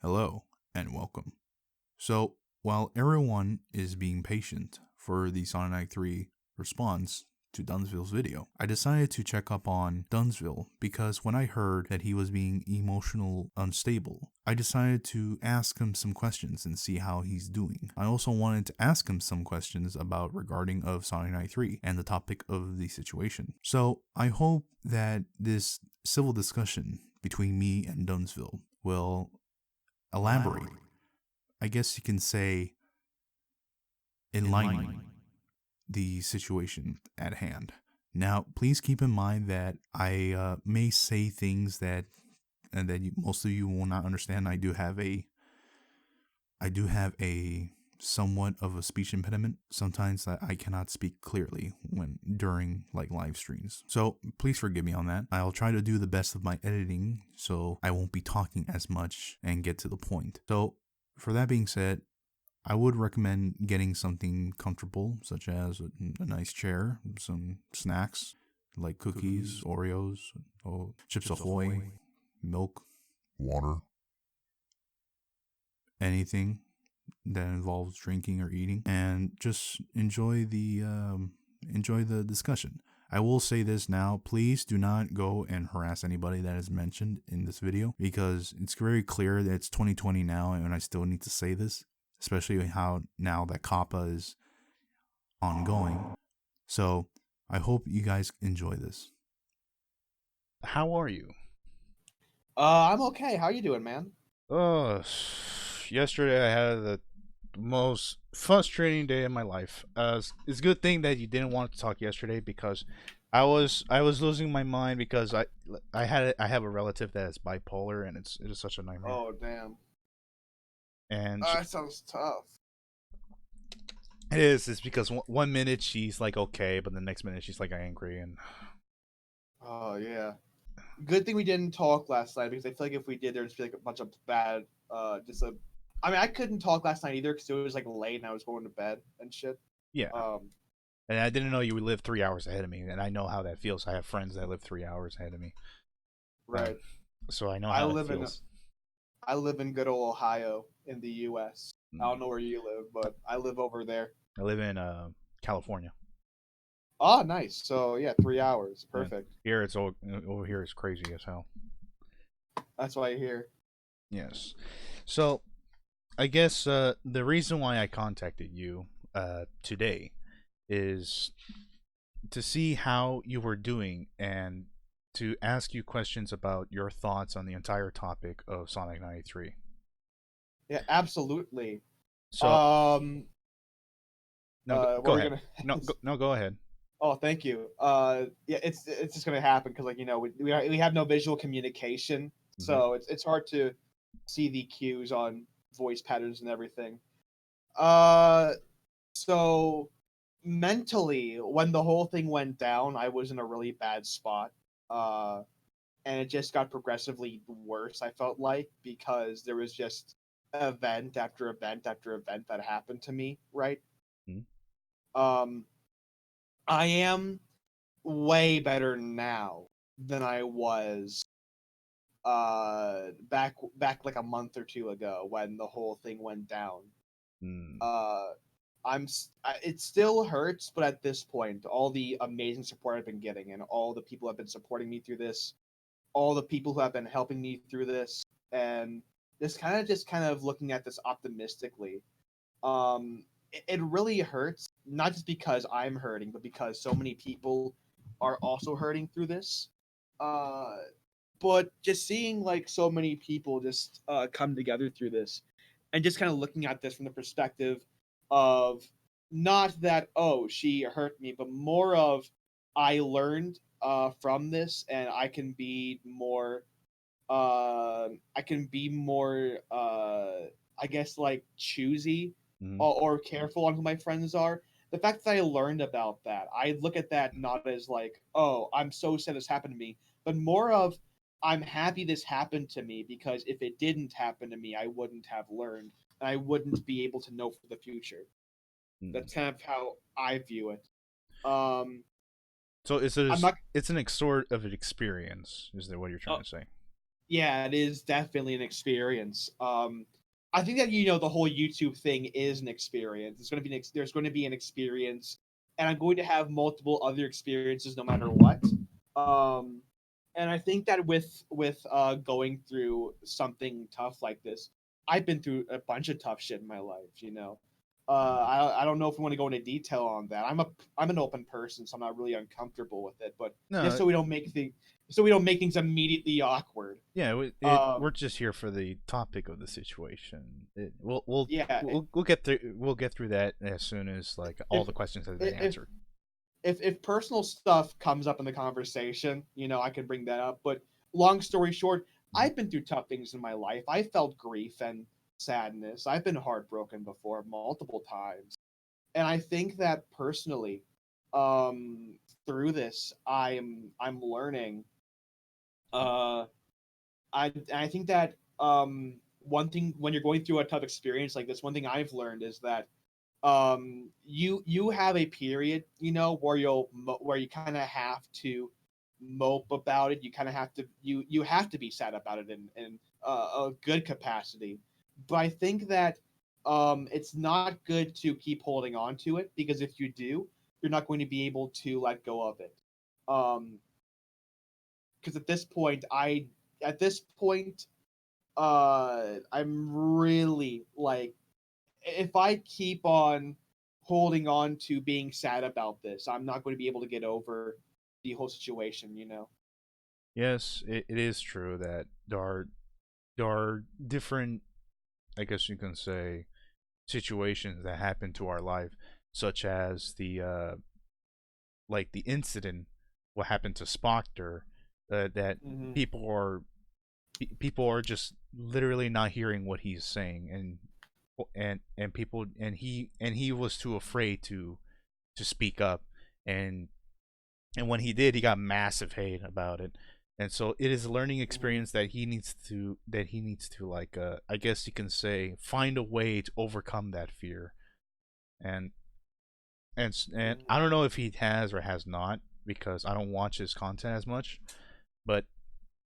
Hello and welcome. So, while everyone is being patient for the Sonic Night 3 response to Dumbsville's video, I decided to check up on Dumbsville because when I heard that he was being emotional unstable, I decided to ask him some questions and see how he's doing. I also wanted to ask him some questions about regarding of Sonic Night 3 and the topic of the situation. So, I hope that this civil discussion between me and Dumbsville will elaborate, I guess you can say, enlighten the situation at hand. Now, please keep in mind that I may say things that most of you will not understand. I do have a somewhat of a speech impediment. Sometimes I cannot speak clearly during live streams. So please forgive me on that. I'll try to do the best of my editing so I won't be talking as much and get to the point. So for that being said, I would recommend getting something comfortable, such as a nice chair, some snacks like cookies, Oreos, Chips Ahoy, milk, water, anything that involves drinking or eating, and just enjoy the discussion. I will say this now, please do not go and harass anybody that is mentioned in this video, because it's very clear that it's 2020 now, and I still need to say this, especially how now that coppa is ongoing. So I hope you guys enjoy this. How are you? I'm okay. How you doing, man? Yesterday I had the most frustrating day of my life. It's a good thing that you didn't want to talk yesterday, because I was losing my mind because I have a relative that is bipolar, and it is such a nightmare. Oh, damn. And That sounds tough. it is. It's because one minute she's like okay, but the next minute she's like angry, and Oh, yeah. Good thing we didn't talk last night, because I feel like if we did, there'd just be like a bunch of bad, I mean, I couldn't talk last night either because it was like late and I was going to bed and shit. yeah. And I didn't know you would live 3 hours ahead of me, and I know how that feels. I have friends that live 3 hours ahead of me. Right. So I know how that feels. I live in good old Ohio in the U.S. I don't know where you live, but I live over there. I live in California. Oh, nice. So yeah, 3 hours. Perfect. Yeah. Here it's over here is crazy as hell. That's why I hear. Yes. So I guess the reason why I contacted you today is to see how you were doing and to ask you questions about your thoughts on the entire topic of Sonic 93. Yeah, absolutely. So no, go ahead. Go ahead. Oh, thank you. Yeah, it's just gonna happen because we have no visual communication, so it's hard to see the cues on voice patterns and everything. So mentally, when the whole thing went down, I was in a really bad spot. And it just got progressively worse, I felt like, because there was just event after event after event that happened to me, right? I am way better now than I was back like a month or two ago when the whole thing went down. It still hurts, but at this point, all the amazing support I've been getting and all the people who have been supporting me through this, all the people who have been helping me through this, and just kind of looking at this optimistically. It really hurts, not just because I'm hurting, but because so many people are also hurting through this. But just seeing like so many people just come together through this, and just kind of looking at this from the perspective of not that, oh, she hurt me, but more of I learned from this, and I can be more I guess like choosy or careful on who my friends are. The fact that I learned about that, I look at that not as like, oh, I'm so sad this happened to me, but more of I'm happy this happened to me, because if it didn't happen to me, I wouldn't have learned, and I wouldn't be able to know for the future. That's kind of how I view it. So it's an sort of an experience, is that what you're trying to say? Yeah, it is definitely an experience. I think that the whole YouTube thing is an experience. It's going to be there's going to be an experience, and I'm going to have multiple other experiences no matter what. Um, and I think that with going through something tough like this, I've been through a bunch of tough shit in my life. I don't know if we want to go into detail on that. I'm an open person, so I'm not really uncomfortable with it. But just No, so we don't make things immediately awkward. yeah, Um, we're just here for the topic of the situation. We'll yeah, we'll get through that as soon as like all if the questions have been if answered. if personal stuff comes up in the conversation, I can bring that up. But long story short, Mhm. I've been through tough things in my life. I felt grief and sadness. I've been heartbroken before multiple times. And I think that personally, through this, I'm learning. Uh, I think that one thing when you're going through a tough experience like this, one thing I've learned is that you have a period where where you kind of have to mope about it. You kind of have to you have to be sad about it in a good capacity. But I think that it's not good to keep holding on to it, because if you do, you're not going to be able to let go of it. um because at this point, I'm really like, if I keep on holding on to being sad about this, I'm not going to be able to get over the whole situation. Yes, it is true that there are different, I guess you can say, situations that happen to our life, such as the like the incident what happened to Spocter, that Hmm. people are people are just literally not hearing what he's saying, and people and he was too afraid to speak up, and and when he did, he got massive hate about it. And so it is a learning Hmm. experience that he needs to like I guess you can say find a way to overcome that fear. and and I don't know if he has or has not, because I don't watch his content as much, but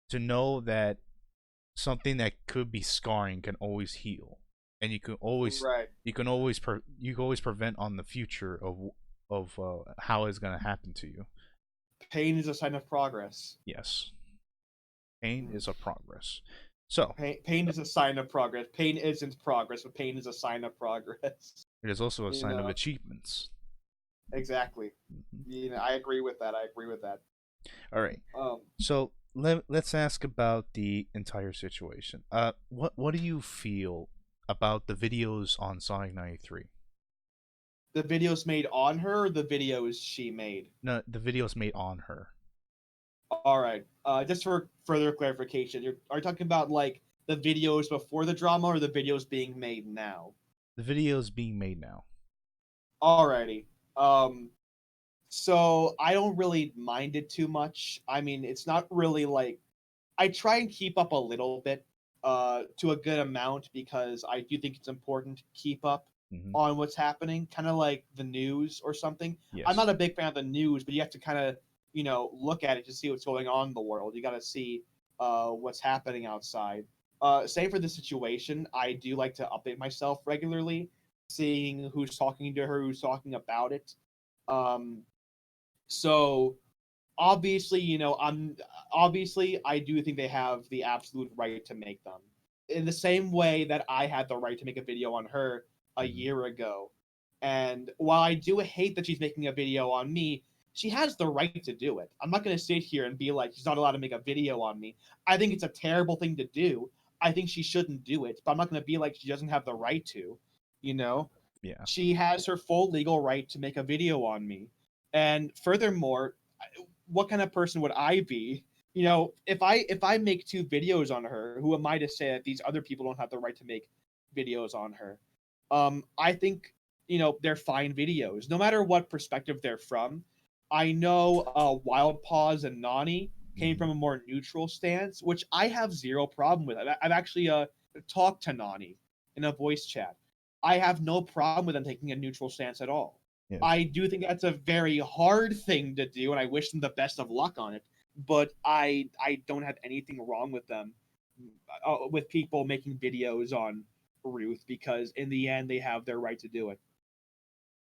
to know that something that could be scarring can always heal, and Right. you can always prevent on the future of how it's gonna happen to you. Pain is a sign of progress. Yes, pain Mhm. is a progress. So Pain is a sign of progress. Pain isn't progress, but pain is a sign of progress. it is also a you sign of know, achievements. exactly. Mhm. I agree with that. I agree with that. All right. Um, So let's ask about the entire situation. What do you feel about the videos on Sonic 93? the videos made on her, or the videos she made. No, the videos made on her. All right. Just for further clarification, are you talking about like the videos before the drama, or the videos being made now? The videos being made now. Alrighty. Um, so I don't really mind it too much. I mean, it's not really like, I try and keep up a little bit, to a good amount, because I do think it's important to keep up Hmm. on what's happening, kind of like the news or something. I'm Yes. not a big fan of the news, but you have to kind of, look at it to see what's going on in the world. You got to see what's happening outside. Same for the situation. I do like to update myself regularly, seeing who's talking to her, who's talking about it. Um, so obviously, obviously I do think they have the absolute right to make them. In the same way that I had the right to make a video on her a Hmm. year ago. And while I do hate that she's making a video on me, she has the right to do it. I'm not going to sit here and be like, she's not allowed to make a video on me. I think it's a terrible thing to do. I think she shouldn't do it, but I'm not going to be like she doesn't have the right to. You know, Yeah. she has her full legal right to make a video on me. And furthermore, what kind of person would I be? If I make two videos on her, who am I to say that these other people don't have the right to make videos on her? I think they're fine videos, no matter what perspective they're from. I know Wildpawz and Nani came Hmm. from a more neutral stance, which I have zero problem with. I've actually talked to Nani in a voice chat. I have no problem with them taking a neutral stance at all. Yes. I do think that's a very hard thing to do, and I wish them the best of luck on it. But I don't have anything wrong with them with people making videos on Ruth, because in the end they have their right to do it.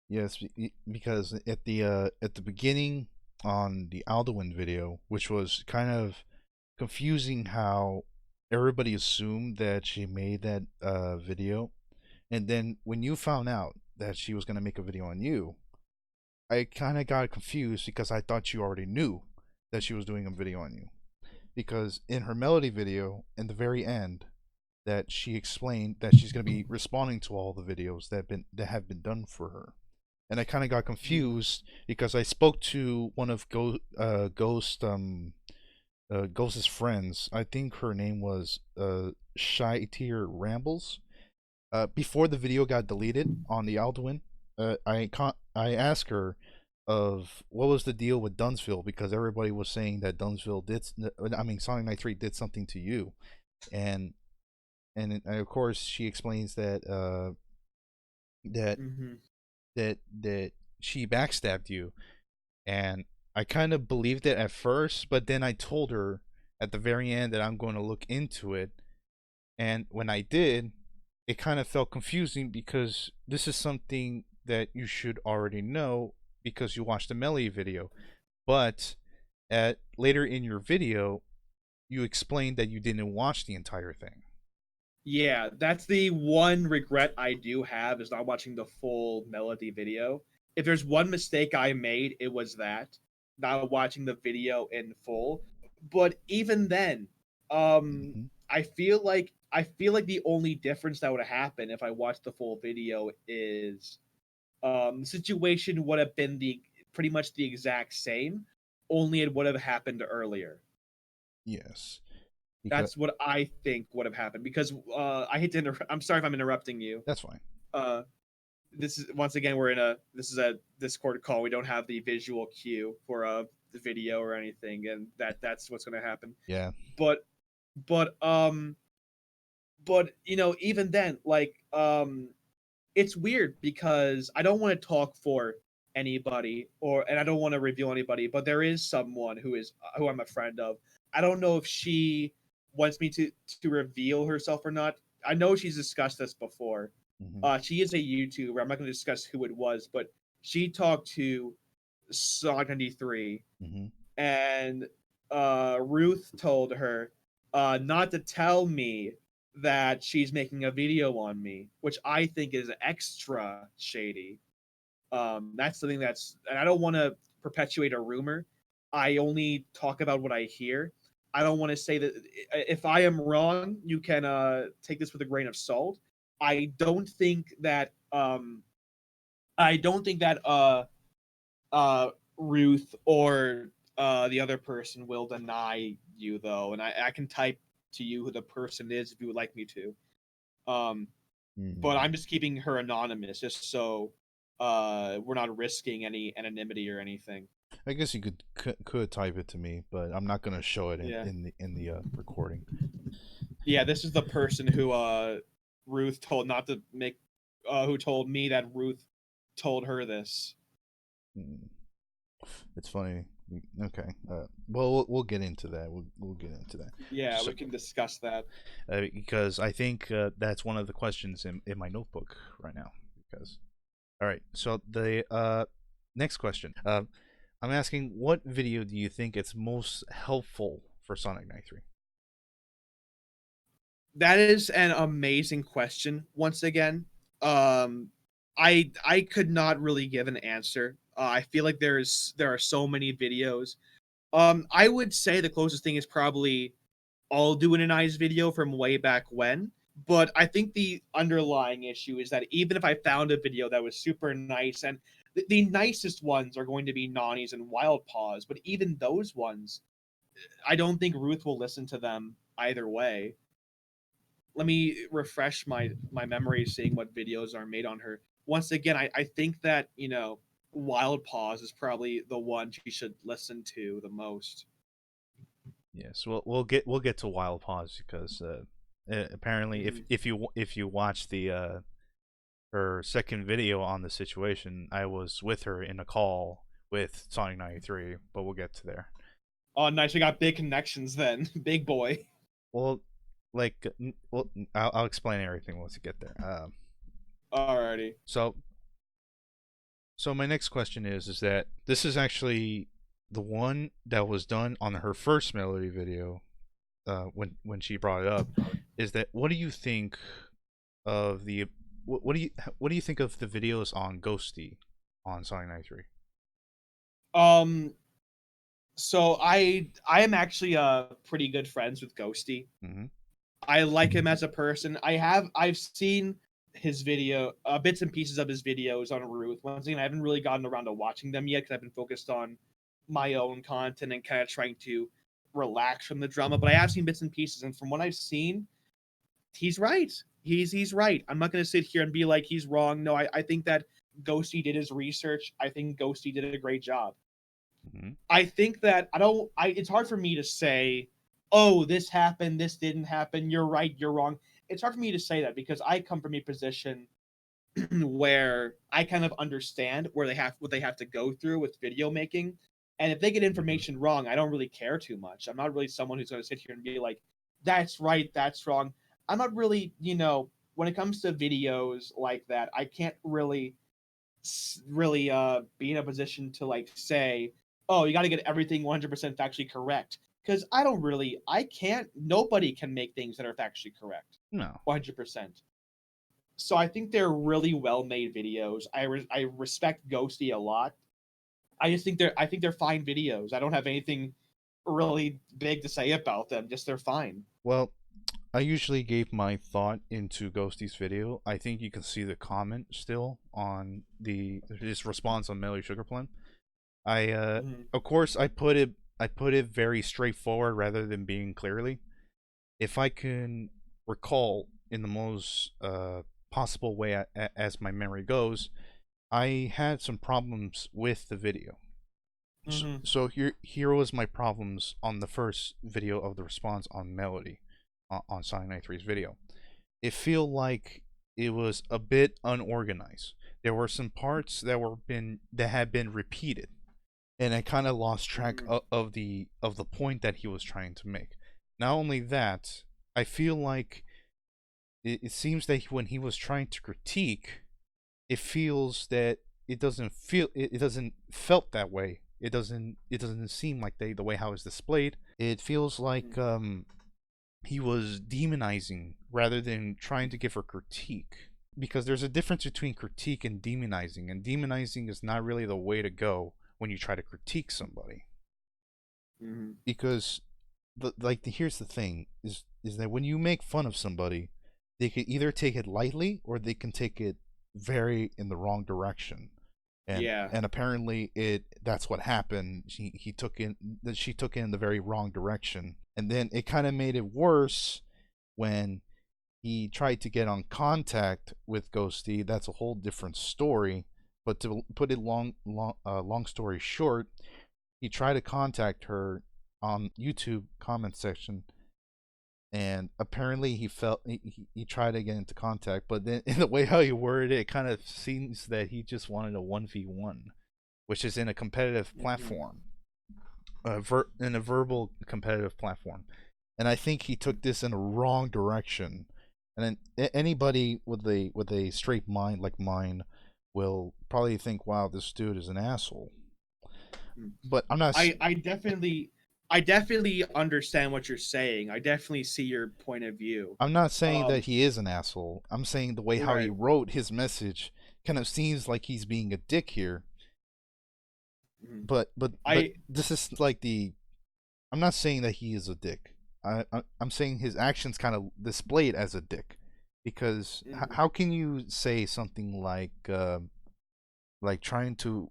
Yes, because at the beginning on the Alduin video, which was kind of confusing how everybody assumed that she made that video, and then when you found out that she was going to make a video on you, I kind of got confused because I thought you already knew that she was doing a video on you. Because in her melody video, in the very end, that she explained that she's going to be responding to all the videos that have been done for her. And I kind of got confused because I spoke to one of Ghost's friends. I think her name was Shy Tier Rambles. Before the video got deleted on the Alduin, I asked her of what was the deal with Dumbsville, because everybody was saying that Sonic Night 3 did something to you, and of course she explains that that Mm-hmm. that she backstabbed you, and I kind of believed it at first, but then I told her at the very end that I'm going to look into it, and when I did, it kind of felt confusing because this is something that you should already know because you watched the Melly video. But at later in your video, you explained that you didn't watch the entire thing. Yeah, that's the one regret I do have, is not watching the full Melody video. If there's one mistake I made, it was that, not watching the video in full. But even then, Mm-hmm. I feel like the only difference that would happen if I watched the full video is the situation would have been the pretty much the exact same, only it would have happened earlier. Yes, because That's what I think would have happened. Because I hate to I'm sorry if I'm interrupting you. that's fine. Uh, this is once again this is a Discord call. We don't have the visual cue for the video or anything, and that's what's going to happen. Yeah. But but um but even then, like, it's weird because I don't want to talk for anybody, and I don't want to reveal anybody, but there is someone who I'm a friend of. I don't know if she wants me to reveal herself or not. I know she's discussed this before. Mm-hmm. She is a YouTuber. I'm not going to discuss who it was, but she talked to Sonic 93, Mm-hmm. and Ruth told her not to tell me that she's making a video on me, which I think is extra shady. That's something and I don't want to perpetuate a rumor. I only talk about what I hear. I don't want to say that if I am wrong, you can take this with a grain of salt. I don't think that Ruth or the other person will deny you, though, and I can type to you who the person is if you would like me to. Um, but Mm-hmm. I'm just keeping her anonymous, just so we're not risking any anonymity or anything. I guess you could type it to me, but I'm not gonna show it Yeah, in the recording. yeah. This is the person who Ruth told not to make. Who told me that Ruth told her this. Mm. It's funny. Okay. We'll get into that. We'll get into that. Yeah, So, we can discuss that. because I think that's one of the questions in my notebook right now. Because all right. So the next question. I'm asking, what video do you think it's most helpful for Sonic 93? That is an amazing question. Once again, um, I could not really give an answer. I feel like there are so many videos. I would say the closest thing is probably alduingijinka's video from way back when. But I think the underlying issue is that even if I found a video that was super nice, and the nicest ones are going to be Nani's and Wildpawz, but even those ones, I don't think Ruth will listen to them either way. Let me refresh my memory, seeing what videos are made on her. Once again, I think that Wildpawz is probably the one she should listen to the most. Yes, we'll get to Wildpawz because apparently Mm-hmm. if you watch the her second video on the situation, I was with her in a call with Sonic 93, but we'll get to there. Oh, nice. We got big connections then. Big boy. Well, like, well, I'll explain everything once you get there. Alrighty. So my next question is that this is actually the one that was done on her first Melody video, when she brought it up. Is that, what do you think of the what do you think of the videos on Ghosty on Sonic 93? So I am actually pretty good friends with Ghosty. Mm-hmm. I like him as a person. I've seen his video, bits and pieces of his videos on Ruth. Once again, I haven't really gotten around to watching them yet because I've been focused on my own content and kind of trying to relax from the drama. But I have seen bits and pieces, and from what I've seen, he's right. He's right. I'm not going to sit here and be like he's wrong. No, I think that Ghosty did his research. I think Ghosty did a great job. Mm-hmm. I think that it's hard for me to say, oh, this happened, this didn't happen, you're right, you're wrong. It's hard for me to say that because I come from a position where I kind of understand what they have to go through with video making. And if they get information wrong, I don't really care too much. I'm not really someone who's going to sit here and be like, that's right, that's wrong. I'm not really, when it comes to videos like that, I can't really be in a position to like say, oh, you got to get everything 100% factually correct, because nobody can make things that are factually correct No. 100%. So I think they're really well made videos. I respect Ghosty a lot. I think they're fine videos. I don't have anything really big to say about them. Just they're fine. Well, I usually gave my thought into Ghosty's video. I think you can see the comment still on his response on Melody Sugar Plum. Of course, I put it very straightforward rather than being clearly. If I can recall in the most possible way as my memory goes, I had some problems with the video. So here was my problems on the first video of the response on Melody on Sonic 93's video. It felt like it was a bit unorganized. There were some parts that had been repeated, and I kind of lost track of the point that he was trying to make. Not only that, I feel like it seems that when he was trying to critique, it feels that it doesn't felt that way. It doesn't seem like the way how it's displayed. It feels like he was demonizing rather than trying to give her critique, because there's a difference between critique and demonizing is not really the way to go when you try to critique somebody. Because here's the thing is that when you make fun of somebody, they could either take it lightly or they can take it very in the wrong direction. And apparently that's what happened. She took it in the very wrong direction, and then it kind of made it worse when he tried to get on contact with Ghosty. That's a whole different story. But to put it long story short, he tried to contact her on YouTube comment section, and apparently he tried to get into contact, but then in the way how he worded it, it kind of seems that he just wanted a 1v1, which is in a competitive platform, in a verbal competitive platform. And I think he took this in a wrong direction. And then anybody with a straight mind like mine will probably think, wow, this dude is an asshole. But I'm not. I definitely understand what you're saying. I definitely see your point of view. I'm not saying that he is an asshole. I'm saying the way how he wrote his message kind of seems like he's being a dick here. But this is like I'm not saying that he is a dick. I'm saying his actions kind of display it as a dick, because how can you say something like trying to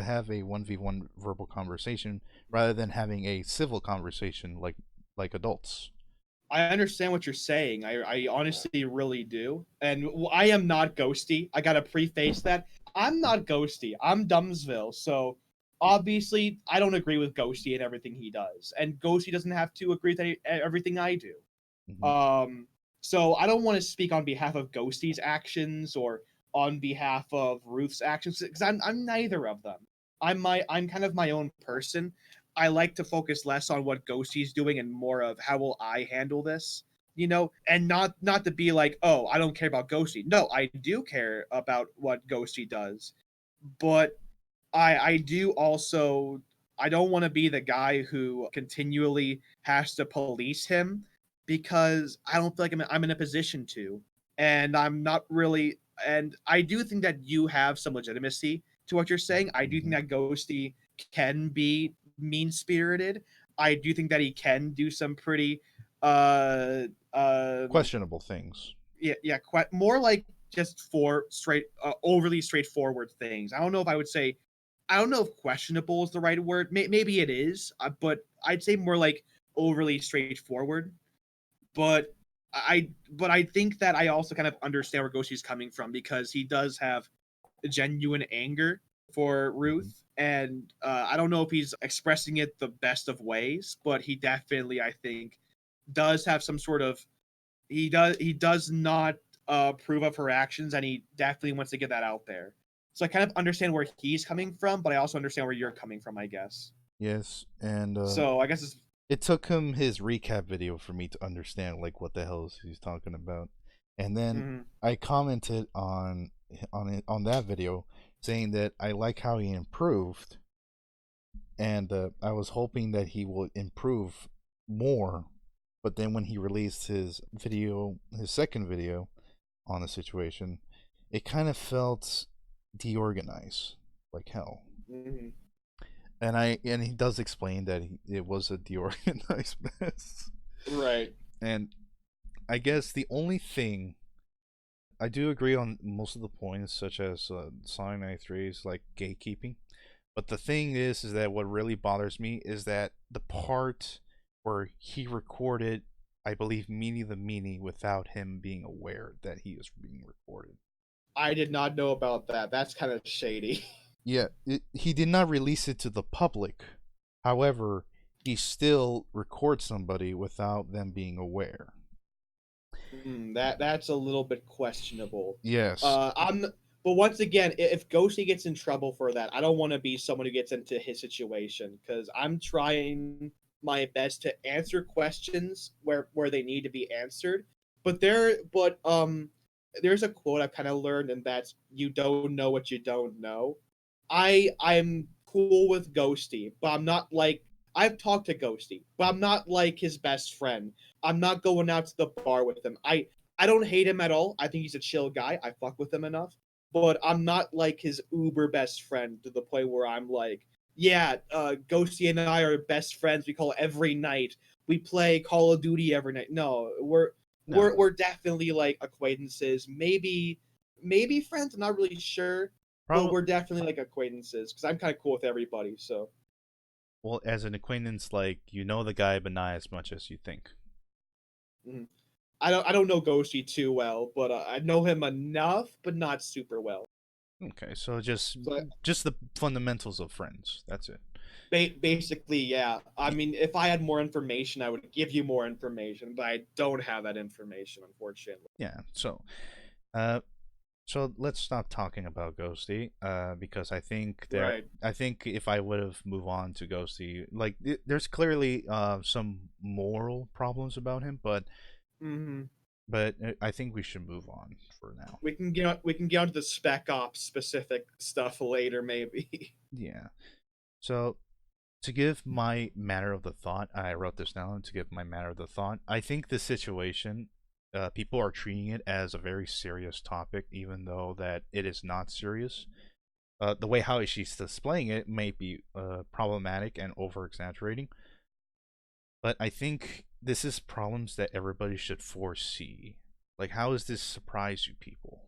have a 1v1 verbal conversation rather than having a civil conversation like adults? I understand what you're saying. I honestly really do. And I am not Ghosty. I gotta preface that. I'm not Ghosty. I'm Dumbsville. So obviously I don't agree with Ghosty and everything he does. And Ghosty doesn't have to agree with everything I do. So I don't want to speak on behalf of Ghosty's actions or on behalf of Ruth's actions, because I'm neither of them. I'm kind of my own person. I like to focus less on what Ghosty's doing and more of how will I handle this. and not to be like, oh, I don't care about Ghosty. No, I do care about what Ghosty does, but I do also, I don't want to be the guy who continually has to police him because I don't feel like I'm in a position to, and I'm not really. And I do think that you have some legitimacy to what you're saying. I do think Mhm. that Ghosty can be mean spirited. I do think that he can do some pretty uh Questionable things. yeah, quite more like just for straight overly straightforward things. I don't know if I would say, I don't know if questionable is the right word. Maybe it is, but I'd say more like overly straightforward. But I think that I also kind of understand where Goshi's coming from because he does have genuine anger for Mhm. Ruth, and I don't know if he's expressing it the best of ways, but he definitely, I think, does have some sort of, he does not approve of her actions, and he definitely wants to get that out there. So I kind of understand where he's coming from, but I also understand where you're coming from, I guess. Yes, and So I guess it's it took him his recap video for me to understand like what the hell is he's talking about, and then mhm. I commented on that video saying that I like how he improved, and I was hoping that he would improve more. But then when he released his video, his second video on the situation, it kind of felt deorganized, like hell. Mhm. And he does explain that it was a deorganized mess. Right. And I guess the only thing I do agree on most of the points, such as Sonic 93 is like gatekeeping. But the thing is that what really bothers me is that the part where he recorded, I believe, Meanie the Meanie without him being aware that he is being recorded. I did not know about that. That's kind of shady. Yeah, he did not release it to the public. However, he still records somebody without them being aware. That's a little bit questionable. Yes. I'm, but once again, if Ghosty gets in trouble for that, I don't want to be someone who gets into his situation because I'm trying my best to answer questions where they need to be answered. There's a quote I've kind of learned, and that's, you don't know what you don't know. I'm cool with Ghosty, but I'm not like, I've talked to Ghosty, but I'm not like his best friend. I'm not going out to the bar with him. I don't hate him at all. I think he's a chill guy. I fuck with him enough, but I'm not like his uber best friend to the point where I'm like, yeah, Ghosty and I are best friends. We call every night. We play Call of Duty every night. No, we're we're No. we're definitely like acquaintances. Maybe friends. I'm not really sure, but Probably. we're definitely like acquaintances because I'm kind of cool with everybody. So Well, as an acquaintance, like you know the guy, but not as much as you think. mhm. I don't know Ghosty too well, but I know him enough, but not super well. Okay, so just So just the fundamentals of friends. That's it. basically, yeah. I Y- mean, if I had more information, I would give you more information, but I don't have that information, unfortunately. Yeah. Uh, so let's stop talking about Ghosty. Because Right. I think if I would have moved on to Ghosty, like there's clearly some moral problems about him, hmm but I think we should move on for now. we can get onto the spec ops specific stuff later, maybe. Yeah. So to give my matter of the thought, I wrote this down to give my matter of the thought. I think the situation, people are treating it as a very serious topic, even though that it is not serious. The way how she's displaying it may be problematic and over exaggerating, but I think this is problems that everybody should foresee. Like, how does this surprise you people?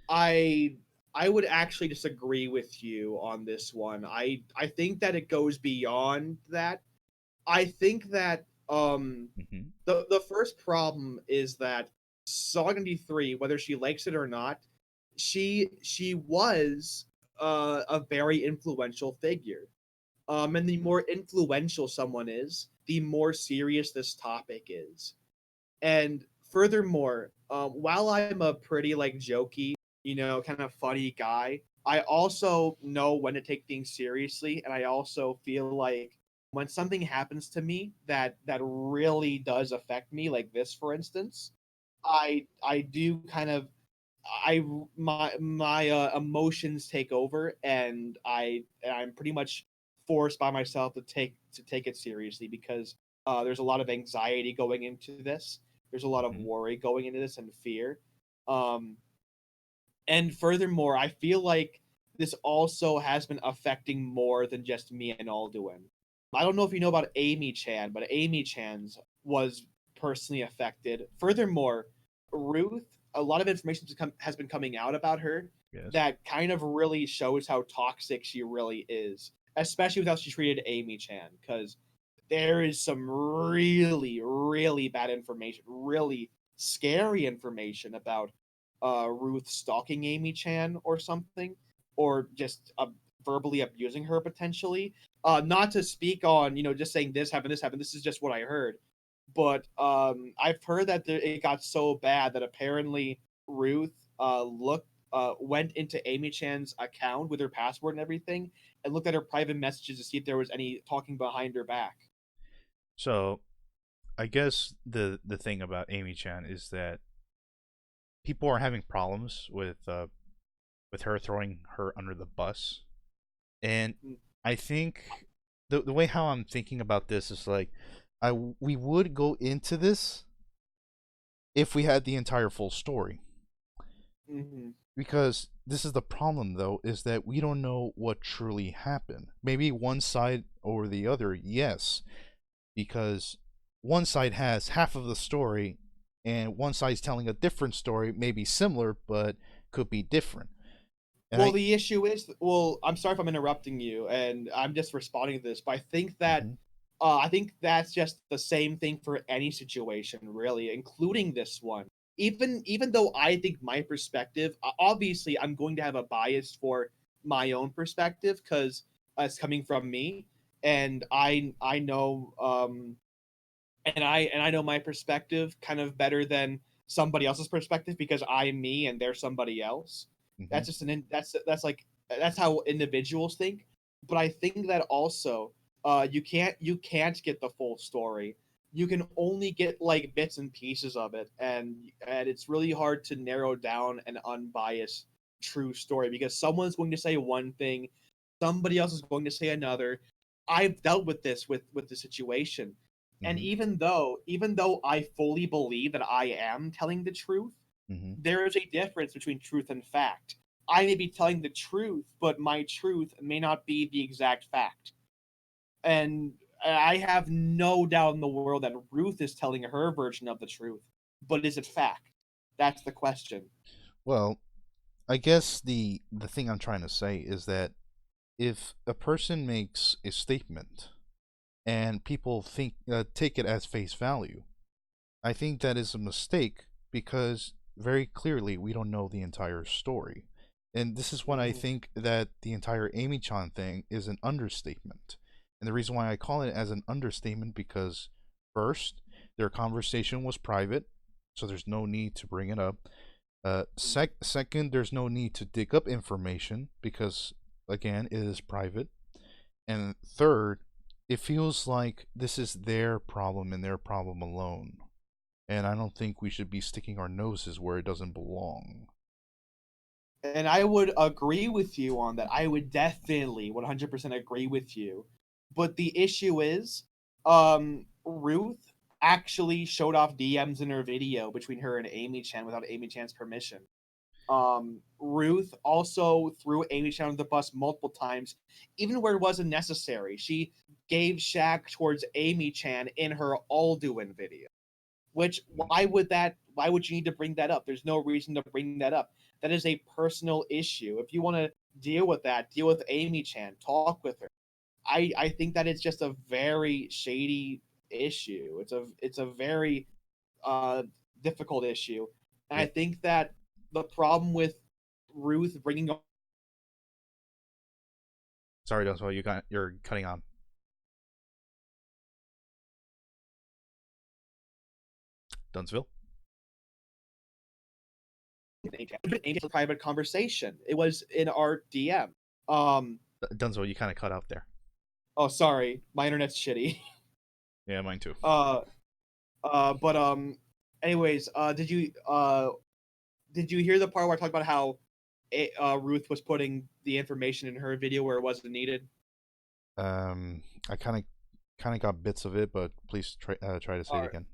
I I would actually disagree with you on this one. I think that it goes beyond that. I think that Hmm. the first problem is that Saw 93, whether she likes it or not, she was a very influential figure. And the more influential someone is, the more serious this topic is. And furthermore, while I'm a pretty like jokey, kind of funny guy, I also know when to take things seriously, and I also feel like when something happens to me that really does affect me, like this, for instance, I do kind of my emotions take over, and I'm pretty much forced by myself to take it seriously because there's a lot of anxiety going into this. There's a lot of Mhm. worry going into this and fear. Um, and furthermore, I feel like this also has been affecting more than just me and Alduin. I don't know if you know about Amy Chan, but Amy Chan's was personally affected. Furthermore, Ruth, a lot of information has been coming out about her Yes. that kind of really shows how toxic she really is, especially with how she treated Amy Chan, because there is some really, really bad information, really scary information about Ruth stalking Amy Chan or something, or just verbally abusing her potentially. Not to speak on, just saying this happened, this happened. This is just what I heard. But I've heard that it got so bad that apparently Ruth went into Amy Chan's account with her password and everything and looked at her private messages to see if there was any talking behind her back. So I guess the thing about Amy Chan is that people are having problems with her throwing her under the bus, and Mm. I think the way how I'm thinking about this is like we would go into this if we had the entire full story, Mm-hmm. because this is the problem though, is that we don't know what truly happened. Maybe one side or the other, yes, because one side has half of the story and one side's telling a different story, maybe similar but could be different. And Well, I the issue is, well, I'm sorry if I'm interrupting you, and I'm just responding to this, but Mhm. I think that's just the same thing for any situation, really, including this one. Even though I think my perspective, obviously, I'm going to have a bias for my own perspective because it's coming from me, and I know and I know my perspective kind of better than somebody else's perspective because I'm me and they're somebody else. Mhm. That's just that's like that's how individuals think. But I think that also you can't get the full story. You can only get like bits and pieces of it, and it's really hard to narrow down an unbiased true story because someone's going to say one thing, somebody else is going to say another. I've dealt with this with the situation, and Mhm. even though I fully believe that I am telling the truth, Mhm. there is a difference between truth and fact. I may be telling the truth, but my truth may not be the exact fact. And I have no doubt in the world that Ruth is telling her version of the truth. But is it fact? That's the question. Well, I guess the thing I'm trying to say is that if a person makes a statement and people think take it as face value, I think that is a mistake because very clearly we don't know the entire story. And this is when I Mm-hmm. think that the entire Amy Chan thing is an understatement. And the reason why I call it as an understatement because first, their conversation was private, so there's no need to bring it up. Second, there's no need to dig up information because again, it is private. And third, it feels like this is their problem and their problem alone. And I don't think we should be sticking our noses where it doesn't belong. And I would agree with you on that. I would definitely 100% agree with you. But the issue is, Ruth actually showed off DMs in her video between her and Amy Chan without Amy Chan's permission. Ruth also threw Amy Chan under the bus multiple times, even where it wasn't necessary. She gave Shaq towards Amy Chan in her Alduin video. Which why would you need to bring that up? There's no reason to bring that up. That is a personal issue. If you want to deal with that, deal with Amy Chan, talk with her. I think that it's just a very shady issue. It's a very uh difficult issue. And I Yep. think that the problem with Ruth bringing up Sorry, Dunswell, you're cutting on. Dunsville? Amy a private conversation. It was in our DM. Um Dunsville, you kind of cut out there. Oh, sorry, my internet's shitty. Yeah, mine too. But anyways, did you hear the part where I talked about how Ruth was putting the information in her video where it wasn't needed? I kind of got bits of it, but please try to say All it right, again.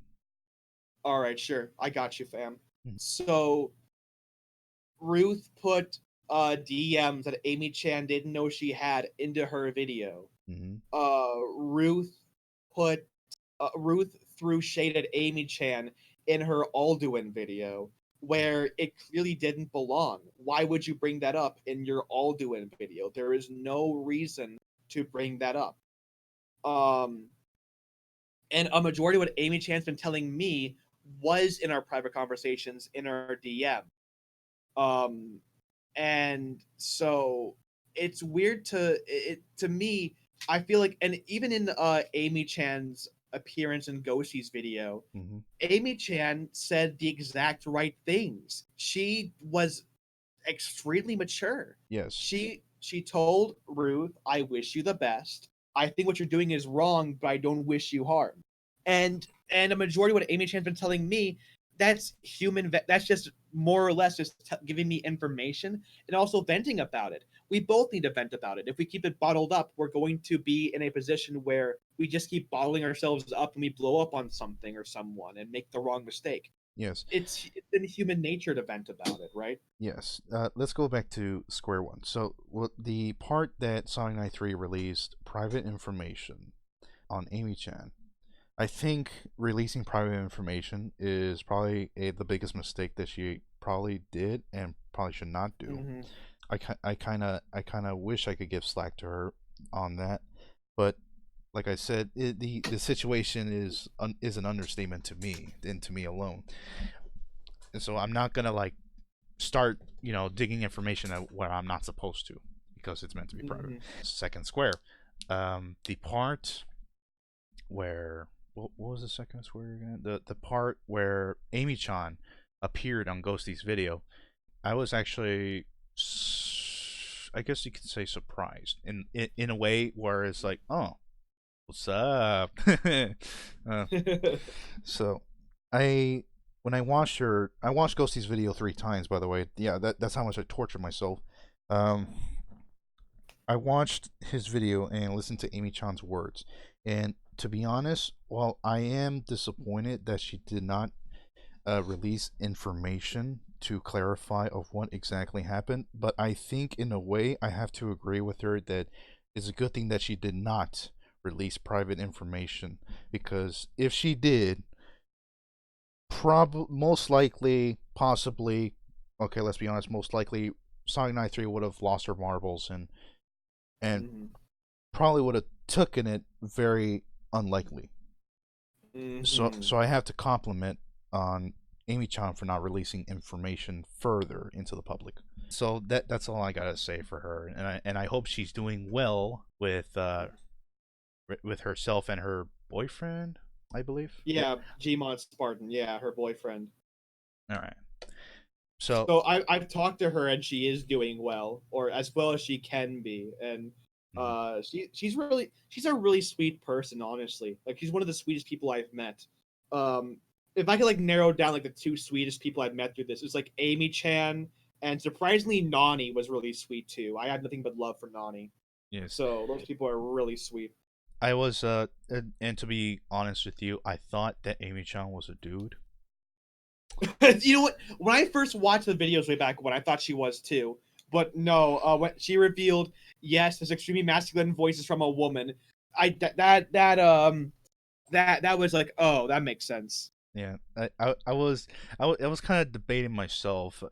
all right, sure, I got you, fam. Hmm. So Ruth put DMs that Amy Chan didn't know she had into her video. Mm-hmm. Ruth put Ruth threw shade at Amy Chan in her Alduin video, where it clearly didn't belong. Why would you bring that up in your Alduin video? There is no reason to bring that up. Um, and a majority of what Amy Chan's been telling me was in our private conversations in our DM. Um, and so it's weird to me. I feel like, and even in Amy Chan's appearance in Ghostie's video, Mm-hmm. Amy Chan said the exact right things. She was extremely mature. Yes. She told Ruth, "I wish you the best. I think what you're doing is wrong, but I don't wish you harm." And a majority of what Amy Chan's been telling me, that's human. That's just more or less just giving me information and also venting about it. We both need to vent about it. If we keep it bottled up, we're going to be in a position where we just keep bottling ourselves up and we blow up on something or someone and make the wrong mistake. Yes. It's in human nature to vent about it, right? Yes. Let's go back to square one. So, the part that Sonic 3 released private information on Amy Chan, I think releasing private information is probably the biggest mistake that she probably did and probably should not do. Mm-hmm. I kind of wish I could give slack to her on that, but like I said, the situation is an understatement to me and to me alone, and so I'm not gonna like start digging information at where I'm not supposed to because it's meant to be private. Mm-hmm. Second square, the part where what was the second square again? The part where Amy Chan appeared on Ghostie's video, I was actually, I guess you could say, surprised in a way where it's like, oh, what's up? uh, so I when I watched Ghostie's video 3 times. By the way, yeah, that's how much I tortured myself. Um, I watched his video and listened to Amy Chan's words, and to be honest, while I am disappointed that she did not release information to clarify of what exactly happened, but I think in a way I have to agree with her that it's a good thing that she did not release private information, because if she did, most likely, possibly, okay, let's be honest, most likely Sonic 3 would have lost her marbles and Mm-hmm. probably would have taken it very unlikely. Mm-hmm. So I have to compliment on Amy Chan for not releasing information further into the public. So that's all I gotta say for her, and I hope she's doing well with herself and her boyfriend, I believe. Yeah, Gmod Spartan. Yeah, her boyfriend. All right. So So I've talked to her and she is doing well, or as well as she can be, and she's a really sweet person, honestly. Like she's one of the sweetest people I've met. Um, if I could like narrow down like the two sweetest people I've met through this, it's like Amy Chan and surprisingly Nani was really sweet too. I had nothing but love for Nani. yes, So those people are really sweet. I was and to be honest with you, I thought that Amy Chan was a dude. You know what? When I first watched the videos way back when, I thought she was too. But no, when she revealed, yes, this extremely masculine voice is from a woman. That was like, oh, that makes sense. Yeah, I was kind of debating myself.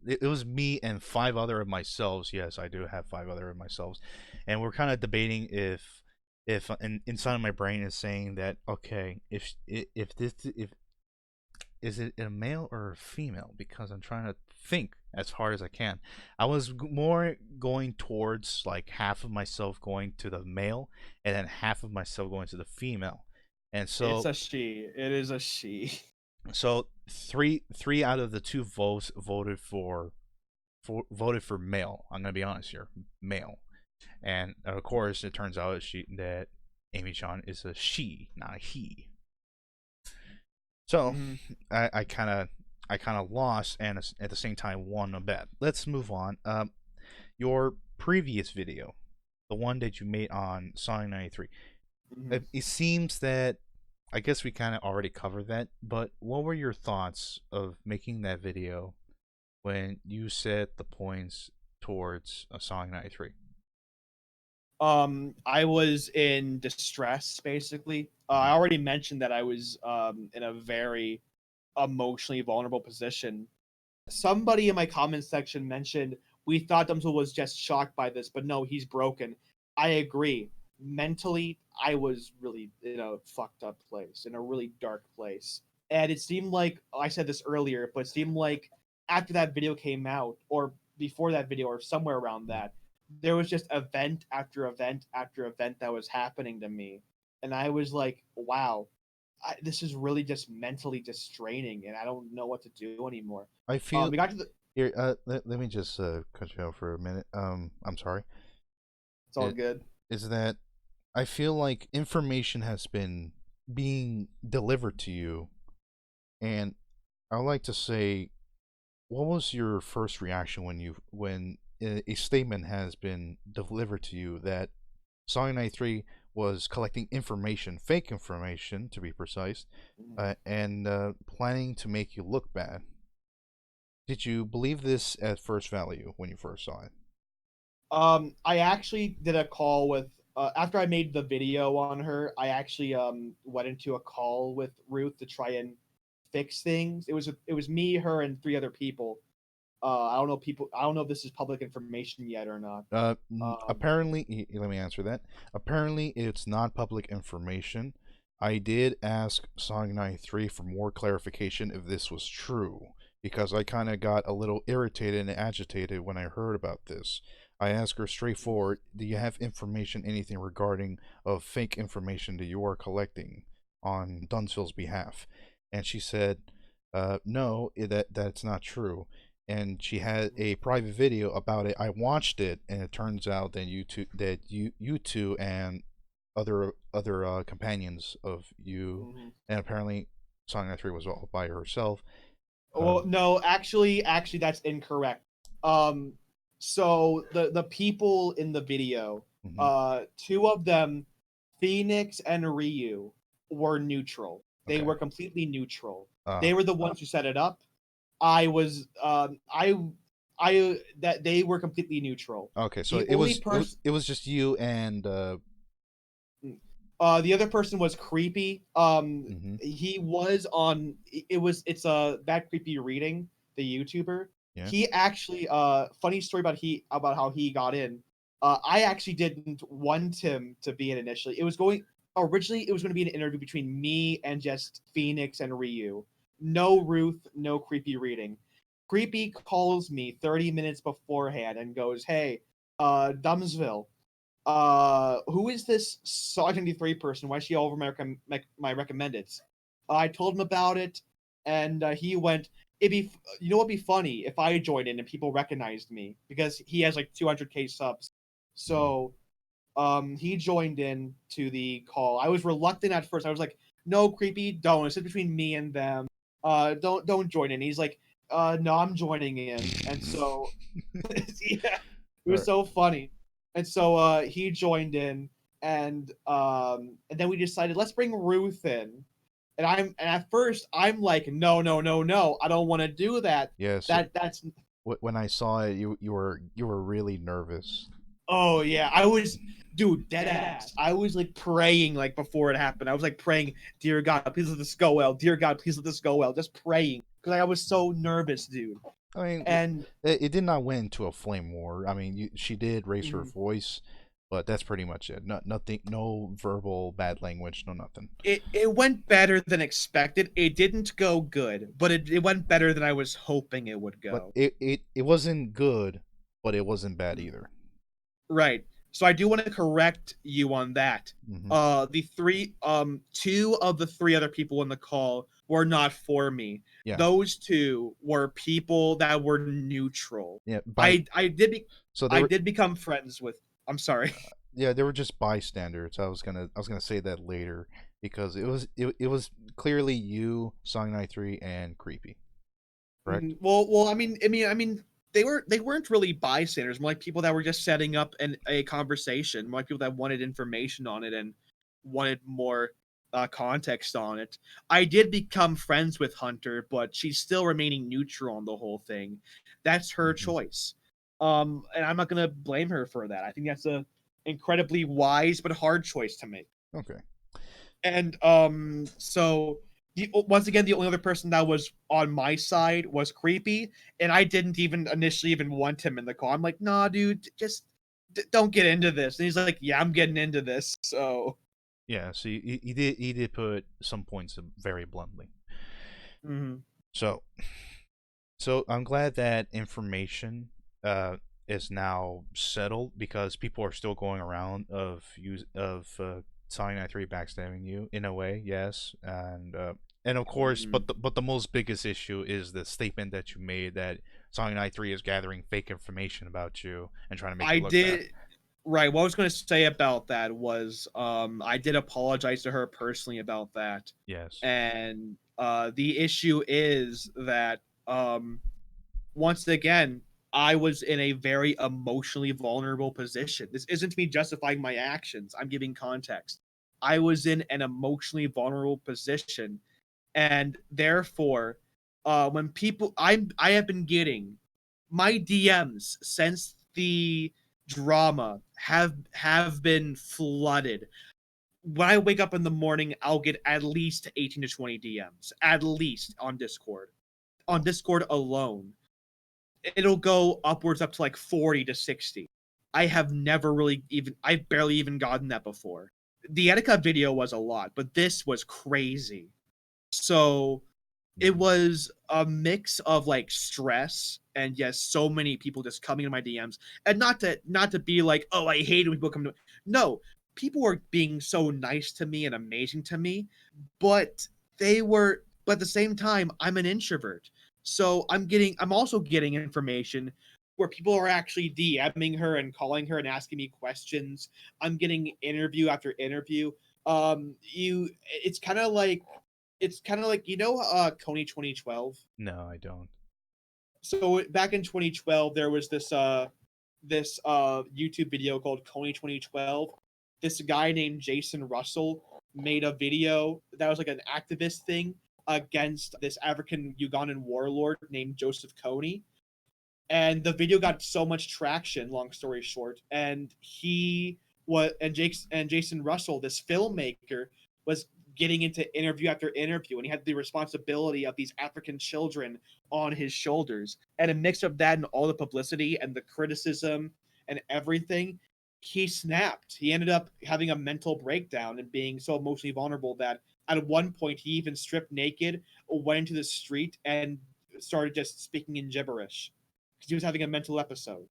It was me and 5 other of myselves. Yes, I do have 5 other of myselves, and we're kind of debating if inside of my brain is saying that, okay, if is it a male or a female, because I'm trying to think as hard as I can. I was more going towards like half of myself going to the male and then half of myself going to the female. And It's so a she. It is a she. so three out of the 2 votes voted for male. I'm gonna be honest here, male. And of course, it turns out that Amy-chan is a she, not a he. So Mm-hmm. I kind of lost and at the same time won a bet. Let's move on. Your previous video, the one that you made on Sonic 93, Mm-hmm. it seems that I guess we kind of already covered that. But what were your thoughts of making that video when you set the points towards Sonic 93? I was in distress basically. I already mentioned that I was in a very emotionally vulnerable position. Somebody in my comment section mentioned we thought Dumbsville was just shocked by this, but no, he's broken. I agree. Mentally, I was really in a fucked up place, in a really dark place. And it seemed like I said this earlier, but it seemed like after that video came out, or before that video, or somewhere around that, there was just event after event after event that was happening to me. And I was like, wow, this is really just mentally just draining, and I don't know what to do anymore. I feel We got to the. here. Let me just cut you off for a minute. I'm sorry. It's all good. Is that I feel like information has been being delivered to you, and I would like to say, what was your first reaction when a statement has been delivered to you that Sonic 93 was collecting information, fake information to be precise, and planning to make you look bad? Did you believe this at first value when you first saw it? I actually did a call with after I made the video on her. I actually went into a call with Ruth to try and fix things. It was me, her, and three other people. I don't know people. I don't know if this is public information yet or not. Apparently, let me answer that. Apparently, it's not public information. I did ask Sonic 93 for more clarification if this was true, because I kind of got a little irritated and agitated when I heard about this. I asked her straightforward, do you have information, anything regarding of fake information that you are collecting on Dumbsville's behalf? And she said, no, that's not true. And she had a private video about it. I watched it, and it turns out that you two and other companions of you, and apparently Sonic 3 was all by herself. Well, no, actually, that's incorrect. So the people in the video, two of them, Phoenix and Ryu, were neutral. They Okay. were completely neutral. They were the ones who set it up. I was, that they were completely neutral. Okay, so The it only it was just you and the other person was creepy. He was on. It's a that creepy reading, the YouTuber. Yeah. He actually funny story about how he got in. I actually didn't want him to be in initially. It was going to be an interview between me and just Phoenix and Ryu. No Ruth, no creepy reading. Creepy calls me 30 minutes beforehand and goes, "Hey, Dumbsville, who is this Sonic 93 person? Why is she all over my recommendeds?" I told him about it, and he went, you know what'd be funny if I joined in and people recognized me because he has like 200k subs. So, he joined in to the call. I was reluctant at first. I was like, "No, creepy, don't. It's between me and them. Don't join in." He's like, "No, I'm joining in." And so, yeah, it was so funny. And so he joined in, and then we decided let's bring Ruth in. And at first I'm like, no, no, no, no, I don't want to do that. Yes. That's When I saw it, you were really nervous. Oh yeah, I was, dude, dead ass. I was like praying like before it happened. I was like praying, "Dear God, please let this go well. Dear God, please let this go well." Just praying because I was so nervous, dude. I mean, And it did not went into a flame war. I mean, she did raise her voice, but that's pretty much it. Nothing, no verbal bad language, no nothing. it went better than expected. It didn't go good, but it went better than I was hoping it would go. But it wasn't good, but it wasn't bad either. Right. So I do want to correct you on that. Two of the three other people in the call were not for me. Yeah. Those two were people that were neutral. Yeah. I did become friends with I'm sorry. Yeah, they were just bystanders. I was gonna say that later because it was clearly you, Song 93, and Creepy, correct? Well, I mean, they weren't really bystanders, more like people that were just setting up a conversation, more like people that wanted information on it and wanted more context on it. I did become friends with Hunter, but she's still remaining neutral on the whole thing. That's her Hmm. choice, and I'm not gonna blame her for that. I think that's a incredibly wise but hard choice to make. Okay. And so once again, the only other person that was on my side was Creepy, and I didn't even initially even want him in the call. I'm like, nah, dude, just don't get into this. And he's like, yeah, I'm getting into this. So, Yeah. So he did put some points very bluntly. mhm. So I'm glad that information is now settled because people are still going around of Sonic 93 backstabbing you in a way, yes, and of course, Mhm. but the most biggest issue is the statement that you made that Sonic 93 is gathering fake information about you and trying to make I you look bad. did. Right. What I was going to say about that was I did apologize to her personally about that. Yes. And the issue is that once again, I was in a very emotionally vulnerable position. This isn't me justifying my actions. I'm giving context. I was in an emotionally vulnerable position, and therefore, when I have been getting my DMs since the drama have been flooded. When I wake up in the morning, I'll get at least 18 to 20 DMs, at least on Discord. On Discord alone, it'll go upwards up to like 40 to 60. I've barely even gotten that before. The Etika video was a lot, but this was crazy. So it Mhm. was a mix of like stress and yes, so many people just coming in my DMs, and not to be like, oh, I hate when people come to. No, people were being so nice to me and amazing to me, but but at the same time, I'm an introvert, so I'm also getting information where people are actually DMing her and calling her and asking me questions. I'm getting interview after interview. It's kind of like Coney 2012. No, I don't. So back in 2012, there was this YouTube video called Coney 2012. This guy named Jason Russell made a video that was like an activist thing against this African Ugandan warlord named Joseph Kony. And the video got so much traction, long story short, and Jason Russell, this filmmaker, was getting into interview after interview, and he had the responsibility of these African children on his shoulders. And a mix of that and all the publicity and the criticism and everything, he snapped. He ended up having a mental breakdown and being so emotionally vulnerable that at one point he even stripped naked, went into the street, and started just speaking in gibberish because he was having a mental episode.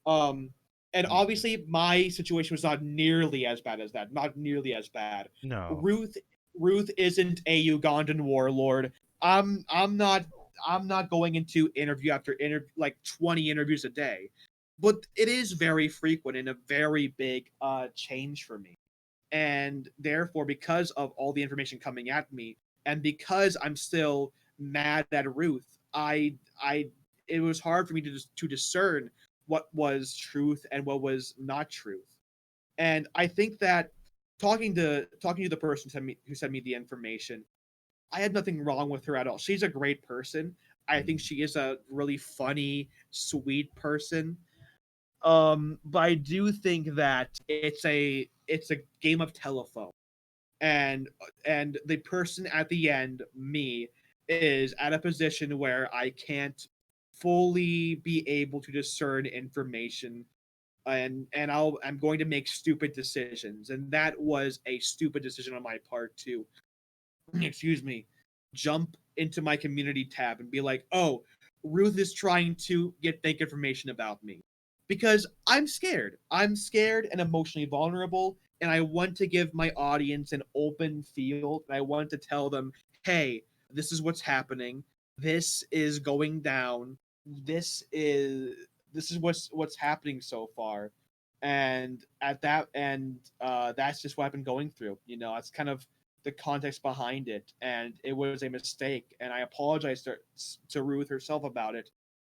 Um, and Okay. obviously, my situation was not nearly as bad as that. Not nearly as bad. No. Ruth Ruth isn't a Ugandan warlord. I'm not I'm not going into interview after interview like 20 interviews a day, but it is very frequent and a very big change for me. And therefore, because of all the information coming at me, and because I'm still mad at Ruth, I it was hard for me to discern what was truth and what was not truth. And I think that talking to the person who sent me the information, I had nothing wrong with her at all. She's a great person. I think Mhm. she is a really funny, sweet person. But I do think that it's a game of telephone, and the person at the end, me, is at a position where I can't fully be able to discern information, and I'm going to make stupid decisions, and that was a stupid decision on my part to excuse me, jump into my community tab and be like, oh, Ruth is trying to get fake information about me. Because I'm scared. I'm scared and emotionally vulnerable, and I want to give my audience an open field, and I want to tell them, hey, this is what's happening. This is going down. This is what's happening so far. and that's just what I've been going through. You know, that's kind of the context behind it, and it was a mistake, and I apologize to Ruth herself about it,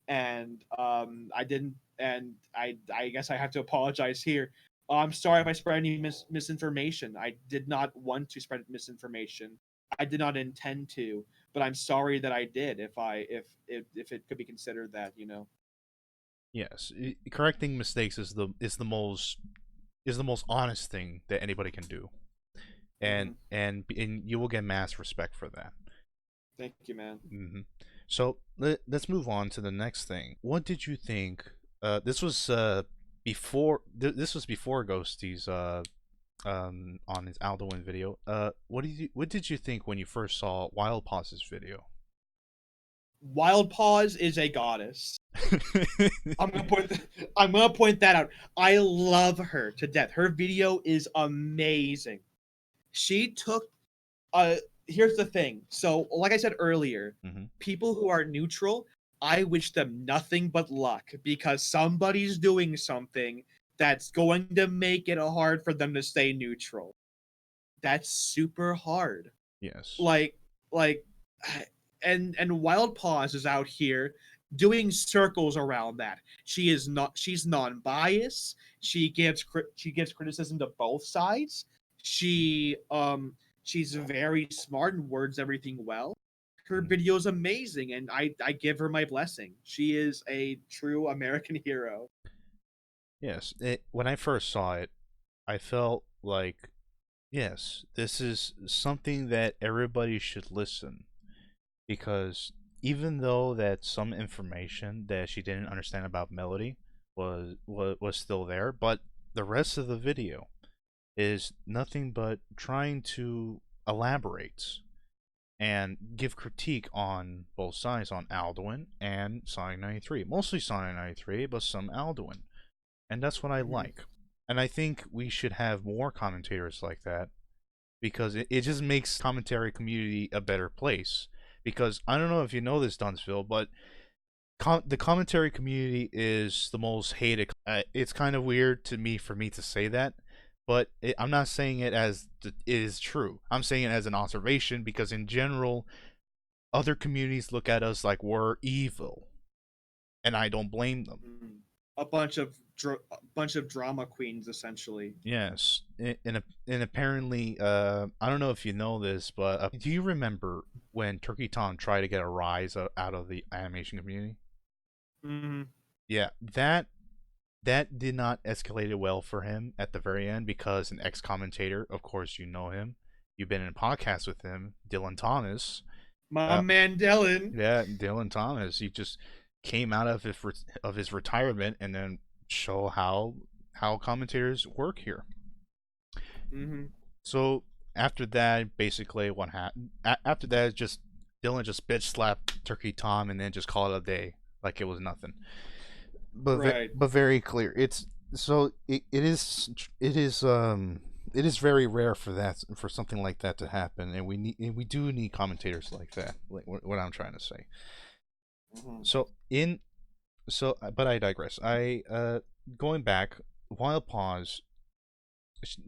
and I didn't, and I guess I have to apologize here. I'm sorry if I spread any misinformation. I did not want to spread misinformation. I did not intend to, but I'm sorry that I did. If it could be considered that, you know. Yes, correcting mistakes is the most honest thing that anybody can do, Hmm. and you will get mass respect for that. Thank you, man. So let's move on to the next thing. What did you think? This was this was before Ghostie's on his Alduin video. What did you think when you first saw Wildpawz's video? Wildpawz is a goddess. I'm gonna point that out. I love her to death. Her video is amazing. She took uh here's the thing. So like I said earlier, Mm-hmm. people who are neutral, I wish them nothing but luck because somebody's doing something that's going to make it hard for them to stay neutral. That's super hard. Yes. Like like and Wildpawz is out here doing circles around that. She's non-biased. She gives criticism to both sides. She's very smart and words everything well. Her video is amazing, and I give her my blessing. She is a true American hero. Yes. When I first saw it, I felt like, yes, this is something that everybody should listen, because even though that some information that she didn't understand about Melody was still there, but the rest of the video is nothing but trying to elaborate and give critique on both sides, on Alduin and Sonic 93. Mostly Sonic 93, but some Alduin. And that's what I like. And I think we should have more commentators like that, because it just makes commentary community a better place. Because I don't know if you know this, Dumbsville, but the commentary community is the most hated. It's kind of weird to me for me to say that, but I'm not saying it as it is true. I'm saying it as an observation, because in general, other communities look at us like we're evil, and I don't blame them. A bunch of drama queens, essentially. Yes, and apparently, I don't know if you know this, but do you remember when Turkey Tom tried to get a rise out of the animation community? Mm-hmm. Yeah, that did not escalate well for him at the very end, because an ex-commentator, of course you know him, you've been in podcasts with him, Dylan Thomas. My man Dylan. Yeah, Dylan Thomas. He just came out of his retirement and then show how commentators work here. Mm-hmm. So after that, basically what happened after that, just Dylan just bitch slapped Turkey Tom and then just called it a day like it was nothing. But Right. but very clear. It's so it is very rare for something like that to happen, and we do need commentators like that. Like what I'm trying to say. Mm-hmm. But I digress. Going back, Wildpawz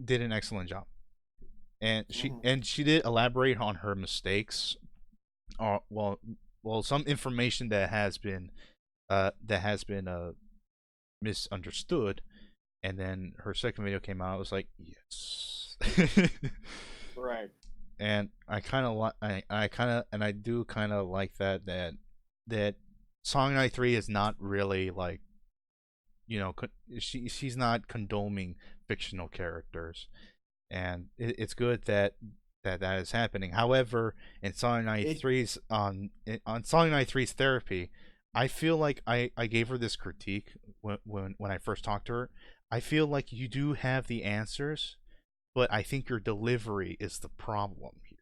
did an excellent job, and she did elaborate on her mistakes. Well, some information that has been misunderstood, and then her second video came out. I was like, yes. Right. And I kind of like, I do kind of like that Song 93 is not really like, she's not condoning fictional characters, and it's good that is happening. However, in Song 93's on Song 93's therapy, I feel like I gave her this critique when I first talked to her. I feel like you do have the answers, but I think your delivery is the problem here.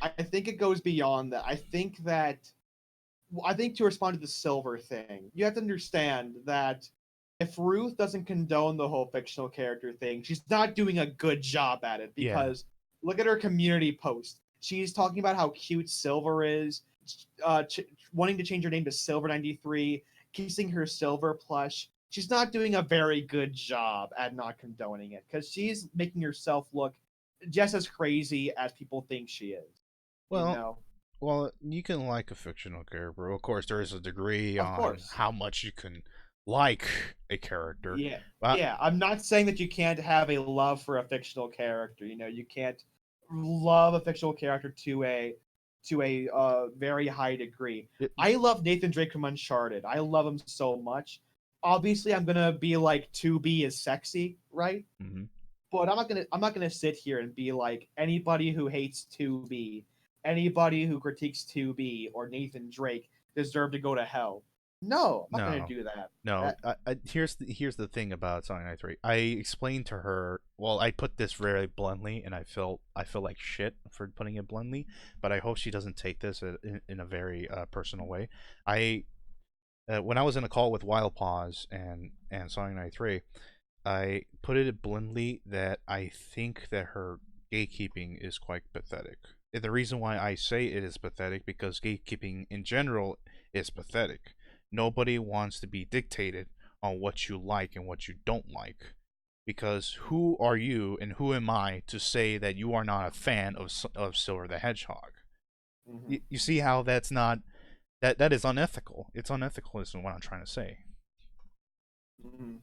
I think it goes beyond that. I think to respond to the silver thing, you have to understand that if Ruth doesn't condone the whole fictional character thing, she's not doing a good job at it, Yeah. because look at her community post. She's talking about how cute Silver is, wanting to change her name to Silver 93, kissing her Silver plush. she's not doing a very good job at not condoning it because she's making herself look just as crazy as people think she is. You Well, know, well, you can like a fictional character. Of course, there is a degree of on course. how much you can like a character. Yeah, But yeah. I'm not saying that you can't have a love for a fictional character. You know, you can't love a fictional character to a very high degree. it, I love Nathan Drake from Uncharted. I love him so much. Obviously, I'm gonna be like 2B is sexy, right? mhm. But I'm not gonna sit here and be like anybody who hates 2B, anybody who critiques 2B or Nathan Drake deserve to go to hell. No, I'm not gonna No, do that. no. That Here's the thing about Sonic 93. I explained to her. Well, I put this very bluntly, and I feel like shit for putting it bluntly. But I hope she doesn't take this in a very personal way. I When I was in a call with Wildpawz and Sonic 93, I put it bluntly that I think that her gatekeeping is quite pathetic. The reason why I say it is pathetic because gatekeeping in general is pathetic. Nobody wants to be dictated on what you like and what you don't like. Because who are you and who am I to say that you are not a fan of Silver the Hedgehog? mhm. You see how that's not that is unethical. It's unethical is what I'm trying to say. Mhm.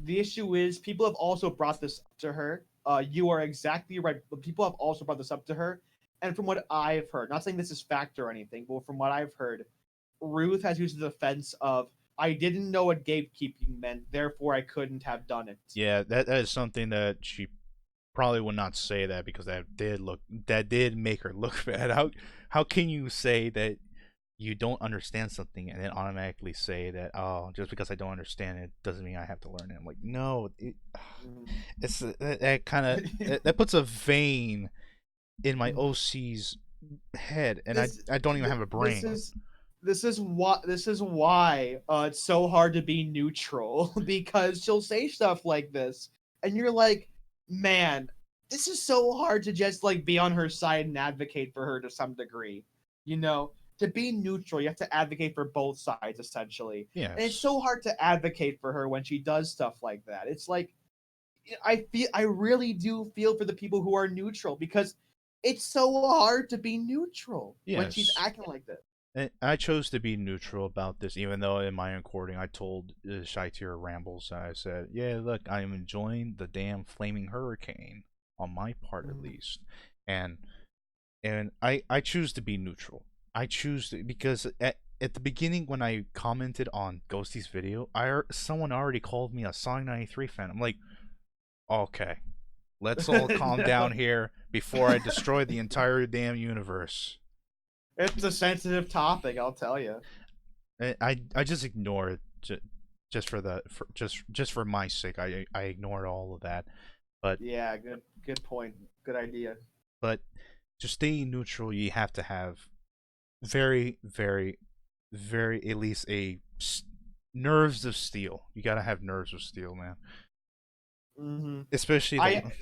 The issue is people have also brought this up to her. You are exactly right, but people have also brought this up to her. And from what I've heard, not saying this is fact or anything, but from what I've heard, Ruth has used the defense of I didn't know what gatekeeping meant, therefore I couldn't have done it. Yeah, that is something that she probably would not say that because that did make her look bad. How can you say that you don't understand something and then automatically say that, oh, just because I don't understand it doesn't mean I have to learn it? I'm like, no, Mhm. it's that kind of that puts a vein in my OC's head, and this I don't even have a this brain. is this is why it's so hard to be neutral because she'll say stuff like this and you're like, man, this is so hard to just like be on her side and advocate for her to some degree. You know, to be neutral, you have to advocate for both sides essentially. And it's Yes, so hard to advocate for her when she does stuff like that. It's like I really do feel for the people who are neutral because it's so hard to be neutral when she's yes. acting like this. And I chose to be neutral about this, even though in my recording I told Shy Tier Rambles, I said, yeah, look, I am enjoying the damn flaming hurricane, on my part at Mhm. least. And I choose to be neutral. I choose to, because at the beginning when I commented on Ghosty's video, someone already called me a Song 93 fan. I'm like, okay, let's all calm down No. here before I destroy the entire damn universe. It's a sensitive topic, I'll tell you. I just ignore it just for just for my sake. I ignored all of that. But Yeah, good point. Good idea. but to stay neutral, you have to have very very very at least nerves of steel. You gotta have nerves of steel, man. Hmm. Especially the I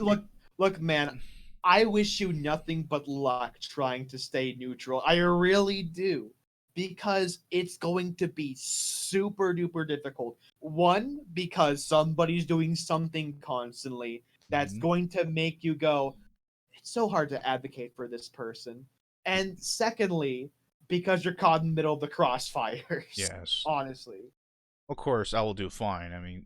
look, man. I wish you nothing but luck trying to stay neutral. I really do. Because it's going to be super duper difficult. One, because somebody's doing something constantly that's Mhm. going to make you go, it's so hard to advocate for this person. And secondly, because you're caught in the middle of the crossfires, Yes. honestly. Of course, I will do fine. I mean,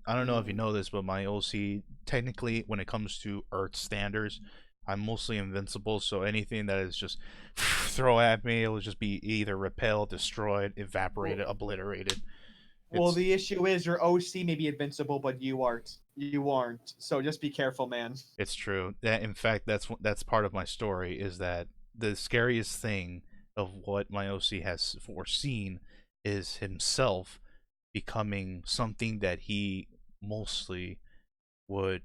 I don't know if you Mm. know this, but my OC, technically, when it comes to Earth standards, I'm mostly invincible. So anything that is just throw at me, it'll just be either repelled, destroyed, Well, evaporated, obliterated. well, It's the issue is your OC may be invincible, but you aren't. You aren't. So just be careful, man. it's true. That in fact, that's part of my story is that the scariest thing of what my OC has foreseen is himself becoming something that he mostly would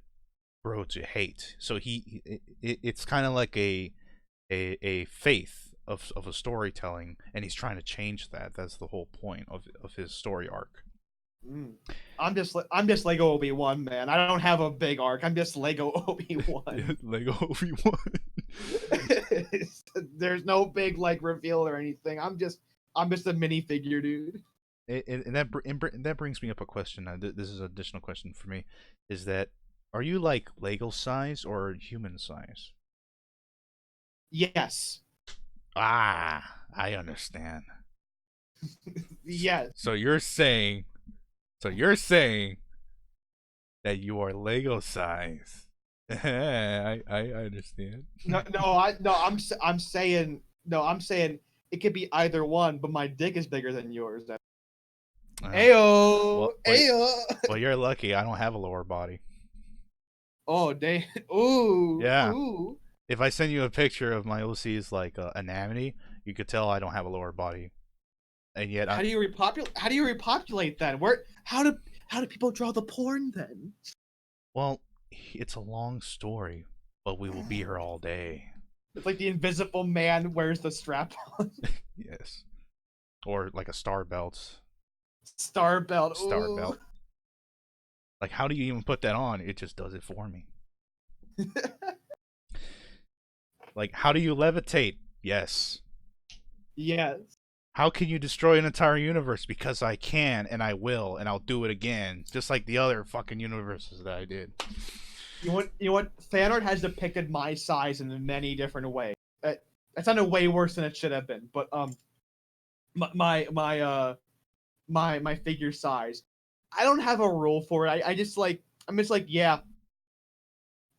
grow to hate. So it's kind of like a faith of a storytelling, and he's trying to change that. That's the whole point of his story arc. Mm. I'm just Lego Obi-Wan, man. I don't have a big arc. I'm just Lego Obi-Wan. Lego Obi-Wan. There's no big like reveal or anything. I'm just a minifigure dude. that brings me up a question. This is an additional question for me. Is that, are you like Lego size or human size? Yes. Ah, I understand. Yes. So you're saying, so you're saying that you are Lego size. I understand. I'm saying no. I'm saying it could be either one, but my dick is bigger than yours. Ayo, well, ayo. well, you're lucky. I don't have a lower body. Oh, dang. Ooh, Yeah. ooh. If I send you a picture of my OC's like anatomy, you could tell I don't have a lower body, and yet How do you repopulate? How do you repopulate then? Where? How do people draw the porn then? well, it's a long story, but we will be here all day. It's like the Invisible Man wears the strap on. Yes, or like a star belt. Star belt. Star Ooh. belt. Like, how do you even put that on? It just does it for me. Like, how do you levitate? Yes. Yes. How can you destroy an entire universe? Because I can, and I will, and I'll do it again, just like the other fucking universes that I did. You know what? Fan art has depicted my size in many different ways. That sounded way worse than it should have been. But my figure size. I don't have a rule for it. I'm just like, yeah,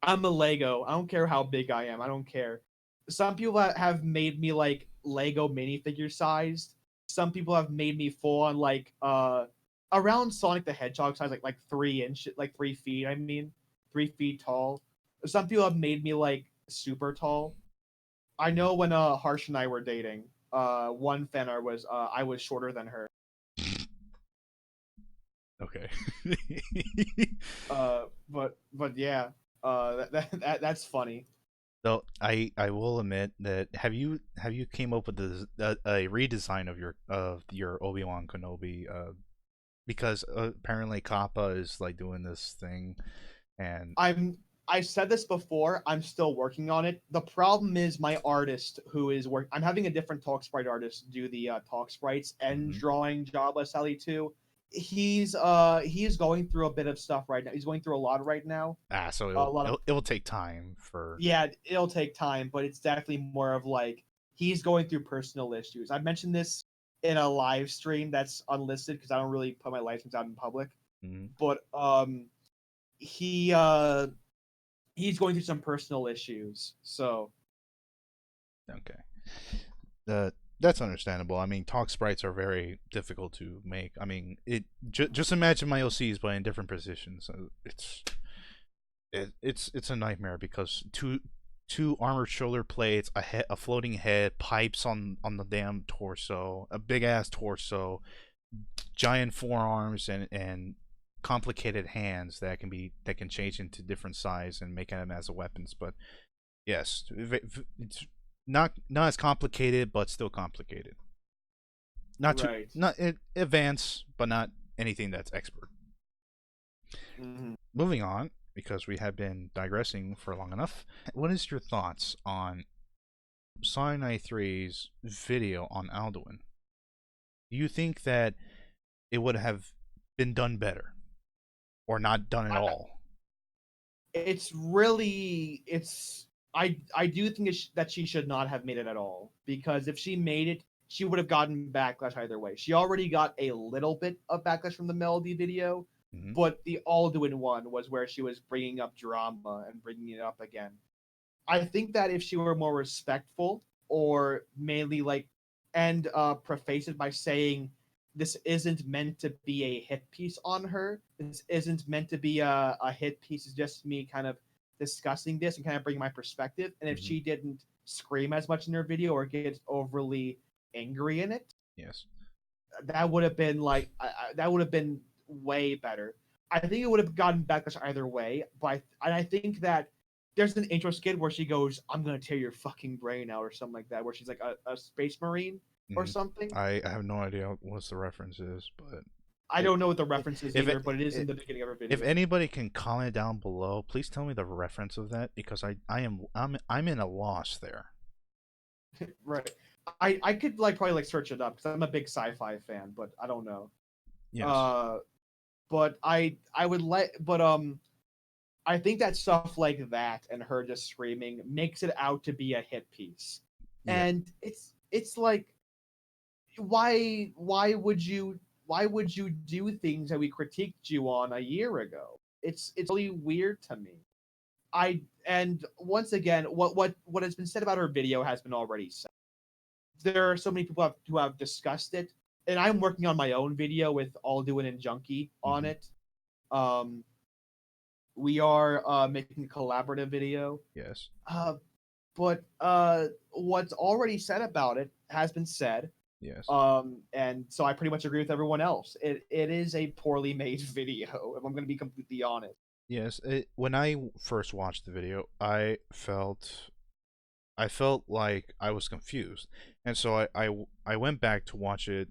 I'm a Lego. I don't care how big I am. I don't care. Some people have made me like Lego minifigure sized. Some people have made me full on like around Sonic the Hedgehog size, like 3 inches, like 3 feet. I mean, 3 feet tall. Some people have made me like super tall. I know when Harsh and I were dating, one fan art was I was shorter than her. Okay. But yeah, that's funny. So I will admit that have you came up with a redesign of your Obi-Wan Kenobi because apparently Coppa is like doing this thing and I said this before. I'm still working on it. The problem is my artist who is work. I'm having a different talk sprite artist do the talk sprites and drawing Jobless Ellie too. He's going through a bit of stuff right now. He's going through a lot right now. so it will take time for Yeah, it'll take time, but it's definitely more of like he's going through personal issues. I mentioned this in a live stream that's unlisted because I don't really put my live streams out in public. But he he's going through some personal issues. So okay. That's understandable. I mean, talk sprites are very difficult to make. I mean, just imagine my OCs but in different positions. It's a nightmare because two armored shoulder plates, a floating head, pipes on the damn torso, a big ass torso, giant forearms, and complicated hands that can change into different size and make them as weapons. But yes, it's not as complicated, but still complicated. Not advanced, but not anything that's expert. Moving on, because we have been digressing for long enough. What is your thoughts on Sonic 3's video on Alduin? Do you think that it would have been done better, or not done at all? I do think that she should not have made it at all, because if she made it, she would have gotten backlash either way. She already got a little bit of backlash from the Melody video, but the Alduin one was where she was bringing up drama and bringing it up again. I think that if she were more respectful, or mainly like, and preface it by saying this isn't meant to be a hit piece on her. This isn't meant to be a hit piece. It's just me kind of discussing this and kind of bringing my perspective. And if she didn't scream as much in her video or get overly angry in it, yes, that would have been like that would have been way better. I think it would have gotten backlash either way, but I think that there's an intro skit where she goes, "I'm gonna tear your fucking brain out" or something like that, where she's like a space marine or something. I have no idea what the reference is, but I don't know what the reference is either, but it is in the beginning of her video. If anybody can comment down below, please tell me the reference of that, because I'm in a loss there. Right. I could like probably like search it up because I'm a big sci-fi fan, but I don't know. Yes. Uh, but I would let but I think that stuff like that and her just screaming makes it out to be a hit piece. Yeah. And it's like why would you do things that we critiqued you on a year ago? It's really weird to me. And once again, what has been said about her video has been already said. There are so many people who have discussed it, and I'm working on my own video with alduingijinka on Hmm. it. Um, we are making a collaborative video. Yes. Uh, but what's already said about it has been said. Yes. And so I pretty much agree with everyone else. It is a poorly made video, if I'm going to be completely honest. Yes. When I first watched the video, I felt like I was confused, and so I went back to watch it.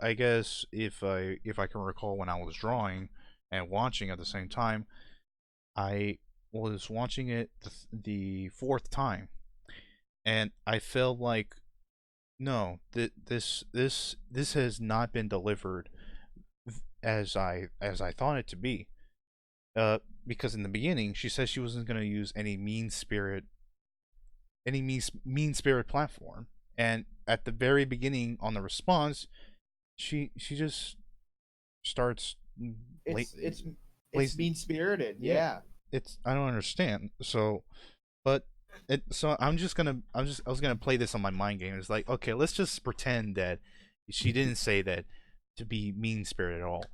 I guess if I can recall when I was drawing and watching at the same time, I was watching it the fourth time, and I felt like no, this has not been delivered as I thought it to be. Because in the beginning she said she wasn't gonna use any mean spirit platform, and at the very beginning on the response, she just starts It's bla- it's it's blaze mean spirited, yeah. yeah. It's I don't understand. So, but I was gonna play this on my mind game. It's like, okay, let's just pretend that she didn't say that to be mean spirited at all.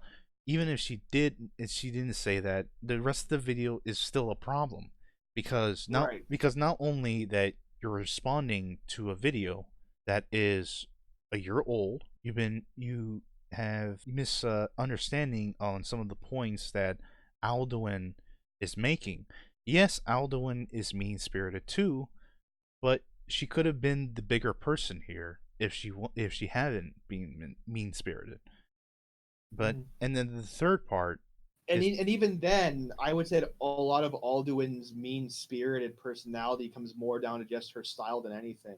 Even if she did, if she didn't say that, the rest of the video is still a problem, Right. because not only that you're responding to a video that is a year old, you have misunderstanding on some of the points that Alduin is making. Yes, Alduin is mean spirited too, but she could have been the bigger person here if she hadn't been mean spirited. But Mhm. and then the third part And is, and even then, I would say that a lot of Alduin's mean spirited personality comes more down to just her style than anything.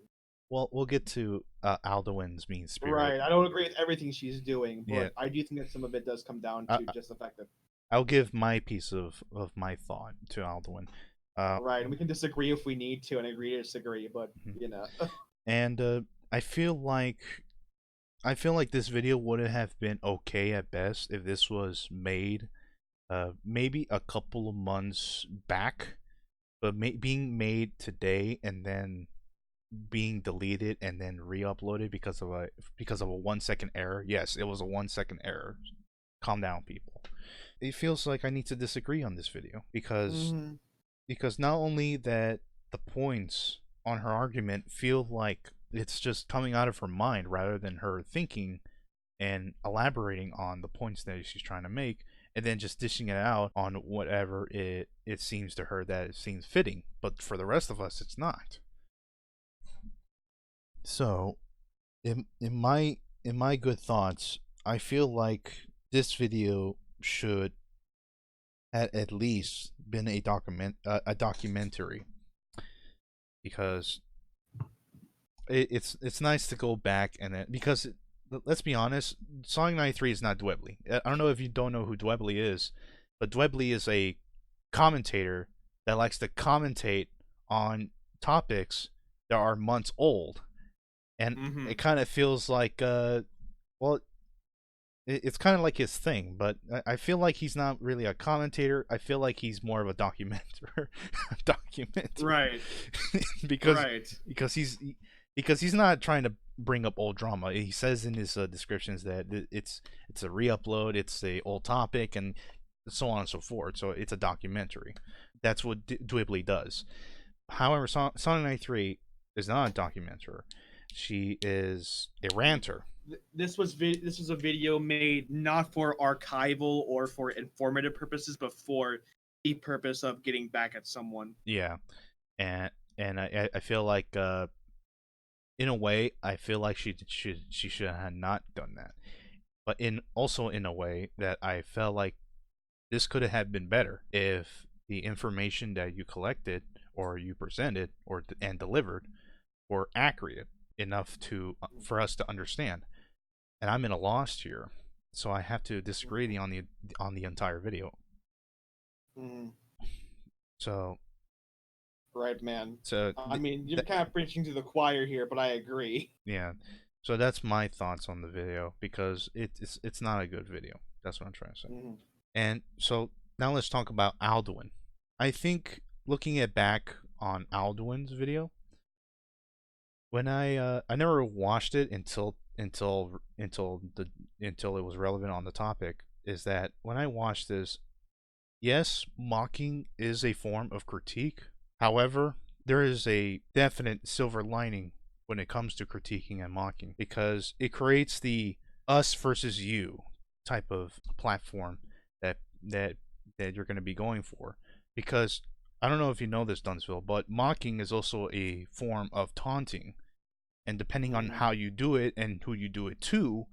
well, we'll get to Alduin's mean spirit. Right. I don't agree with everything she's doing, Yeah, but I do think that some of it does come down I, to just the fact that I'll give my piece of my thought to Alduin. Uh, right, and we can disagree if we need to and agree to disagree, but mhm. you know. And I feel like this video would have been okay at best if this was made maybe a couple of months back, but being made today and then being deleted and then re-uploaded because of a 1 second error. Yes, it was a 1 second error. Calm down, people. It feels like I need to disagree on this video Mhm. because not only that the points on her argument feel like it's just coming out of her mind rather than her thinking and elaborating on the points that she's trying to make, and then just dishing it out on whatever it seems to her that it seems fitting, but for the rest of us it's not. So in my good thoughts, I feel like this video should at least been a documentary, because it's nice to go back and then, because let's be honest, Sonic 93 is not Dwebley. I don't know if you don't know who Dwebley is, but Dwebley is a commentator that likes to commentate on topics that are months old, and it Mhm. kind of feels like well, it's kind of like his thing, but I feel like he's not really a commentator. I feel like he's more of a documenter, documenter, Right. because Right. because he's because he's not trying to bring up old drama. He says in his descriptions that it's a re-upload, it's a old topic, and so on and so forth. So it's a documentary. That's what Dwibbly does. However, Sonic 93 is not a documenter. She is a ranter. This was a video made not for archival or for informative purposes, but for the purpose of getting back at someone. Yeah, and I feel like in a way I feel like she should have not done that, but in also in a way that I felt like this could have been better if the information that you collected or you presented and delivered were accurate. enough to for us to understand. And I'm in a loss here, so I have to disagree on the entire video. Mm. So, Right, man. so I mean, you're kind of preaching to the choir here, but I agree. yeah. So that's my thoughts on the video, because it's not a good video. That's what I'm trying to say. Mm. And so now let's talk about Alduin. I think looking at back on Alduin's video, when I never watched it until it was relevant on the topic, is that when I watched this, yes, mocking is a form of critique. However, there is a definite silver lining when it comes to critiquing and mocking, because it creates the us versus you type of platform that you're going to be going for. Because I don't know if you know this, Dumbsville, but mocking is also a form of taunting, and depending on how you do it and who you do it to,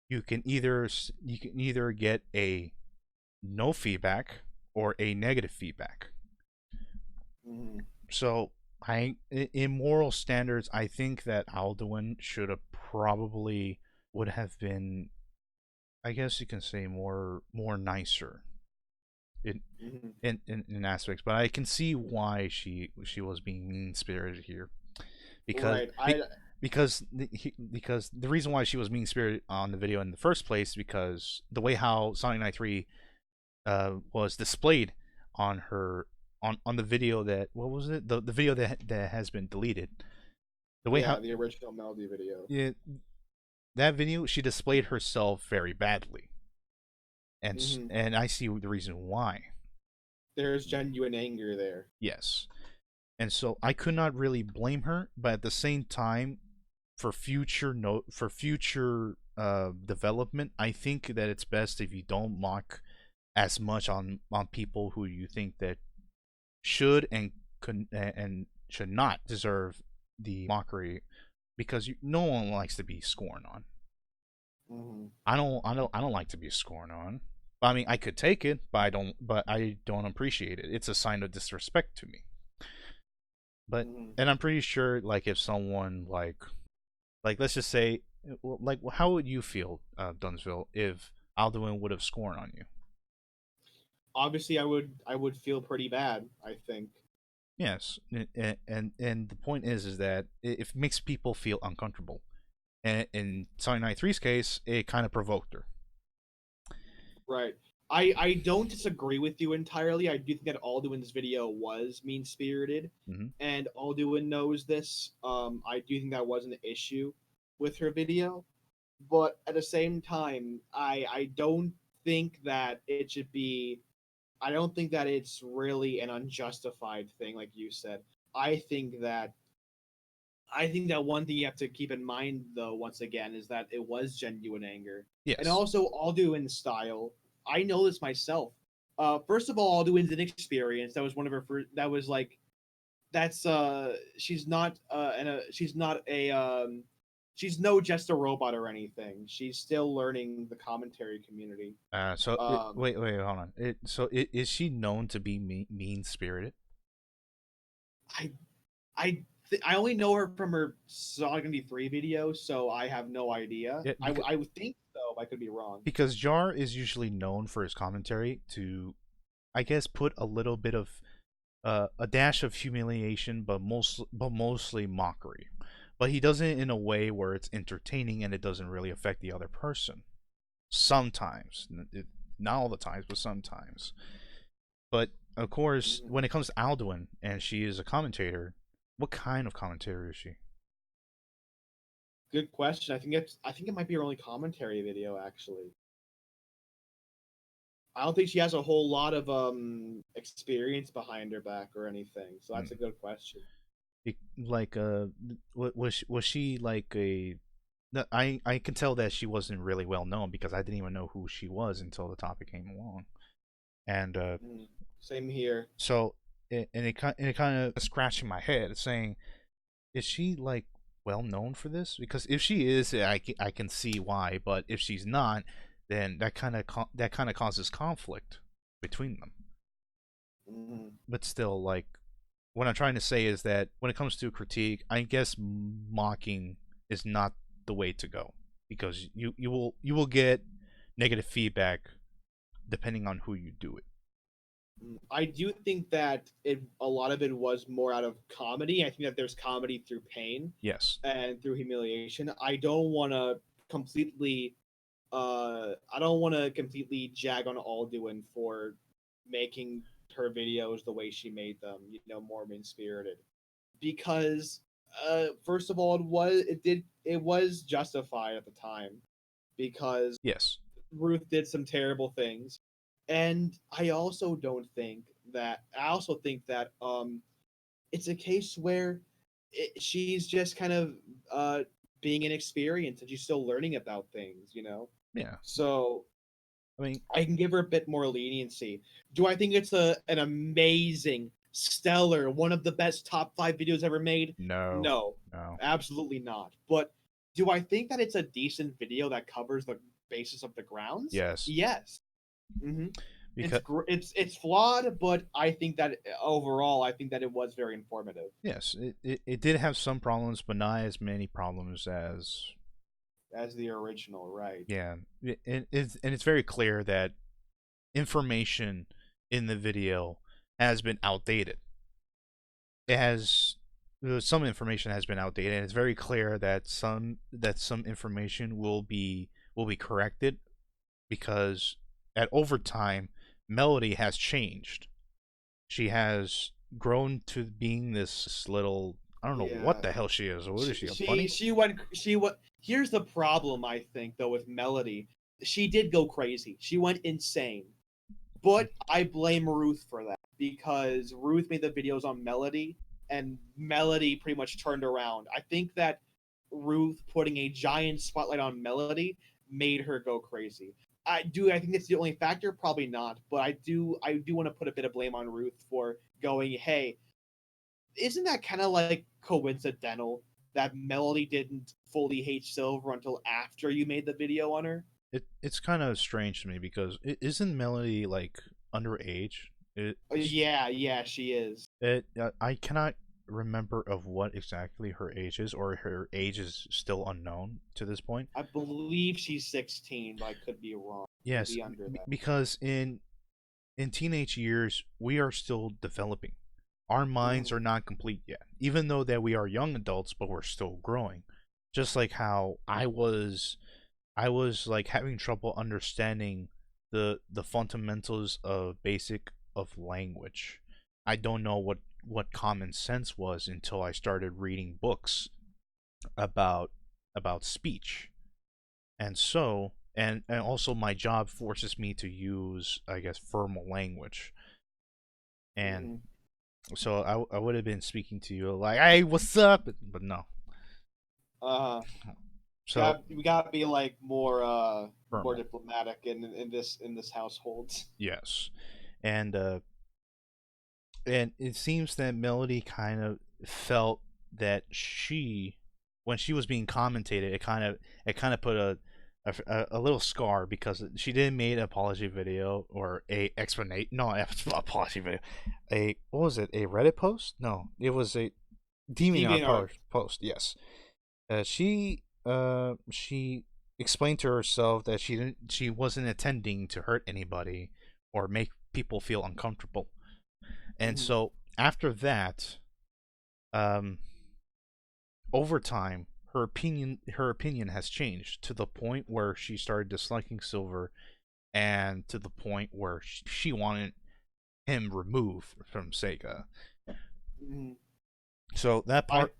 you can either get a no feedback or a negative feedback. So in moral standards, I think that Alduin should have would have been, I guess you can say, more nicer in aspects. But I can see why she was being mean spirited here, because right. because the reason why she was mean spirited on the video in the first place, because the way how Sonic 93 was displayed on her on the video that, what was it, the video that has been deleted, the way how the original Melody video, that video, she displayed herself very badly, and and I see the reason why. There's genuine anger there. Yes, and so I could not really blame her, but at the same time, for future development, I think that it's best if you don't mock as much on people who you think that should and should not deserve the mockery, because no one likes to be scorned on. I don't like to be scorned on. I mean, I could take it, but I don't appreciate it. It's a sign of disrespect to me. But and I'm pretty sure, like, if someone like let's just say, like, how would you feel, Dumbsville, if Alduin would have scorned on you? Obviously, I would feel pretty bad, I think. Yes, and the point is that it makes people feel uncomfortable, and in Sonic 93's case, it kind of provoked her. Right. I don't disagree with you entirely. I do think that Alduin's video was mean-spirited, and Alduin knows this. I do think that was an issue with her video, but at the same time, I don't think that it should be. I don't think that it's really an unjustified thing, like you said. I think that one thing you have to keep in mind, though, once again, is that it was genuine anger. Yes. And also, Alduin's style, I know this myself. First of all, Alduin's inexperienced. That was one of her first. That was like, that's she's not she's no just a robot or anything. She's still learning the commentary community. Wait, hold on. Is she known to be mean spirited? I only know her from her Sonic 93 video, so I have no idea. Yeah, I would think so, but I could be wrong. Because Jar is usually known for his commentary to, I guess, put a little bit of a dash of humiliation, but mostly mockery. But he does it in a way where it's entertaining and it doesn't really affect the other person. Sometimes, not all the times, but sometimes. But of course, when it comes to Alduin, and she is a commentator, what kind of commentator is she? Good question. I think it might be her only commentary video, actually. I don't think she has a whole lot of experience behind her back or anything. So that's a good question. Like, was she like a? I can tell that she wasn't really well known, because I didn't even know who she was until the topic came along, and same here. So it kind of scratching my head, saying, is she like well known for this? Because if she is, I can see why. But if she's not, then that kind of causes conflict between them. But still, like, what I'm trying to say is that when it comes to critique, I guess mocking is not the way to go, because you will get negative feedback depending on who you do it. I do think that a lot of it was more out of comedy. I think that there's comedy through pain Yes. and through humiliation. I don't want to completely jag on Alduin for making her videos the way she made them, more mean spirited. Because first of all, it was justified at the time, because Yes. Ruth did some terrible things. And I also think that it's a case where she's just kind of being inexperienced and she's still learning about things, Yeah. So I mean, I can give her a bit more leniency. Do I think it's an amazing, stellar, one of the best top 5 videos ever made? no. No, No. absolutely not. But do I think that it's a decent video that covers the basis of the grounds? Yes. Yes. Mm-hmm. Because It's flawed, but I think that overall, I think that it was very informative. yes, it did have some problems, but not as many problems As the original, right? yeah. It's very clear that information in the video has been outdated. It has some information has been outdated, and it's very clear that some information will be corrected, because over time Melody has changed. She has grown to being this little, I don't know what the hell she is. What is she, a bunny? She went. Here's the problem, I think, though, with Melody. She did go crazy. She went insane. But I blame Ruth for that, because Ruth made the videos on Melody, and Melody pretty much turned around. I think that Ruth putting a giant spotlight on Melody made her go crazy. I think it's the only factor, probably not, but I do want to put a bit of blame on Ruth for going, hey, isn't that kind of like coincidental that Melody didn't fully hate Silver until after you made the video on her? It's kind of strange to me, because isn't Melody like underage? Yeah, she is. I cannot remember of what exactly her age is, or her age is still unknown to this point. I believe she's 16, but I could be wrong. Yes, Under that. because in teenage years we are still developing. Our minds are not complete yet, even though that we are young adults, but we're still growing. Just like how I was like having trouble understanding the fundamentals of basic of language. I don't know what common sense was until I started reading books about speech. And so, and also my job forces me to use, I guess, formal language. And so I would have been speaking to you like, "Hey, what's up?" But no. So we gotta be like more diplomatic in this household. Yes, and it seems that Melody kind of felt that when she was being commentated, it kind of put a little scar, because she didn't make an apology video or a explanation. No, apology video. What was it? A Reddit post? No, it was a DeviantArt post. Yes, she explained to herself that she wasn't intending to hurt anybody or make people feel uncomfortable. And so after that, over time, her opinion has changed to the point where she started disliking Silver, and to the point where she wanted him removed from Sega. So that part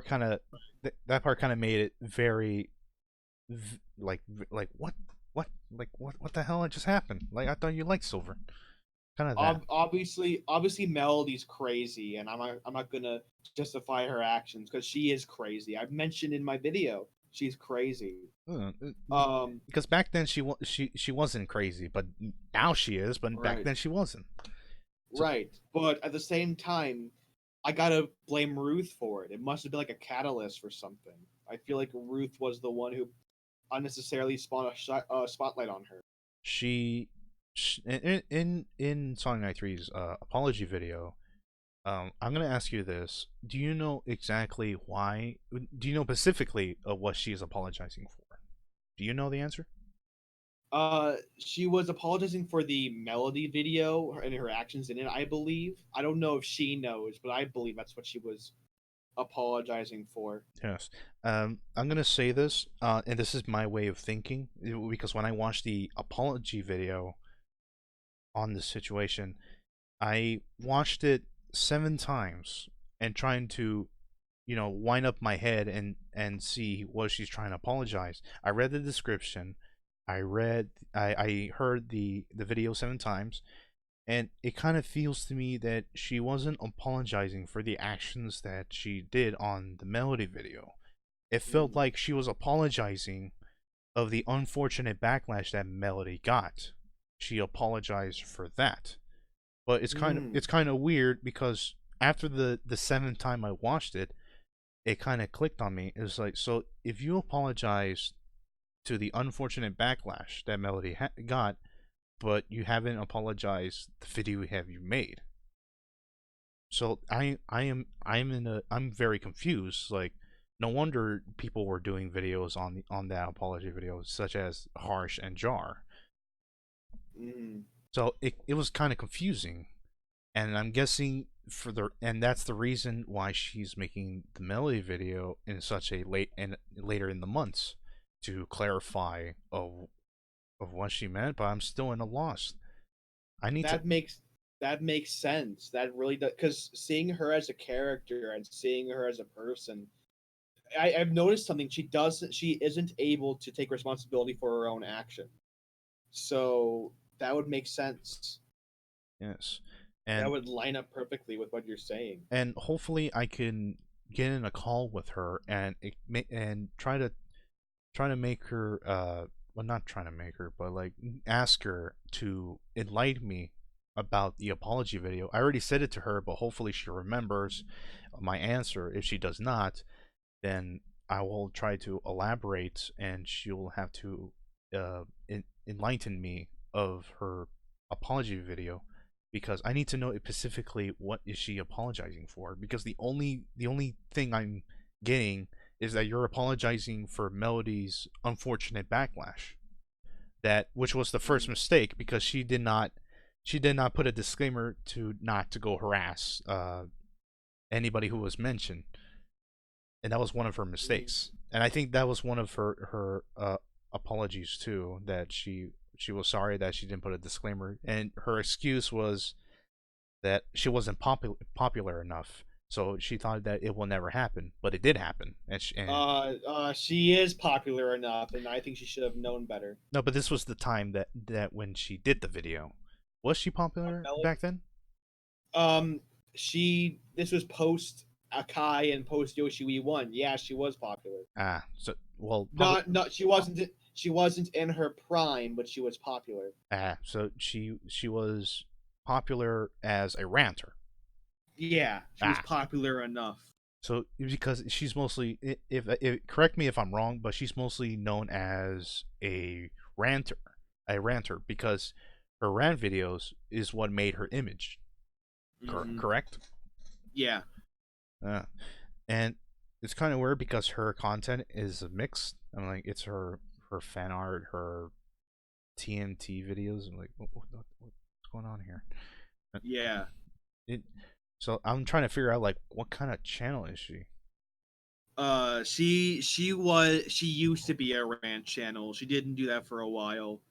kind of made it very like what the hell just happened? Like, I thought you liked Silver. Kind of that. Obviously Melody's crazy, and I'm not gonna justify her actions, because she is crazy. I've mentioned in my video she's crazy. Because back then she wasn't crazy, but now she is. But back then she wasn't. So, right, but at the same time, I gotta blame Ruth for it. It must have been like a catalyst for something. I feel like Ruth was the one who unnecessarily spawned a spotlight on her. In Sonic Night 3's apology video, I'm gonna ask you this: do you know exactly why? Do you know specifically what she is apologizing for? Do you know the answer? She was apologizing for the melody video and her actions in it, I believe. I don't know if she knows, but I believe that's what she was apologizing for. Yes. I'm gonna say this, and this is my way of thinking, because when I watched the apology video on this situation, I watched it 7 times and trying to, wind up my head and see what she's trying to apologize. I read the description, I heard the video 7 times, and it kind of feels to me that she wasn't apologizing for the actions that she did on the melody video. It felt like she was apologizing of the unfortunate backlash that Melody got. She apologized for that. But it's kind of weird because after the 7th time I watched it, it kind of clicked on me. It was like, so if you apologize to the unfortunate backlash that Melody got, but you haven't apologized the video you made. So I'm very confused. Like, no wonder people were doing videos on that apology video, such as Harsh and Jar. Mm. So it was kind of confusing, and I'm guessing and that's the reason why she's making the melody video in such a later in the months to clarify of what she meant. But I'm still in a loss. I need that makes sense. That really does, because seeing her as a character and seeing her as a person, I've noticed something. She isn't able to take responsibility for her own action. So that would make sense. Yes, That and would line up perfectly with what you're saying. hopefully I can get in a call with her and try to make her well, not trying to make her, but like ask her to enlighten me about the apology video. I already said it to her, but hopefully she remembers my answer. If she does not, then I will try to elaborate, and she'll have to enlighten me of her apology video, because I need to know specifically what is she apologizing for. Because the only thing I'm getting is that you're apologizing for Melody's unfortunate backlash, which was the first mistake, because she did not put a disclaimer to not to go harass anybody who was mentioned, and that was one of her mistakes. And I think that was one of her apologies too, that she was sorry that she didn't put a disclaimer, and her excuse was that she wasn't popular enough. So she thought that it will never happen, but it did happen. She is popular enough, and I think she should have known better. No, but this was the time that when she did the video. Was she popular back then? This was post Akai and post Yoshi Wii 1. Yeah, she was popular. So well, not she wasn't. She wasn't in her prime, but she was popular. So she was popular as a ranter. Yeah, she was popular enough. So because she's mostly, if correct me if I'm wrong, but she's mostly known as a ranter, because her rant videos is what made her image. Correct? Yeah. And it's kind of weird because her content is mixed. I'm like, it's her fan art, her TNT videos. I'm like, what's going on here? Yeah. So I'm trying to figure out, like, what kind of channel is she? She used to be a rant channel. She didn't do that for a while.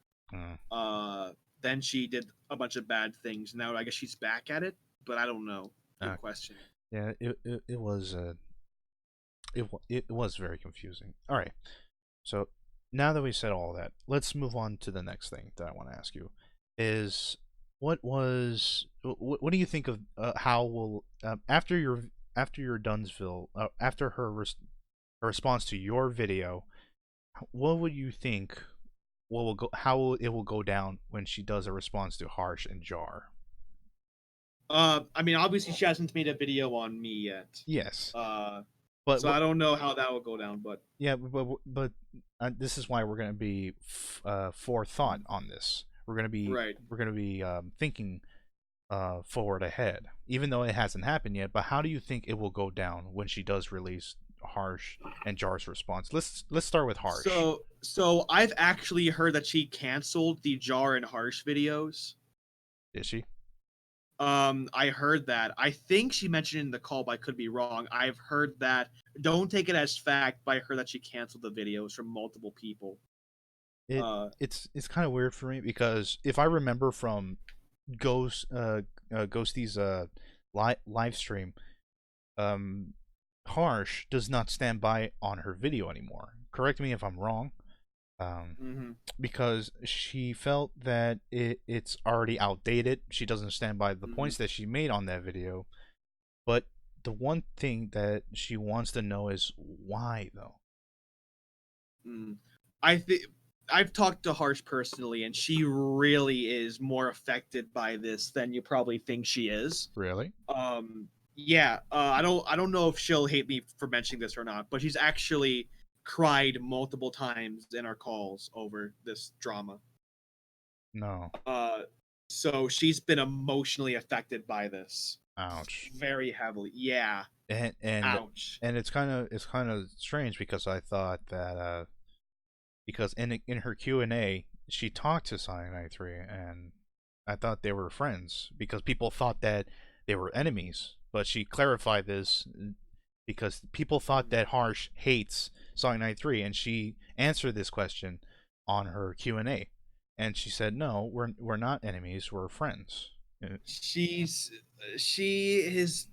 Then she did a bunch of bad things. Now I guess she's back at it, but I don't know. Good question. Yeah, it was it was very confusing. All right, so now that we said all that, let's move on to the next thing that I want to ask you. Is what do you think of how will after your Dumbsville after her response to your video, what would you think how it will go down when she does a response to Harsh and Jar? I mean, obviously she hasn't made a video on me yet. Yes. But I don't know how that will go down. But yeah, but this is why we're gonna be forethought on this. We're gonna be thinking forward ahead, even though it hasn't happened yet. But how do you think it will go down when she does release Harsh and Jar's response? Let's start with Harsh. So I've actually heard that she canceled the Jar and Harsh videos. Is she? I heard that. I think she mentioned it in the call, but I could be wrong. I've heard that. Don't take it as fact, but I heard that she canceled the videos from multiple people. It's kind of weird for me because if I remember from Ghosty's live stream, Harsh does not stand by on her video anymore. Correct me if I'm wrong. Because she felt that it's already outdated. She doesn't stand by the points that she made on that video. But the one thing that she wants to know is why, though. I think I've talked to Harsh personally, and she really is more affected by this than you probably think she is. Really? Yeah. I don't know if she'll hate me for mentioning this or not, but she's actually cried multiple times in our calls over this drama. No. So she's been emotionally affected by this. Ouch. Very heavily. Yeah. And ouch. And it's kind of strange because I thought that because in her Q&A she talked to Cyanide3 and I thought they were friends because people thought that they were enemies, but she clarified this because people thought that Harsh hates Cyanide3 and she answered this question on her Q&A and she said no, we're not enemies, we're friends. She is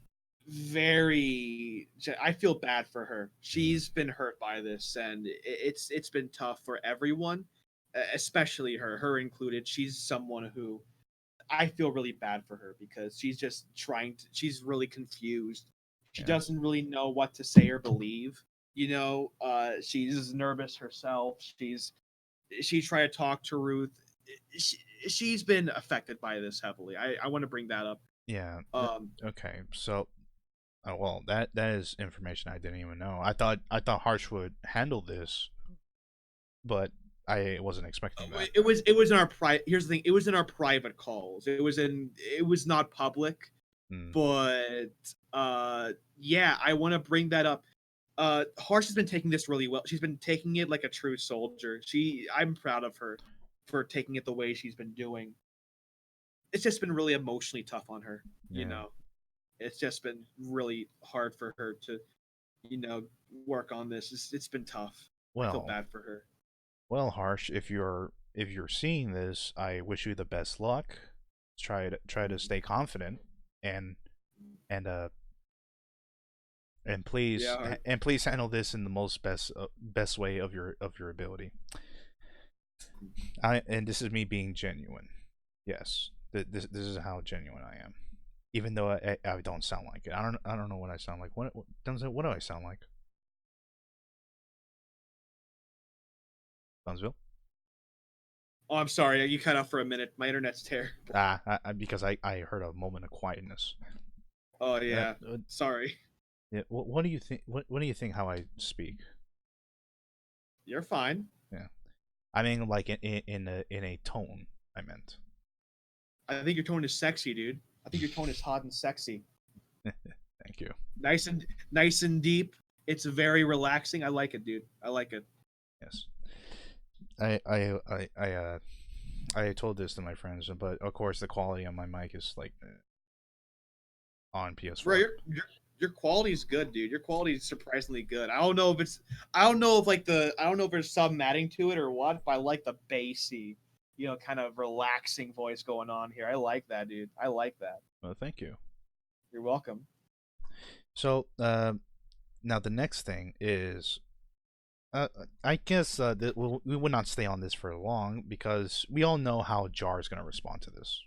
very, I feel bad for her. She's been hurt by this and it's been tough for everyone, especially her included. She's someone who I feel really bad for her because she's just she's really confused. She doesn't really know what to say or believe. She's nervous herself. She's trying to talk to Ruth. She's been affected by this heavily. I want to bring that up. Yeah. Okay. So, well, that is information I didn't even know. I thought Harsh would handle this, but I wasn't expecting that. It was in our Here's the thing. It was in our private calls. It was not public. But yeah, I want to bring that up. Harsh has been taking this really well. She's been taking it like a true soldier. I'm proud of her for taking it the way she's been doing. It's just been really emotionally tough on her. Yeah. It's just been really hard for her to, work on this. It's been tough. Well, I feel bad for her. Well, Harsh, if you're seeing this, I wish you the best luck. Try to stay confident and please handle this in the most best way of your ability. And this is me being genuine. Yes, this is how genuine I am. Even though I don't sound like it. I don't know what I sound like. What do I sound like? Dumbsville? Oh, I'm sorry. You cut off for a minute. My internet's terrible. Because I heard a moment of quietness. Oh yeah. Sorry. Yeah. What do you think? What do you think? How I speak? You're fine. Yeah. I mean, like in a tone. I meant. I think your tone is sexy, dude. I think your tone is hot and sexy. Thank you. Nice and deep. It's very relaxing. I like it, dude. I like it. Yes. I told this to my friends, but of course the quality on my mic is like on PS4. Bro, your quality is good, dude. Your quality is surprisingly good. I don't know if there's some adding to it or what, but I like the bassy, kind of relaxing voice going on here. I like that, dude. I like that. Well, thank you. You're welcome. So, now the next thing is, I guess we would not stay on this for long because we all know how Jar is going to respond to this.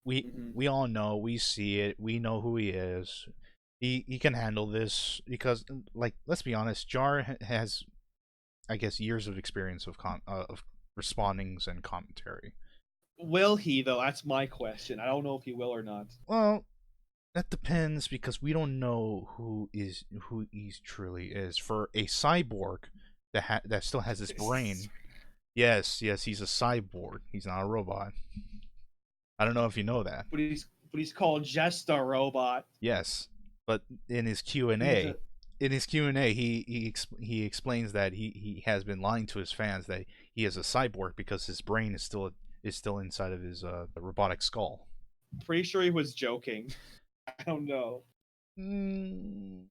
We all know, we see it, we know who he is. He can handle this because, like, let's be honest, Jar has, I guess, years of experience of respondings and commentary. Will he though? That's my question. I don't know if he will or not. Well, that depends because we don't know who he truly is. For a cyborg that still has his brain, yes, he's a cyborg. He's not a robot. I don't know if you know that. but he's called just a robot. Yes, but in his Q and He's A, a he explains that he has been lying to his fans that he is a cyborg because his brain is still inside of his robotic skull. pretty sure he was joking. I don't know. Mm,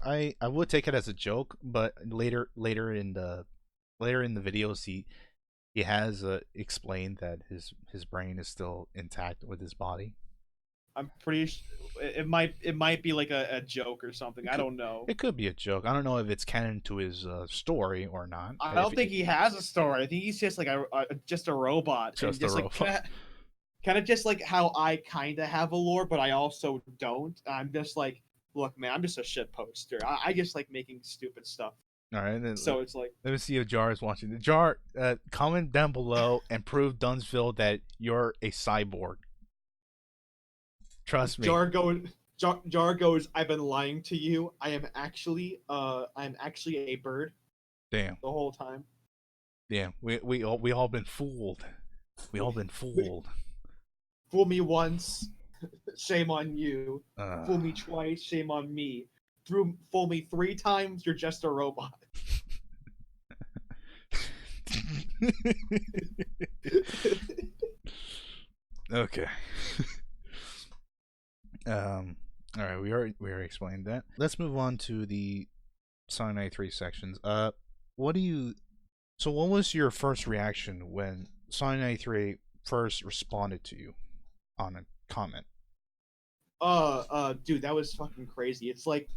I would take it as a joke, but later in the videos he has explained that his brain is still intact with his body. I'm pretty it might be like a joke or something. I don't know. It could be a joke. I don't know if it's canon to his story or not. I don't think he has a story. I think he's just like just a robot. Just and a just robot. like kind of just like how I kind of have a lore, but I also don't. I'm just like, look, man, I'm just a shit poster. I just like making stupid stuff. All right, then So it's like, let me see if Jar is watching. The Jar, comment down below and prove Dumbsville that you're a cyborg. Trust me. Jar goes, I've been lying to you. I'm actually a bird Damn. the whole time. Damn. We all been fooled. We all been fooled. Fool me once, shame on you. Fool me twice, shame on me. Fool me 3 times, you're just a robot. Okay. All right, we already explained that. Let's move on to the Sonic 93 sections. What was your first reaction when Sonic 93 first responded to you on a comment? Dude, that was fucking crazy. It's like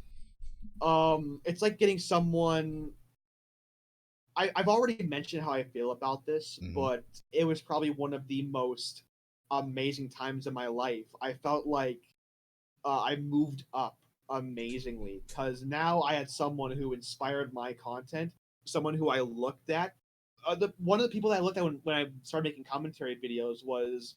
getting someone. I've already mentioned how I feel about this, but it was probably one of the most amazing times in my life. I felt like I moved up amazingly because now I had someone who inspired my content, someone who I looked at. One of the people that I looked at when I started making commentary videos was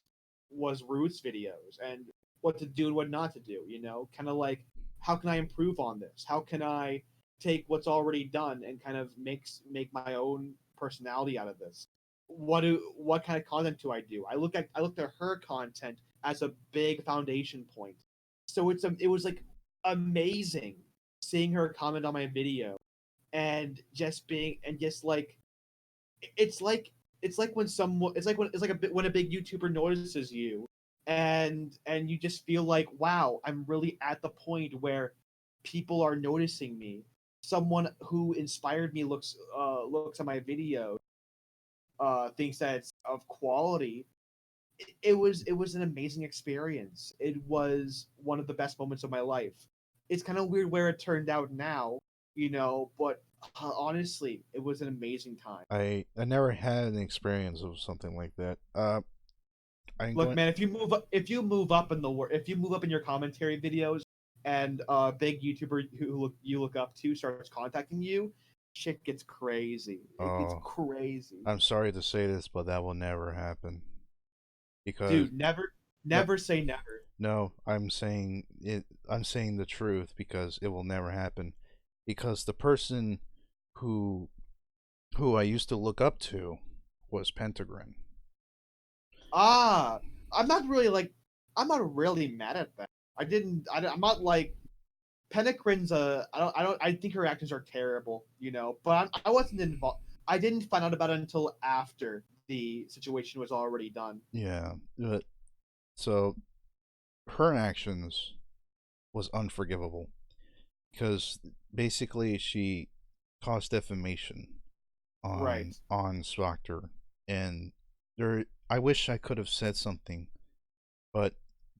Ruth's videos and what to do and what not to do. You know, kind of like how can I improve on this? How can I take what's already done and kind of make my own personality out of this? What kind of content do I do? I looked at her content as a big foundation point. So it was like amazing seeing her comment on my video and just like it's like when someone when a big YouTuber notices you and you just feel like, wow, I'm really at the point where people are noticing me. Someone who inspired me looks at my video, thinks that it's of quality. It was an amazing experience. It was one of the best moments of my life. It's kind of weird where it turned out now, but honestly, it was an amazing time. I never had an experience of something like that. Look, man, if you move up in if you move up in your commentary videos, and a big YouTuber who you look up to starts contacting you, shit gets crazy. It gets crazy. I'm sorry to say this, but that will never happen. Because dude, never say never. No, I'm saying it. I'm saying the truth because it will never happen. Because the person who I used to look up to was Pentagram. I'm not really mad at that. I'm not like Pentagrin's I think her actions are terrible, but I wasn't involved. I didn't find out about it until after the situation was already done. Yeah, so her actions was unforgivable because basically she caused defamation on Swactor, and I wish I could have said something, but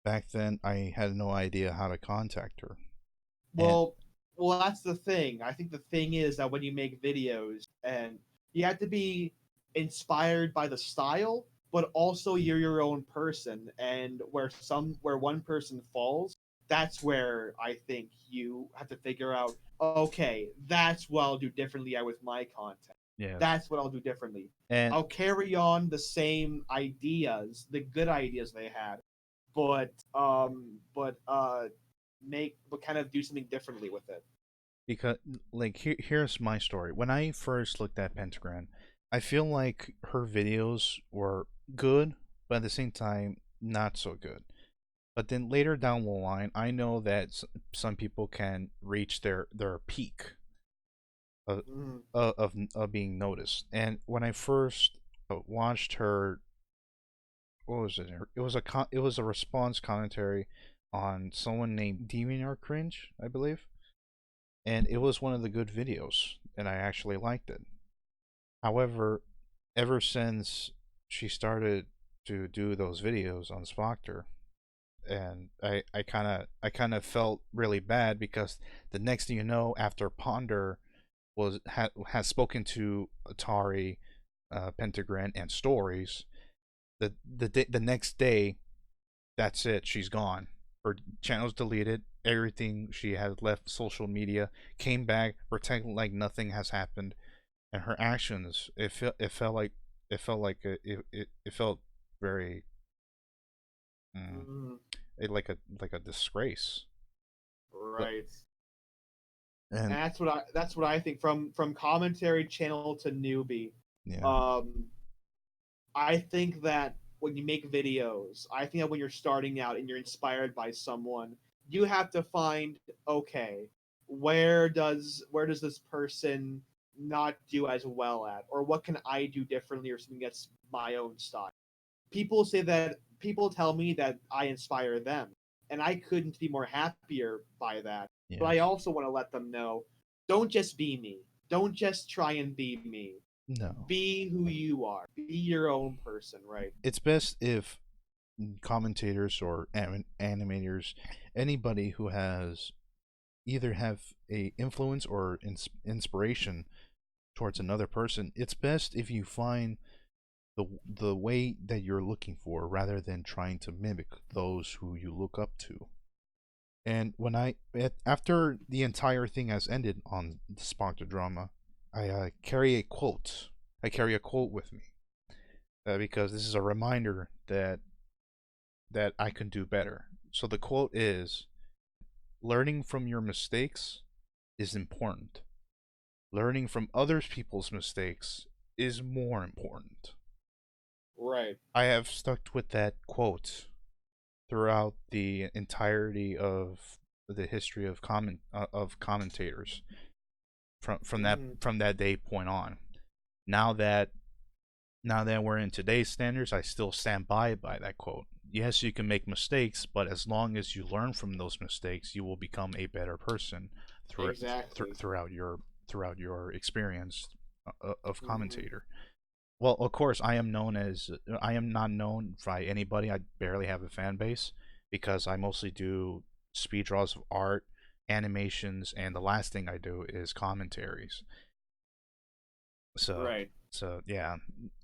back then I had no idea how to contact her. Well, that's the thing. I think the thing is that when you make videos, and you have to be inspired by the style, but also you're your own person. And where one person falls, that's where I think you have to figure out, okay, that's what I'll do differently with my content. Yeah, that's what I'll do differently. And I'll carry on the same ideas, the good ideas they had, but kind of do something differently with it. Because here's my story. When I first looked at Pentagram, I feel like her videos were good, but at the same time not so good. But then later down the line, I know that some people can reach their peak of, Mm. of being noticed. And when I first watched her, what was it? It was a response commentary on someone named Demon or Cringe, I believe, and it was one of the good videos, and I actually liked it. However, ever since she started to do those videos on Spoctor, and I kind of felt really bad because the next thing you know, after Ponder has spoken to Atari, Pentagram, and Stories, the next day, that's it. She's gone. Her channel's deleted. Everything she had left social media came back, pretending like nothing has happened, and her actions. It felt very mm, Mm. like a disgrace. But Right. And and that's what I think from commentary channel to newbie. yeah, Um, I think that when you make videos, I think that when you're starting out and you're inspired by someone, you have to find, okay, where does this person not do as well at, or what can I do differently, or something that's my own style. People tell me that I inspire them, and I couldn't be more happier by that. But I yes, also want to let them know, don't just be me. Don't just try and be me. no. Be who you are. Be your own person, right? It's best if commentators or animators, anybody who has either have a influence or inspiration towards another person, it's best if you find the way that you're looking for rather than trying to mimic those who you look up to. And after the entire thing has ended on the Spoctor drama, I carry a quote. I carry a quote with me because this is a reminder that I can do better. So the quote is, learning from your mistakes is important. Learning from other people's mistakes is more important. Right. I have stuck with that quote throughout the entirety of the history of commentators Mm-hmm. from that day point on. Now that now that we're in today's standards, I still stand by that quote. Yes, you can make mistakes, but as long as you learn from those mistakes, you will become a better person Exactly. throughout your experience of Mm-hmm. commentator. Well, of course, I am not known by anybody. I barely have a fan base because I mostly do speed draws of art, animations, and the last thing I do is commentaries. So, Right. so yeah,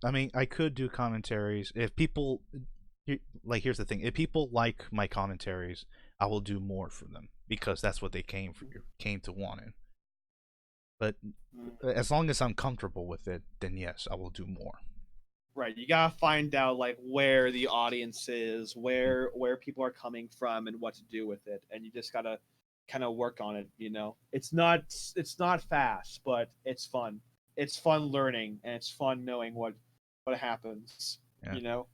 I mean, I could do commentaries if people like. Here's the thing: if people like my commentaries, I will do more for them because that's what they came to wanting. But Mm. as long as I'm comfortable with it, then yes, I will do more. Right. You gotta find out like where the audience is, Mm. where people are coming from, and what to do with it, and you just gotta kind of work on it. It's not fast, but it's fun. It's fun learning, and it's fun knowing what happens. Yeah. You know.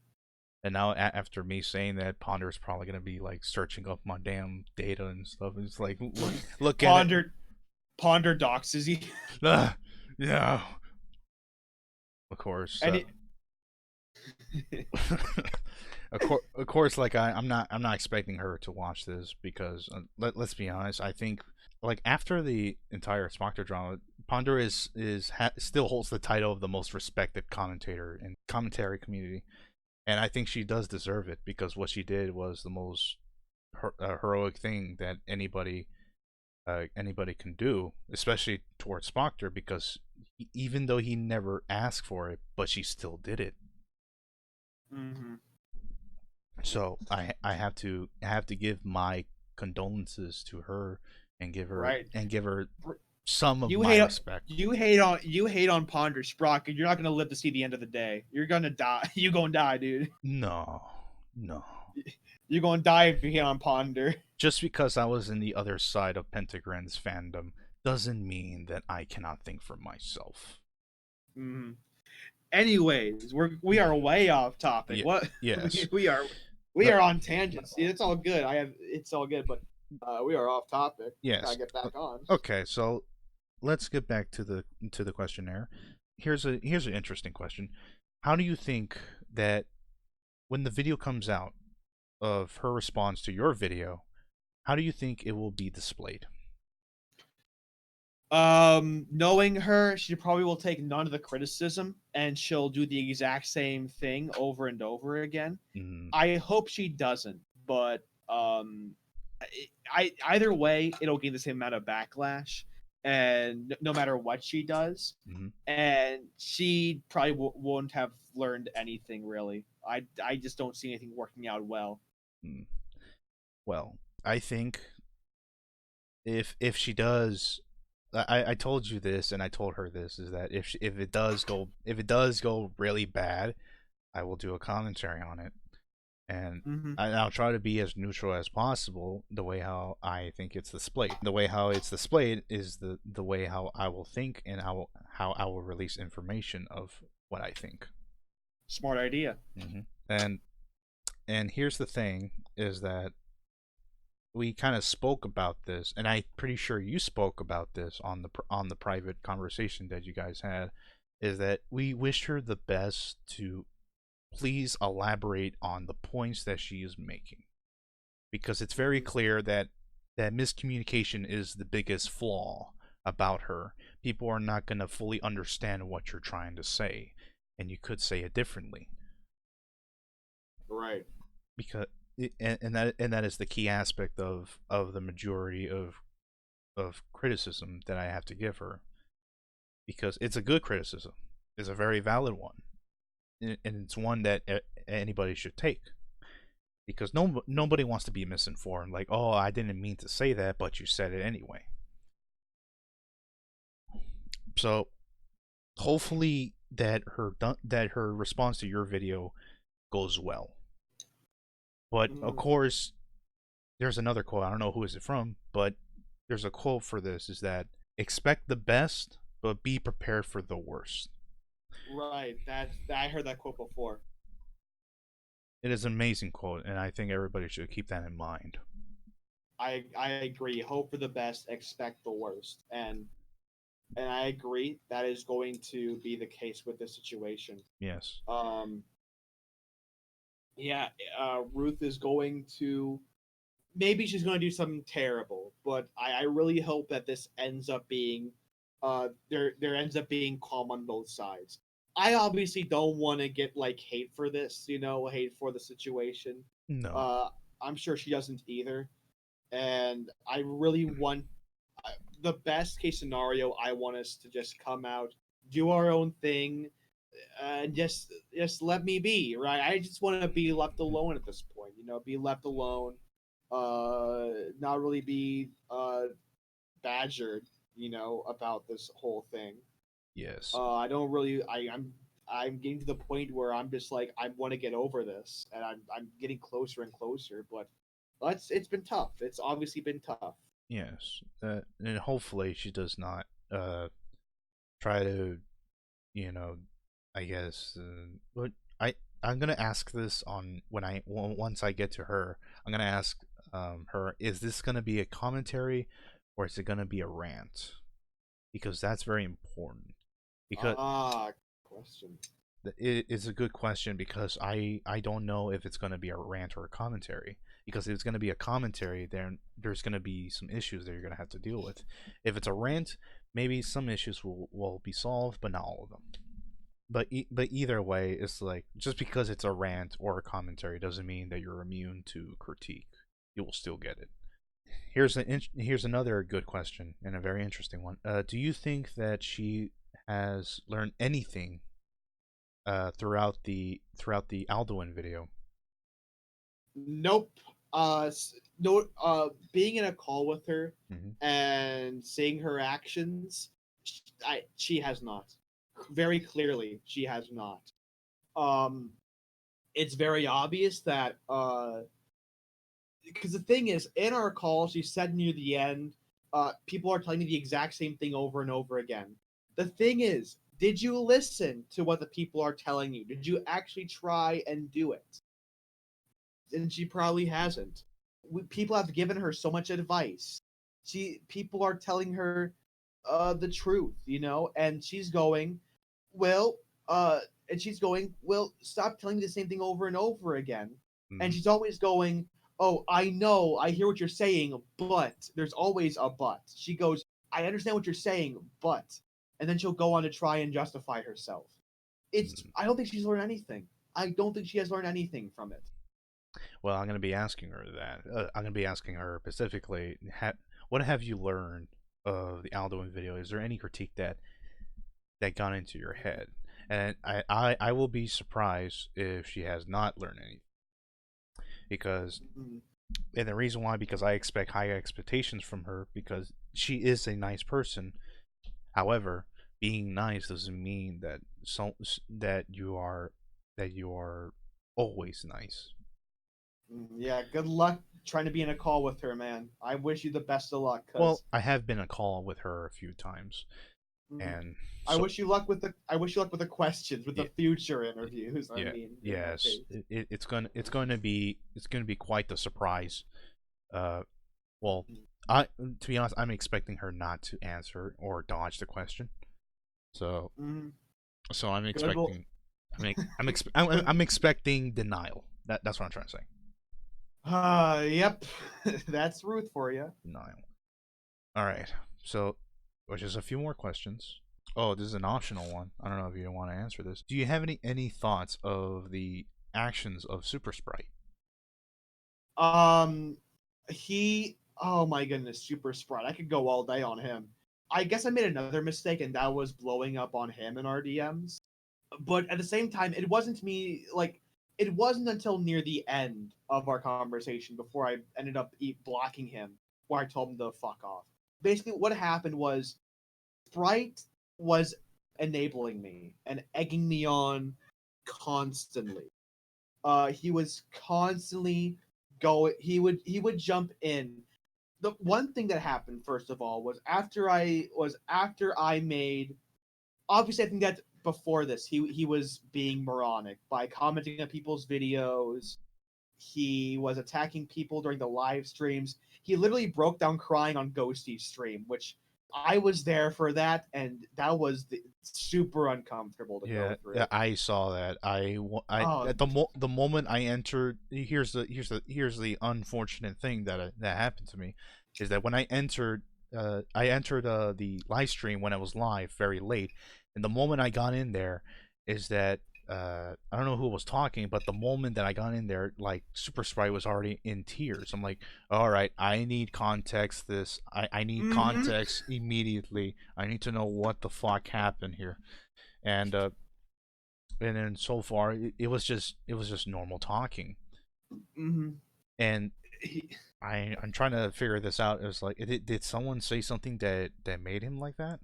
And now after me saying that, Ponder is probably gonna be like searching up my damn data and stuff. It's like look at it. Ponder Ponder doxes you. Ah, yeah, of course. and it, Of course, like I'm not expecting her to watch this because let's be honest. I think like after the entire Spoctor drama, Ponder still holds the title of the most respected commentator in commentary community, and I think she does deserve it because what she did was the most heroic thing that anybody can do, especially towards Spoctor, because even though he never asked for it, but she still did it. hmm So I have to give my condolences to her Right. and give her some of You my hate respect. you hate on Ponder Sprock, and you're not gonna live to see the end of the day. You're gonna die. You gonna die, dude. No, no. You're gonna die if you hate on Ponder. Just because I was in the other side of Pentagram's fandom doesn't mean that I cannot think for myself. Mm. Anyways, we are way off topic. Yeah. What Yes. we are. We But are on tangents. It's all good. It's all good, but we are off topic. yes. Gotta get back on. Okay, so let's get back to the questionnaire. Here's an interesting question. How do you think that when the video comes out of her response to your video, how do you think it will be displayed? Knowing her, she probably will take none of the criticism and she'll do the exact same thing over and over again. Mm, I hope she doesn't, but either way, it'll gain the same amount of backlash, and no matter what she does, mm-hmm. and she probably won't have learned anything really. I just don't see anything working out well. Mm. Well, I think if she does, I told you this and I told her this, is that if it does go really bad, I will do a commentary on it, and Mm-hmm. I'll try to be as neutral as possible. The way how I think it's displayed, the way how it's displayed is the way how I will think, and how I will release information of what I think. Smart idea. Mm-hmm. And here's the thing: is that we kind of spoke about this, and I'm pretty sure you spoke about this on the private conversation that you guys had. Is that we wish her the best to please elaborate on the points that she is making, because it's very clear that miscommunication is the biggest flaw about her. People are not going to fully understand what you're trying to say, and you could say it differently. Right. Because and that is the key aspect of the majority of criticism that I have to give her, because it's a good criticism, it's a very valid one, and it's one that anybody should take, because nobody wants to be misinformed, like, oh, I didn't mean to say that, but you said it anyway. So hopefully that her response to your video goes well. But of course, there's another quote. I don't know who is it from, but there's a quote for this: is that expect the best, but be prepared for the worst. Right. I heard that quote before. It is an amazing quote, and I think everybody should keep that in mind. I agree. Hope for the best, expect the worst, and I agree that is going to be the case with this situation. Yes. Yeah. Ruth is going to, maybe she's going to do something terrible, but I really hope that this ends up being, there ends up being calm on both sides. I obviously don't want to get like hate for this, hate for the situation. No. Uh, I'm sure she doesn't either, and I really want the best case scenario. I want us to just come out, do our own thing, and just let me be, right? I just want to be left alone at this point, be left alone, not really be badgered, about this whole thing. Yes. I don't really. I'm getting to the point where I'm just like, I want to get over this, and I'm getting closer and closer. But it's been tough. It's obviously been tough. Yes. And hopefully she does not try to, you know, I guess. But I'm gonna ask this on once I get to her. I'm gonna ask her: is this gonna be a commentary, or is it gonna be a rant? Because that's very important. Because Question. it is a good question, because I don't know if it's gonna be a rant or a commentary. Because if it's gonna be a commentary, then there's gonna be some issues that you're gonna have to deal with. If it's a rant, maybe some issues will be solved, but not all of them. But either way, it's like, just because it's a rant or a commentary doesn't mean that you're immune to critique. You will still get it. Here's another good question, and a very interesting one. Do you think that she has learned anything throughout the Alduin video? Nope. No. Being in a call with her and seeing her actions, she has not. Very clearly, she has not. It's very obvious that because the thing is, in our call, she said near the end, people are telling me the exact same thing over and over again. The thing is, did you listen to what the people are telling you? Did you actually try and do it? and she probably hasn't. People have given her so much advice. People are telling her the truth, and she's going, well, and she's going, well, stop telling me the same thing over and over again. And Mhm. she's always going, oh, I know, I hear what you're saying, but there's always a but. She goes, I understand what you're saying, but, and then she'll go on to try and justify herself. Mhm. I don't think she's learned anything. I don't think she has learned anything from it. Well, I'm going to be asking her that. I'm going to be asking her specifically, what have you learned of the Alduin video? Is there any critique that got into your head? And I will be surprised if she has not learned anything. Because, Mm, and the reason why, because I expect high expectations from her, because she is a nice person. However, being nice doesn't mean that you are always nice. yeah, good luck trying to be in a call with her, man. I wish you the best of luck, Well, cause I have been a call with her a few times, mm, and I so wish you luck with the questions, with the yeah, future interviews. I yeah, mean, in that yes, case. it's going to be quite the surprise. Uh, well, I to be honest, I'm expecting her not to answer or dodge the question. So Mm, so I'm good. Well, expecting. I'm expecting denial. That's what I'm trying to say. yep, that's Ruth for you. Denial. All right. So, which is a few more questions. Oh, this is an optional one. I don't know if you want to answer this. Do you have any thoughts of the actions of Super Sprite? Um, oh my goodness, Super Sprite. I could go all day on him. I guess I made another mistake, and that was blowing up on him in our DMs. But at the same time, it wasn't until near the end of our conversation before I ended up blocking him, where I told him to fuck off. Basically, what happened was Sprite was enabling me and egging me on constantly. He was constantly going. He would jump in. The one thing that happened first of all was after I made, obviously I think that before this he was being moronic by commenting on people's videos. He was attacking people during the live streams. He literally broke down crying on Ghosty's stream, which I was there for that, and that was super uncomfortable to go Yeah, yeah, through. I saw that. I Oh, at the moment I entered. Here's the unfortunate thing that happened to me, is that when I entered the live stream when I was live very late, and the moment I got in there, is that I don't know who was talking, but the moment that I got in there, like Super Sprite was already in tears. I'm like, all right, I need context. I need mm-hmm. context immediately. I need to know what the fuck happened here, and then so far it was just normal talking, Mm-hmm. and He, I'm trying to figure this out. It was like, did someone say something that made him like that?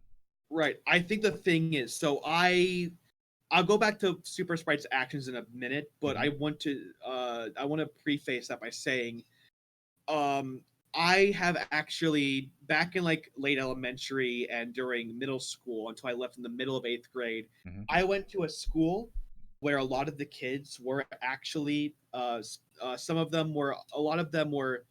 right. I think the thing is, so I'll go back to Super Sprite's actions in a minute, but Mm-hmm. I want to preface that by saying, um I have actually, back in like late elementary and during middle school until I left in the middle of 8th grade, Mm-hmm. I went to a school where a lot of the kids were actually a lot of them were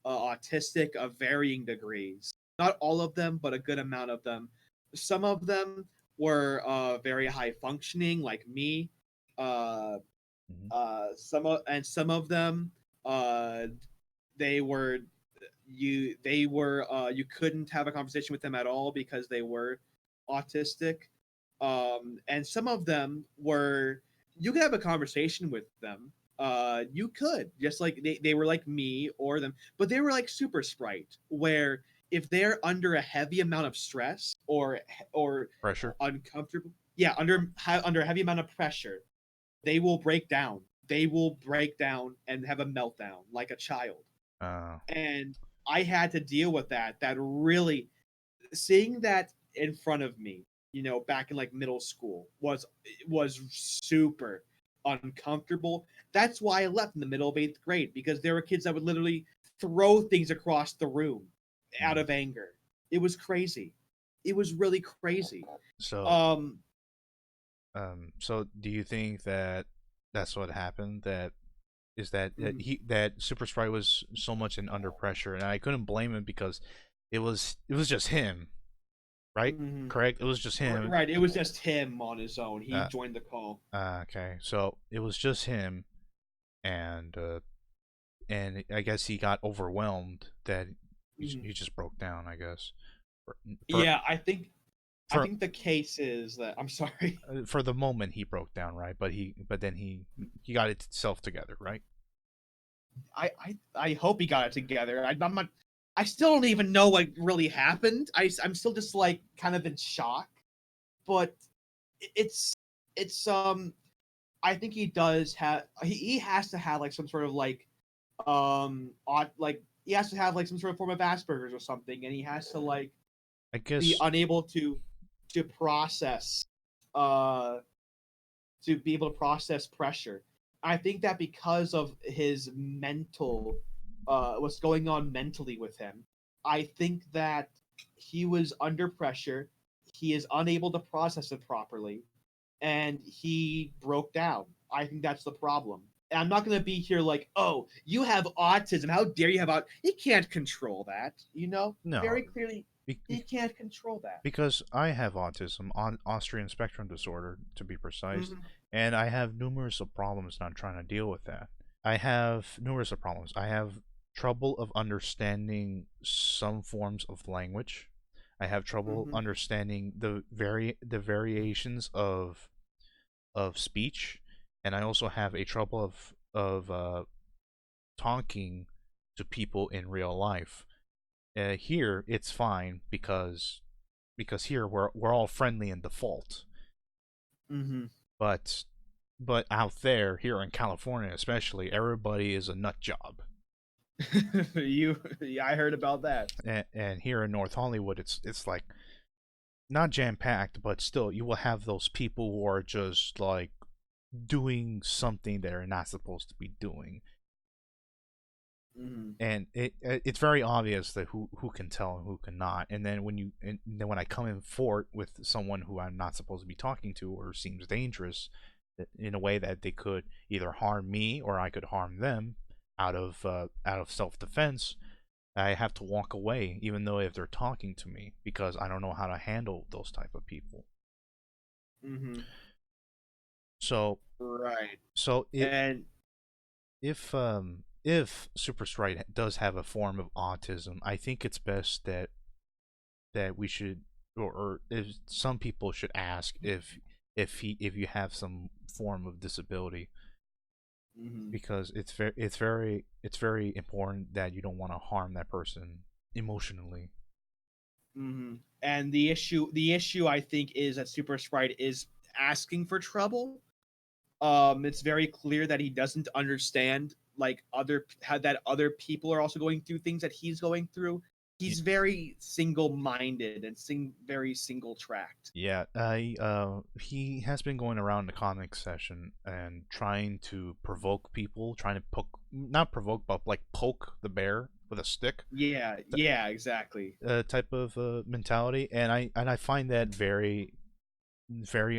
autistic of varying degrees. Not all of them, but a good amount of them. Some of them were very high functioning, like me. Uh, Mm-hmm. some of them, uh, they were you couldn't have a conversation with them at all because they were autistic. And some of them were, you could have a conversation with them. You could, just like they were like me or them, but they were like Super Sprite, where if they're under a heavy amount of stress or Pressure. uncomfortable, yeah, under a heavy amount of pressure, they will break down. They will break down and have a meltdown like a child. uh And I had to deal with that. That really, seeing that in front of me, back in like middle school, was super uncomfortable. That's why I left in the middle of 8th grade, because there were kids that would literally throw things across the room out mhm. of anger. It was crazy. It was really crazy. So Um, so do you think that that's what happened, that is that Mhm. that Super Sprite was so much in under pressure, and I couldn't blame him because it was just him, right? Mhm. Correct. It was just him. Right, it was just him on his own. He Uh, joined the call. okay, so it was just him, and I guess he got overwhelmed that Mhm. he just broke down. I guess for for Yeah, I for, think the case is that I'm sorry. for the moment he broke down, right? But then he got itself together, right? I hope he got it together. I'm not. I still don't even know what really happened. I'm still just like kind of in shock. But it's it's. I think he does have. He has to have like some sort of like odd like he has to have like some sort of form of Asperger's or something, and he has to like I be guess unable to process uh to be able to process pressure. I think that because of his mental, what's going on mentally with him, I think that he was under pressure. He is unable to process it properly, and he broke down. I think that's the problem. And I'm not going to be here like, oh, you have autism. How dare you have autism? He can't control that. You know, no, very clearly, be, he can't control that. because I have autism, on Austrian spectrum disorder to be precise, Mm-hmm. and I have numerous of problems, and I'm trying to deal with that. I have numerous of problems. I have trouble of understanding some forms of language. I have trouble Mm-hmm. understanding the variations of speech, and I also have a trouble of talking to people in real life. Here it's fine because here we're all friendly in default. Mm-hmm. But out there, here in California especially, everybody is a nut job. Yeah, I heard about that. And here in North Hollywood, it's like not jam packed, but still, you will have those people who are just like doing something they're not supposed to be doing, Mm-hmm. and it's very obvious that who can tell and who cannot. And then when I come in fort with someone who I'm not supposed to be talking to or seems dangerous in a way that they could either harm me or I could harm them out of self defense, I have to walk away, even though if they're talking to me, because I don't know how to handle those type of people. Mm-hmm. So Right. so And if Super Sprite does have a form of autism, I think it's best that we should, or if some people should ask if you have some form of disability, mm-hmm. because it's very important that you don't want to harm that person emotionally. Mm-hmm. And the issue I think is that Super Sprite is asking for trouble. It's very clear that he doesn't understand like other how that other people are also going through things that he's going through. He's very single-minded and very single-tracked. Yeah, I he has been going around the comic session and trying to provoke people, trying to poke, not provoke, but like poke the bear with a stick, Yeah, yeah, exactly. type of mentality, and I find that very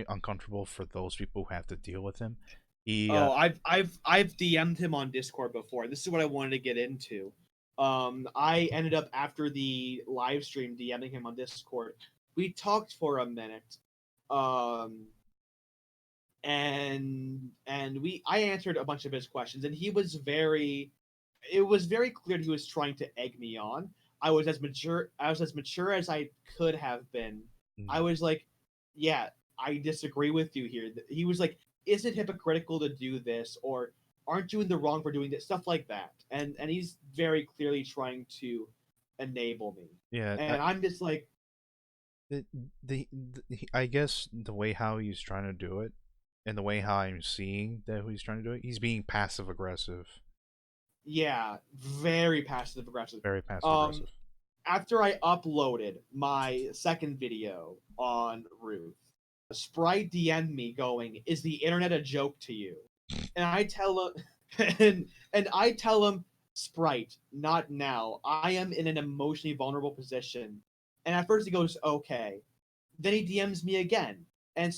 uncomfortable for those people who have to deal with him. He Oh, I've DM'd him on Discord before. This is what I wanted to get into. I ended up after the live stream DMing him on Discord. We talked for a minute. Um, and we I answered a bunch of his questions, and he was very it was very clear he was trying to egg me on. I was as mature as I could have been. I mm, was like, yeah, I disagree with you here. He was like, is it hypocritical to do this, or aren't you in the wrong for doing this, stuff like that. And he's very clearly trying to enable me. yeah, And I'm just like, the, I guess the way how he's trying to do it, and the way how I'm seeing that he's trying to do it, he's being passive aggressive, yeah, very passive aggressive. very passive Um aggressive. After I uploaded my second video on Ruth, Sprite DM'd me going, "Is the internet a joke to you?" And I tell him, and I tell him, "Sprite, not now. I am in an emotionally vulnerable position." And at first he goes, "Okay." Then he DMs me again and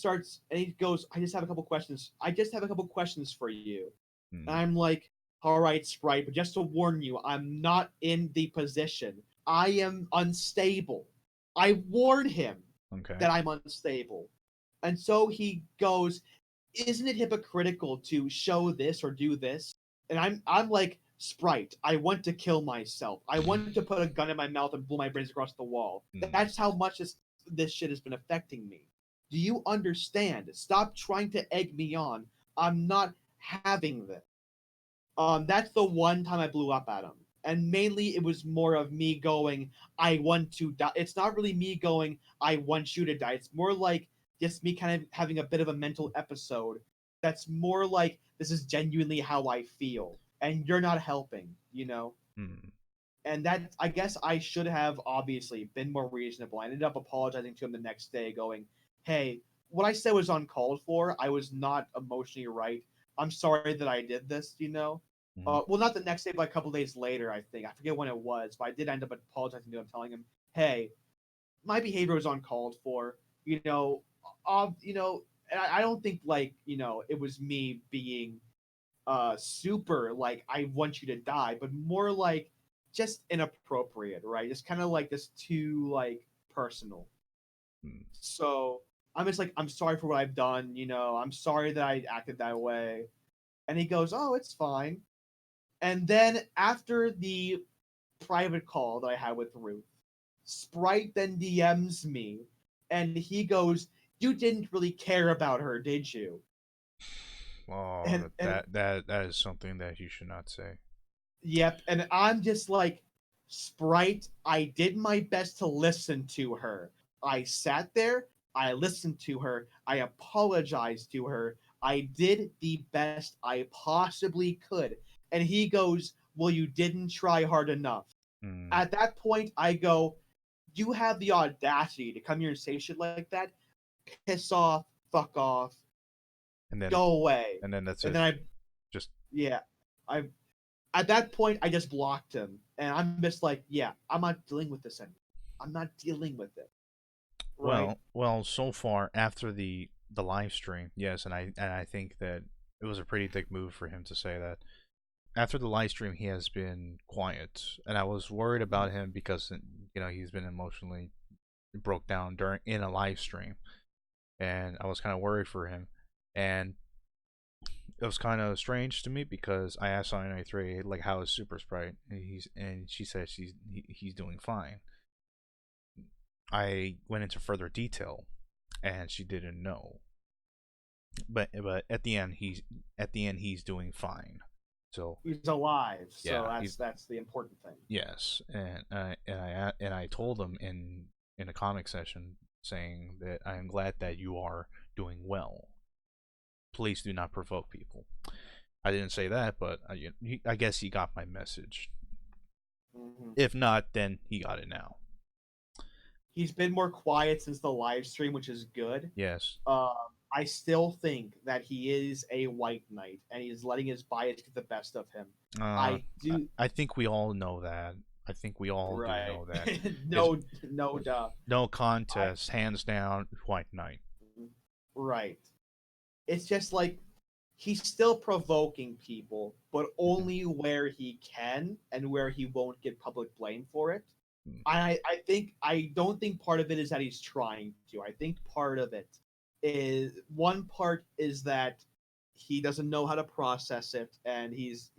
he goes, "I just have a couple questions. I just have a couple questions for you." And Mm. I'm like, All right, Sprite, but just to warn you, I'm not in the position. I am unstable. I warn him Okay. that I'm unstable. And so he goes, isn't it hypocritical to show this or do this? And I'm like, Sprite, I want to kill myself. I want to put a gun in my mouth and blow my brains across the wall. Hmm. That's how much this shit has been affecting me. Do you understand? Stop trying to egg me on. I'm not having this. That's the one time I blew up at him. And mainly it was more of me going, I want to die. It's not really me going, I want you to die. It's more like just me kind of having a bit of a mental episode that's more like this is genuinely how I feel. And you're not helping, you know? Hmm. And that, I guess I should have obviously been more reasonable. I ended up apologizing to him the next day, going, hey, what I said was uncalled for. I was not emotionally right. I'm sorry that I did this, you know? Hmm. Well, not the next day, but a couple days later, I think. I forget when it was, but I did end up apologizing to him, telling him, hey, my behavior was uncalled for. You know, and I don't think, like, you know, it was me being super like I want you to die, but more like just inappropriate, right? It's kind of like this too like personal. Hmm. So I'm just like, I'm sorry for what I've done, you know, I'm sorry that I acted that way. And he goes, oh, it's fine. And then after the private call that I had with Ruth, Sprite then DMs me and he goes, you didn't really care about her, did you? Oh, And that is something that you should not say. Yep, and I'm just like, Sprite, I did my best to listen to her. I sat there, I listened to her, I apologized to her, I did the best I possibly could. And he goes, well, you didn't try hard enough. Hmm. At that point, I go, you have the audacity to come here and say shit like that? Piss off, fuck off, And then go away. that's And it. then Just yeah, I at that point, I just blocked him, and I'm just like, yeah, I'm not dealing with this anymore. I'm not dealing with it, right? so far after the live stream, yes, and I think that it was a pretty dick move for him to say that. After the live stream, he has been quiet, and I was worried about him because he's been emotionally broke down during in a live stream, and I was kind of worried for him, and it was kind of strange to me because I asked on 93 like how is Super Sprite, and she said he's doing fine. I went into further detail, and she didn't know, but at the end he's doing fine. So He's alive, so yeah, that's the important thing. yes, and I told him in a comic session saying that I am glad that you are doing well. Please do not provoke people. I didn't say that, but I guess he got my message. Hmm. If not, then he got it now. He's been more quiet since the live stream, which is good. Yes. Um, I still think that he is a white knight, and he's letting his bias get the best of him. Uh, I do, I think we all know that. I think we all do right? know that. Is No, no, duh. no I contest, hands down, White Knight. right. It's just like he's still provoking people, but Mhm. only where he can and where he won't get public blame for it. Mm. I don't think part of it is that he's trying to. I think part of it is one part is that he doesn't know how to process it, and he's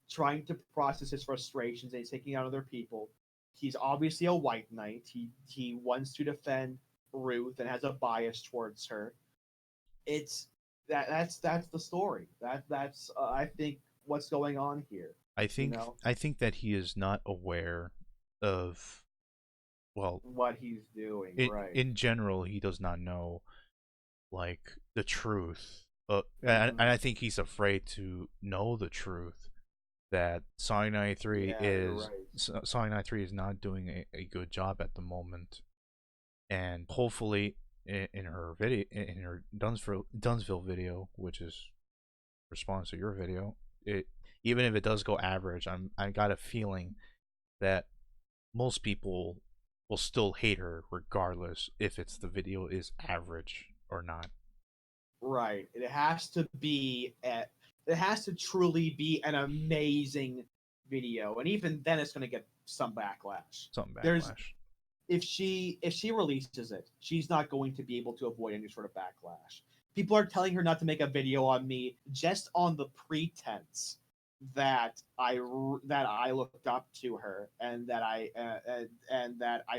trying to process his frustrations and he's taking out other people. He's obviously a white knight. He wants to defend Ruth and has a bias towards her. It's that's the story. That's I think what's going on here. You know I think that he is not aware of, well, what he's doing, right? in general he does not know like the truth. And Hmm. I think he's afraid to know the truth that Song 93 Yeah, you're right. Song 93 is not doing a good job at the moment, and hopefully in her video, in her Dumbsville video, which is response to your video, it, even if it does go average, I got a feeling that most people will still hate her regardless if it's the video is average or not. Right. It has to be at It has to truly be an amazing video, and even then, it's going to get some backlash. Some There's backlash. if she releases it, she's not going to be able to avoid any sort of backlash. People are telling her not to make a video on me just on the pretense that I looked up to her and that I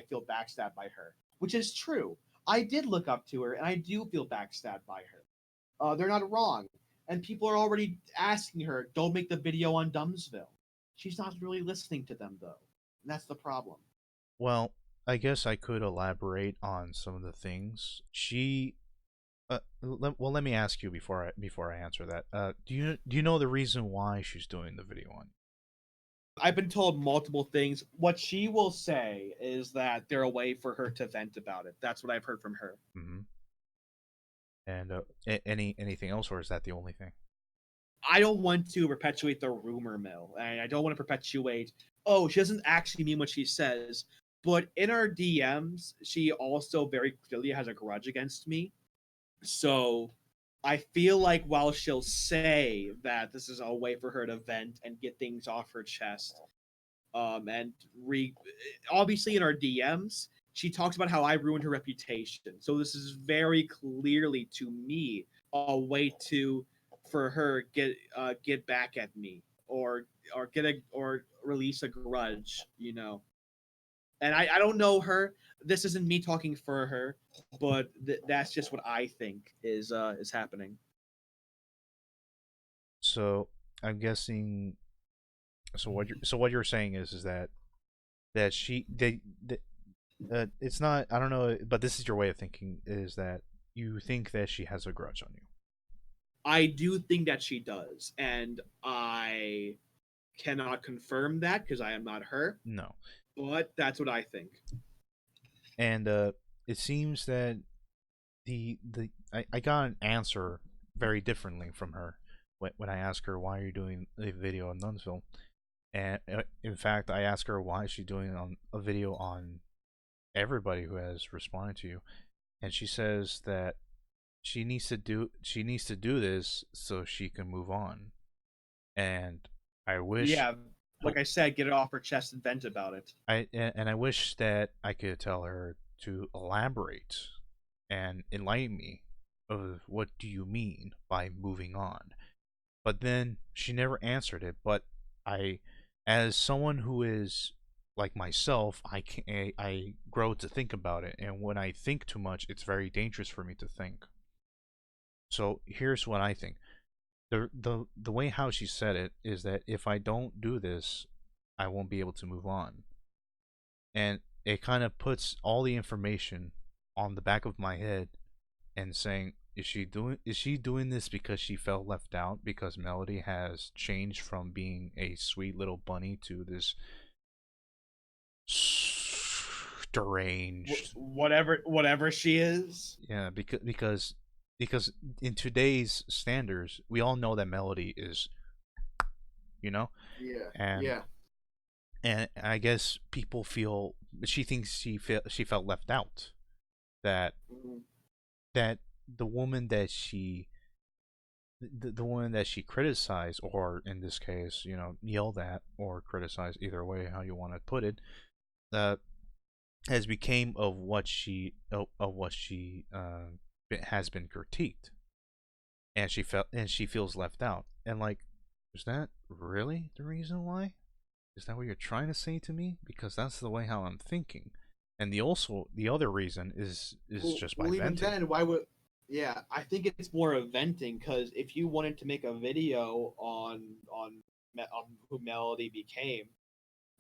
feel backstabbed by her, which is true. I did look up to her and I do feel backstabbed by her. They're not wrong, and people are already asking her, "Don't make the video on Dumbsville." She's not really listening to them though, and that's the problem. Well, I guess I could elaborate on some of the things she. Let me ask you before I answer that. Do you know the reason why she's doing the video on? I've been told multiple things. What she will say is that they're a way for her to vent about it. That's what I've heard from her. Mm-hmm. And anything else, or is that the only thing? I don't want to perpetuate the rumor mill, and I don't want to perpetuate, oh, she doesn't actually mean what she says. But in our DMs, she also very clearly has a grudge against me. So I feel like while she'll say that this is a way for her to vent and get things off her chest, and obviously in our DMs, she talks about how I ruined her reputation. So this is very clearly to me a way to for her get back at me or release a grudge, you know. And I don't know her. This isn't me talking for her, but that's just what I think is happening. So I'm guessing. So what you're saying is that it's not, I don't know, but this is your way of thinking, is that you think that she has a grudge on you. I do think that she does, and I cannot confirm that because I am not her, No. but that's what I think. And it seems that I got an answer very differently from her when I asked her, why are you doing a video on Dumbsville? And in fact, I asked her, why is she doing a video on everybody who has responded to you, and she says that she needs to do this so she can move on. And I wish, Yeah, like I said, get it off her chest and vent about it. I wish that I could tell her to elaborate and enlighten me of what do you mean by moving on. But then she never answered it. But I, as someone who is like myself, I grow to think about it, and when I think too much, it's very dangerous for me to think. So here's what I think. The way how she said it is that if I don't do this, I won't be able to move on. And it kind of puts all the information on the back of my head and saying, is she doing this because she felt left out, because Melody has changed from being a sweet little bunny to this deranged Whatever she is. Yeah, because in today's standards, we all know that Melody is, you know, Yeah. and Yeah. and I guess people feel, she thinks she felt left out, that Mhm. that the woman that the woman that she criticized, or in this case, yelled at or criticized, either way how you want to put it, uh, has became of what she has been critiqued, and she feels left out. And like, is that really the reason why? Is that what you're trying to say to me? Because that's the way how I'm thinking. And the other reason is just by even venting. then, why would? Yeah, I think it's more of venting, because if you wanted to make a video on who Melody became,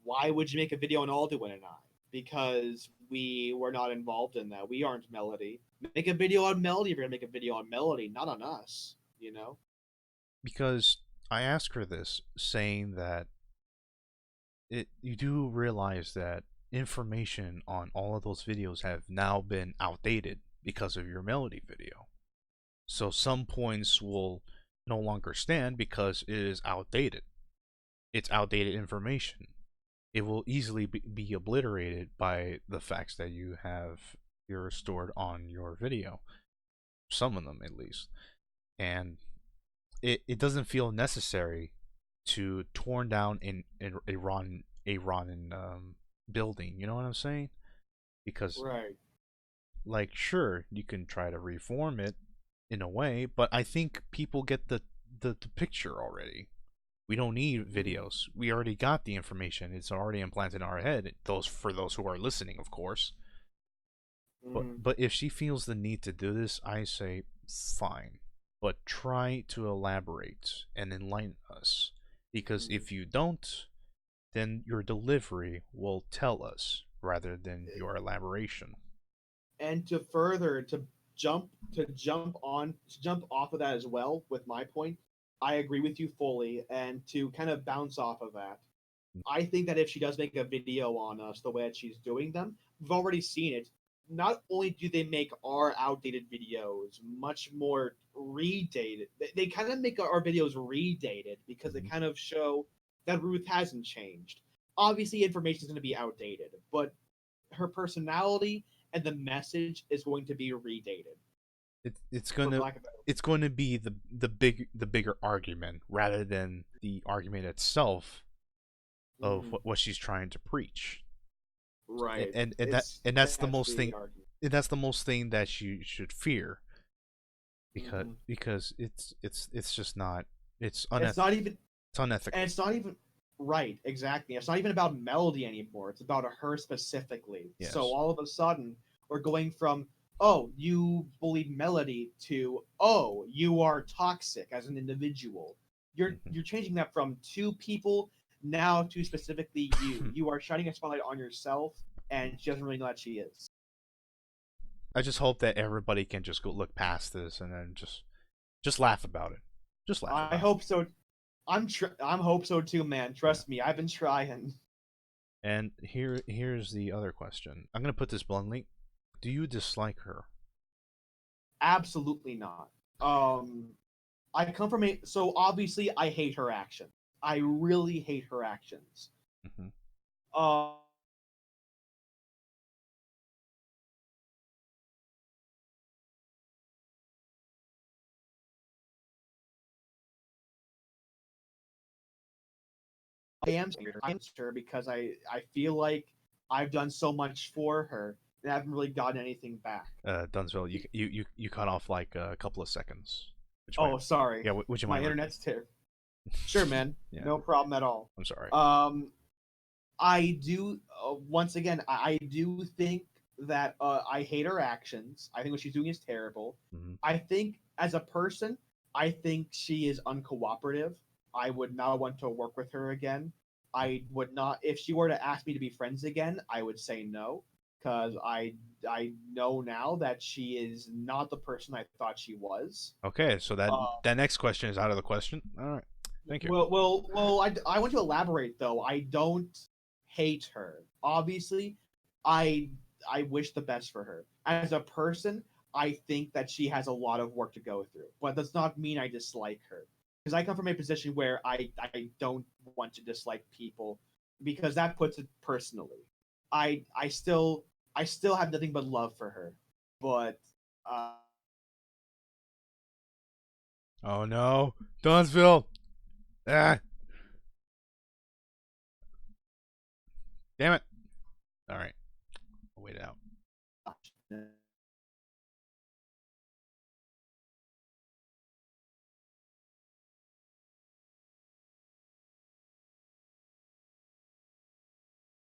why would you make a video on Alduin and I? Because we were not involved in that. We aren't Melody. Make a video on Melody if you're gonna make a video on Melody, not on us. You know. Because I asked her this, saying that you do realize that information on all of those videos have now been outdated because of your Melody video. So some points will no longer stand because it is outdated. It's outdated information. It will easily be obliterated by the facts that you're stored on your video. Some of them, at least. And it doesn't feel necessary to torn down in Iran building. You know what I'm saying? Because Right. like sure you can try to reform it in a way, but I think people get the picture already. We don't need videos. We already got the information. It's already implanted in our head. Those for those who are listening, of course. Mm. But if she feels the need to do this, I say fine. But try to elaborate and enlighten us. Because if you don't, then your delivery will tell us rather than your elaboration. And to further jump off of that as well with my point, I agree with you fully. And to kind of bounce off of that, I think that if she does make a video on us the way that she's doing them, we've already seen it. Not only do they make our outdated videos much more redated, they kind of make our videos redated because they kind of show that Ruth hasn't changed. Obviously, information is going to be outdated, but her personality and the message is going to be redated. It's going to be the bigger argument rather than the argument itself of what she's trying to preach. Right. And that's the most thing. And that's the most thing that you should fear. Because it's just not it's unethical. It's unethical. And it's not even right, exactly. It's not even about Melody anymore. It's about her specifically. Yes. So all of a sudden we're going from, oh, you bullied Melody to, oh, you are toxic as an individual. You're changing that from two people now to specifically you. You are shining a spotlight on yourself, and she doesn't really know that she is. I just hope that everybody can just go look past this and then just laugh about it. Just laugh. I hope so. I'm hope so too, man. Trust me, I've been trying. And here's the other question. I'm gonna put this bluntly. Do you dislike her? Absolutely not. I come from so obviously I hate her action. I really hate her actions. I am her because I feel like I've done so much for her and I haven't really gotten anything back. Dumbsville, you cut off like a couple of seconds. Sorry. Yeah, would you my mind? Internet's terrible. Sure, man. Yeah. No problem at all. I'm sorry. I do. Once again, I do think that I hate her actions. I think what she's doing is terrible. I think as a person, I think she is uncooperative. I would not want to work with her again. I would not. If she were to ask me to be friends again, I would say no, because I know now that she is not the person I thought she was. Okay, so that next question is out of the question. All right, thank you. Well, I want to elaborate though. I don't hate her. Obviously, I wish the best for her. As a person, I think that she has a lot of work to go through, but does not mean I dislike her. Because I come from a position where I don't want to dislike people because that puts it personally. I still have nothing but love for her, but oh no, Dumbsville! Ah, damn it! All right, I'll wait it out.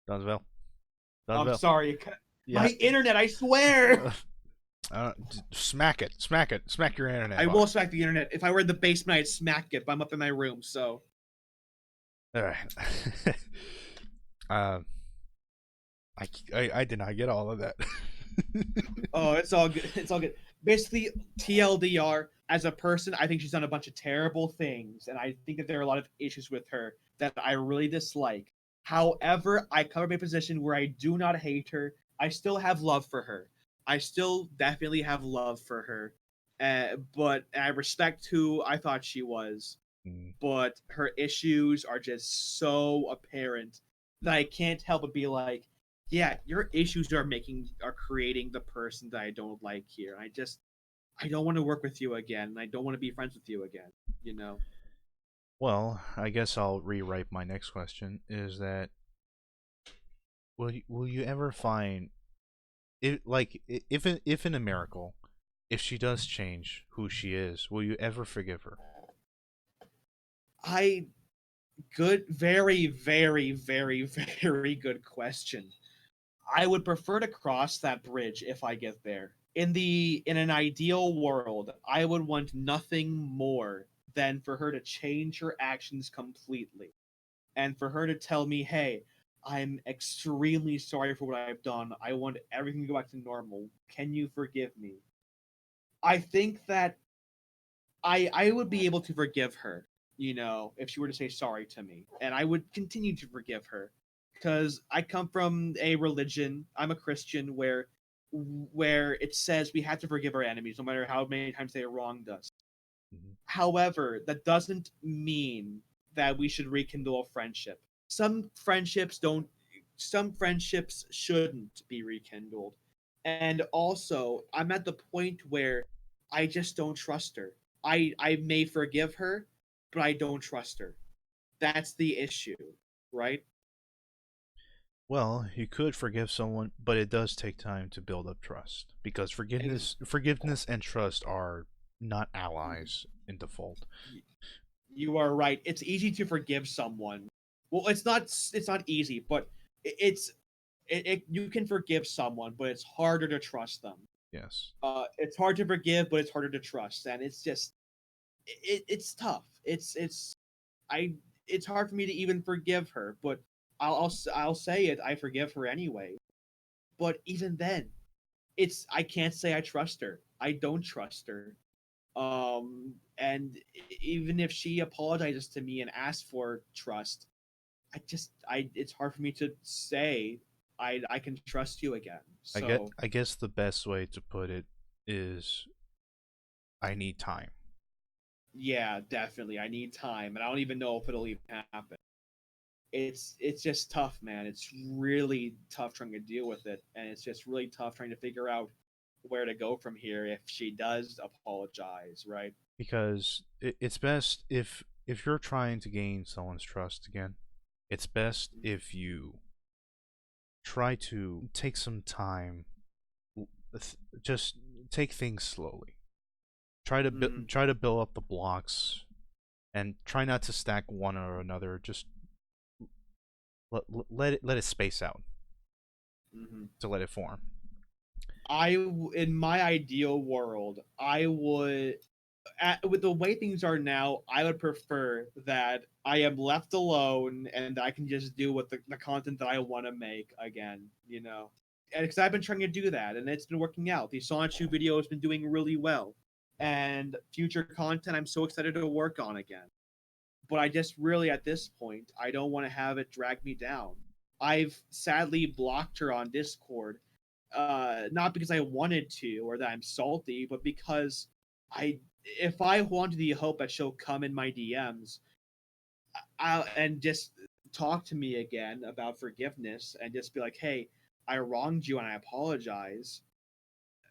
Dumbsville. I'm sorry. My internet, I swear. Smack it. Smack your internet. I will smack the internet. If I were in the basement, I'd smack it, but I'm up in my room, so. All right. I did not get all of that. Oh, it's all good. It's all good. Basically, TLDR, as a person, I think she's done a bunch of terrible things, and I think that there are a lot of issues with her that I really dislike. However, I come from a position where I do not hate her. I still have love for her. I still definitely have love for her. But I respect who I thought she was. But her issues are just so apparent that I can't help but be like, yeah, your issues are creating the person that I don't like here. I don't want to work with you again. I don't want to be friends with you again. You know. Well, I guess I'll rewrite my next question. Is that will you ever find it like if in a miracle, if she does change who she is, will you ever forgive her? I good, very, very, very, very good question. I would prefer to cross that bridge if I get there. In an ideal world, I would want nothing more than for her to change her actions completely and for her to tell me, "Hey, I'm extremely sorry for what I've done. I want everything to go back to normal. Can you forgive me?" I think that I would be able to forgive her, if she were to say sorry to me, and I would continue to forgive her because I come from a religion. I'm a Christian where it says we have to forgive our enemies no matter how many times they wronged us. Mhm. However, that doesn't mean that we should rekindle a friendship. Some friendships shouldn't be rekindled. And also, I'm at the point where I just don't trust her. I may forgive her, but I don't trust her. That's the issue, right? Well, you could forgive someone, but it does take time to build up trust because Ex- forgiveness and trust are not allies in default. you are right. It's easy to forgive someone. Well, it's not easy, but it's you can forgive someone, but it's harder to trust them. Yes. It's hard to forgive, but it's harder to trust, and it's just it's tough. I it's hard for me to even forgive her, but I'll say it. I forgive her anyway. But even then, I can't say I trust her. I don't trust her. And even if she apologizes to me and asks for trust, I it's hard for me to say I can trust you again. So I guess the best way to put it is I need time. yeah, definitely. I need time, and I don't even know if it'll even happen. It's just tough, man. It's really tough trying to deal with it, and it's just really tough trying to figure out where to go from here if she does apologize, right? Because it's best if you're trying to gain someone's trust again, it's best if you try to take some time, just take things slowly. Mm, Try to build up the blocks and try not to stack one or another. Just let it space out hmm to let it form. in my ideal world, I would with the way things are now, I would prefer that I am left alone and I can just do what the content that I want to make again, And because I've been trying to do that and it's been working out. The Sonic 2 video has been doing really well. And future content I'm so excited to work on again. But I just really, at this point, I don't want to have it drag me down. I've sadly blocked her on Discord, not because I wanted to or that I'm salty, but because I, if I want the hope that she'll come in my DMs, and just talk to me again about forgiveness and just be like, "Hey, I wronged you and I apologize."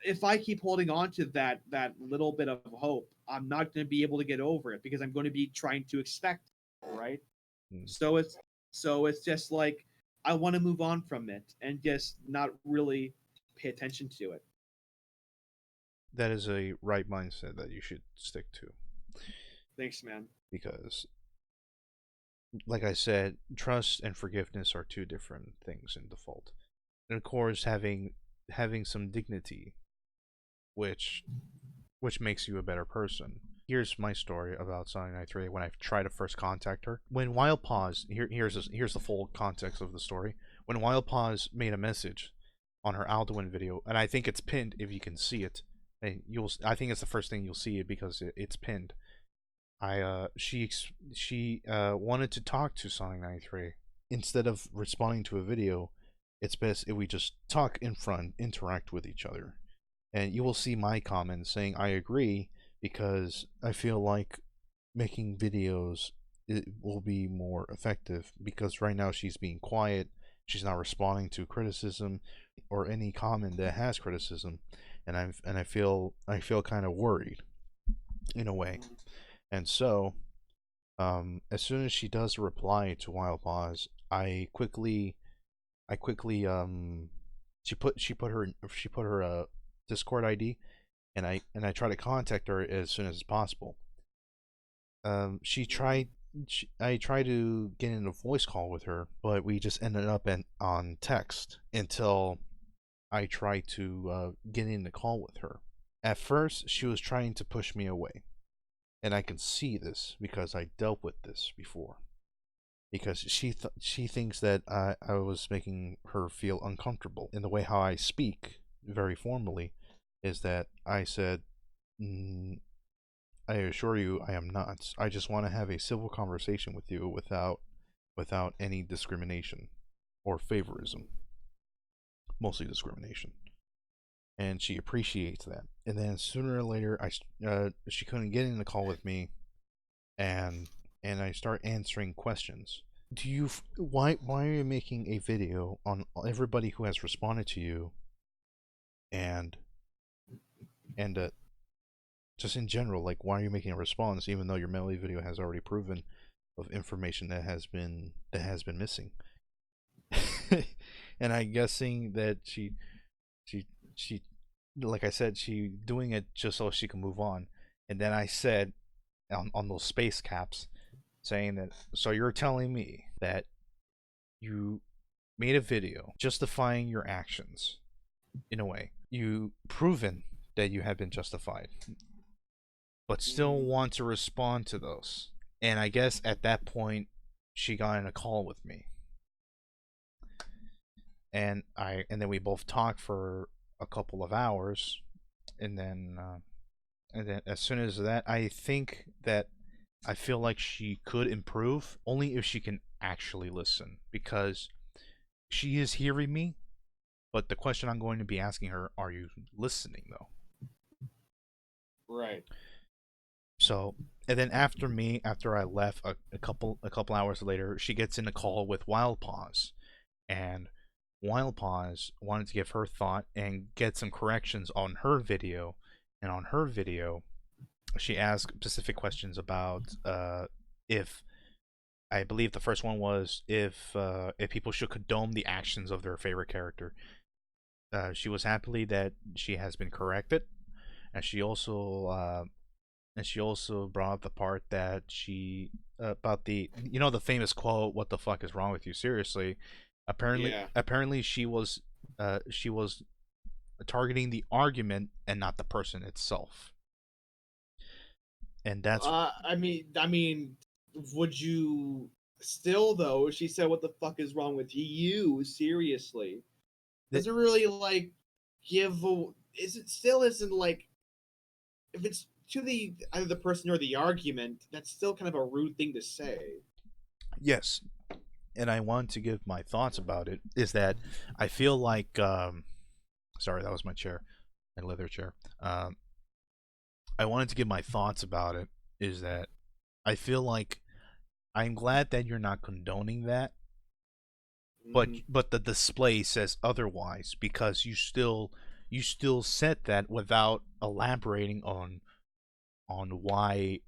If I keep holding on to that little bit of hope, I'm not going to be able to get over it because I'm going to be trying to expect, right? Mm. So it's just like I want to move on from it and just not really pay attention to it. That is a right mindset that you should stick to Thanks, man. because, like I said, trust and forgiveness are two different things in default. And of course, having some dignity, which makes you a better person. Here's my story about Sonic 93 when I tried to first contact her. When Wildpawz, here's the full context of the story. When Wildpawz made a message on her Alduin video, and I think it's pinned if you can see it. And I think it's the first thing you'll see it because it's pinned. She wanted to talk to Sonic 93. Instead of responding to a video, it's best if we just talk in front, interact with each other. And you will see my comments saying I agree because I feel like making videos it will be more effective because right now she's being quiet, she's not responding to criticism or any comment that has criticism, and I feel kind of worried in a way. And so, as soon as she does reply to Wildpawz, I quickly she put her Discord ID, and I try to contact her as soon as possible. She tried. I tried to get in a voice call with her, but we just ended up on text until I tried to get in the call with her. At first, she was trying to push me away, and I can see this because I dealt with this before. Because she thinks that I was making her feel uncomfortable in the way how I speak very formally, is that I said, I assure you, I am not. I just want to have a civil conversation with you without any discrimination or favorism. Mostly discrimination. And she appreciates that. And then sooner or later, she couldn't get in the call with me, and I start answering questions. Why are you making a video on everybody who has responded to you, and just in general, like, why are you making a response even though your melee video has already proven of information that has been missing? And I'm guessing that she like I said, she doing it just so she can move on. And then I said on those space caps, saying that, so you're telling me that you made a video justifying your actions. In a way, you proven that you have been justified, but still want to respond to those. And I guess at that point, she got in a call with me, and then we both talked for a couple of hours, and then as soon as that, I think that I feel like she could improve only if she can actually listen, because she is hearing me, but the question I'm going to be asking her, are you listening though? Right. So, and then after I left, a couple hours later, she gets in a call with Wildpawz, and Wildpawz wanted to give her thought and get some corrections on her video. And on her video, she asked specific questions about if, I believe the first one was if people should condone the actions of their favorite character. She was happy that she has been corrected, and she also brought up the part that she about the the famous quote, "What the fuck is wrong with you? Seriously." Apparently she was targeting the argument and not the person itself. And that's I mean, would you still though? She said, "What the fuck is wrong with you? Seriously." Does it really like give? Isn't like if it's to the either the person or the argument, that's still kind of a rude thing to say. Yes, and I want to give my thoughts about it. Is that I feel like sorry, that was my chair, my leather chair. I wanted to give my thoughts about it. Is that I feel like I'm glad that you're not condoning that, but the display says otherwise, because you still said that without elaborating on why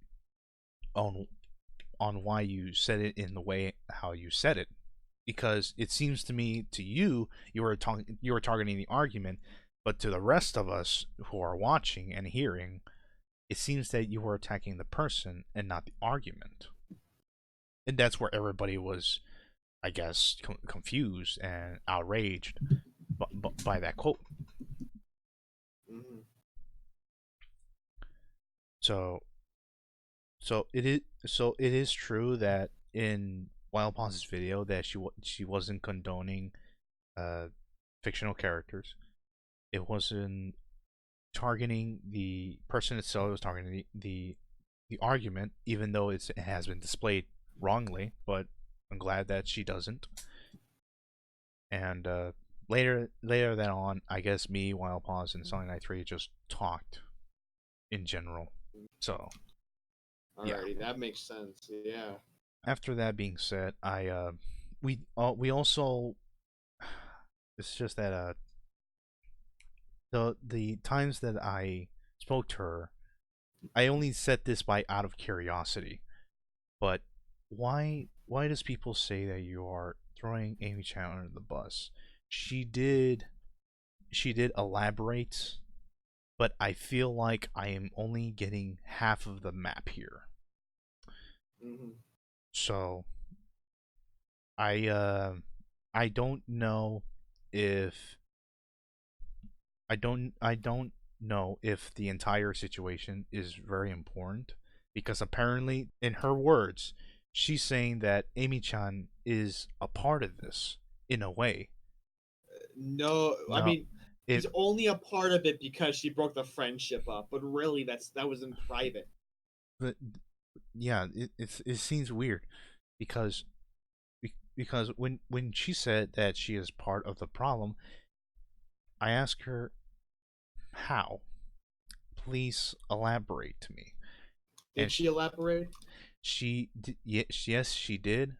why you said it in the way how you said it, because it seems to me to you were targeting the argument, but to the rest of us who are watching and hearing, it seems that you were attacking the person and not the argument. And that's where everybody was, I guess, confused and outraged by that quote. Mm-hmm. So it is true that in Wildpawz's video that she wasn't condoning fictional characters. It wasn't targeting the person itself. It was targeting the argument, even though it has been displayed wrongly. But I'm glad that she doesn't. And later that on, I guess me, Wildpawz, and Sonic Knight 3 just talked in general. So Alrighty, that makes sense. Yeah. After that being said, we also, it's just that the times that I spoke to her, I only said this by out of curiosity, but why does people say that you are throwing Amy Chan under the bus? She did elaborate, but I feel like I am only getting half of the map here. Hmm. So I don't know if I don't know if the entire situation is very important, because apparently in her words she's saying that Amy Chan is a part of this in a way. No, I No, mean, it she's only a part of it because she broke the friendship up, but really, that was in private. but yeah, it seems weird because because when she said that she is part of the problem, I asked her how. Please elaborate to me. Did And she elaborate? yes, she did,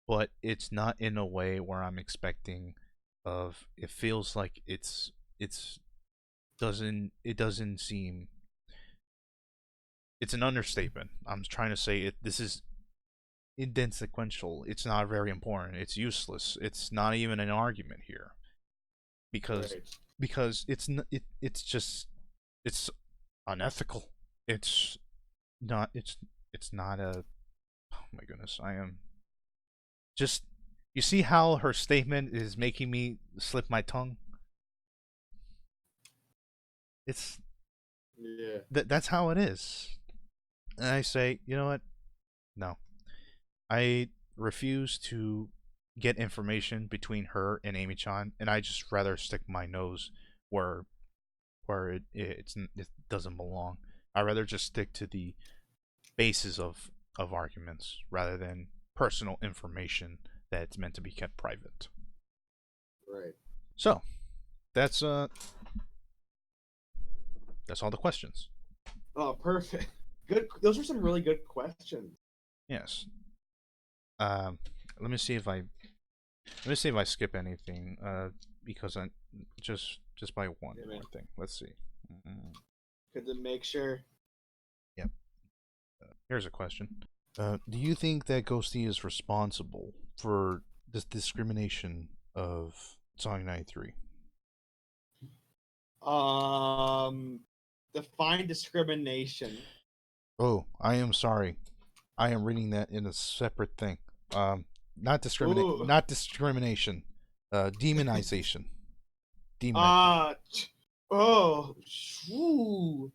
but it's not in a way where I'm expecting. Of it feels like it's it doesn't seem. It's an understatement. I'm trying to say it. This is inconsequential. It's not very important. It's useless. It's not even an argument here because Right. it's just it's unethical. It's not it's not a. Oh my goodness, I am just. You see how her statement is making me slip my tongue? It's Yeah. that's how it is. And I say, you know what? No. I refuse to get information between her and Amy Chan, and I just rather stick my nose where it doesn't belong. I rather just stick to the basis of arguments rather than personal information that's meant to be kept private. Right. So that's that's all the questions. Oh, perfect. Good. Those were some really good questions. Yes. Um, let me see if I skip anything. Because I just by one Yeah, more man. thing. Let's see. Mm, Good to make sure. Yep. Here's a question. Do you think that Ghosty is responsible for this discrimination of Song 93? Um, define discrimination. Oh, I am sorry. I am reading that in a separate thing. Ooh. Not discrimination. Demonization. Demonization. Ah. Oh. Shoo.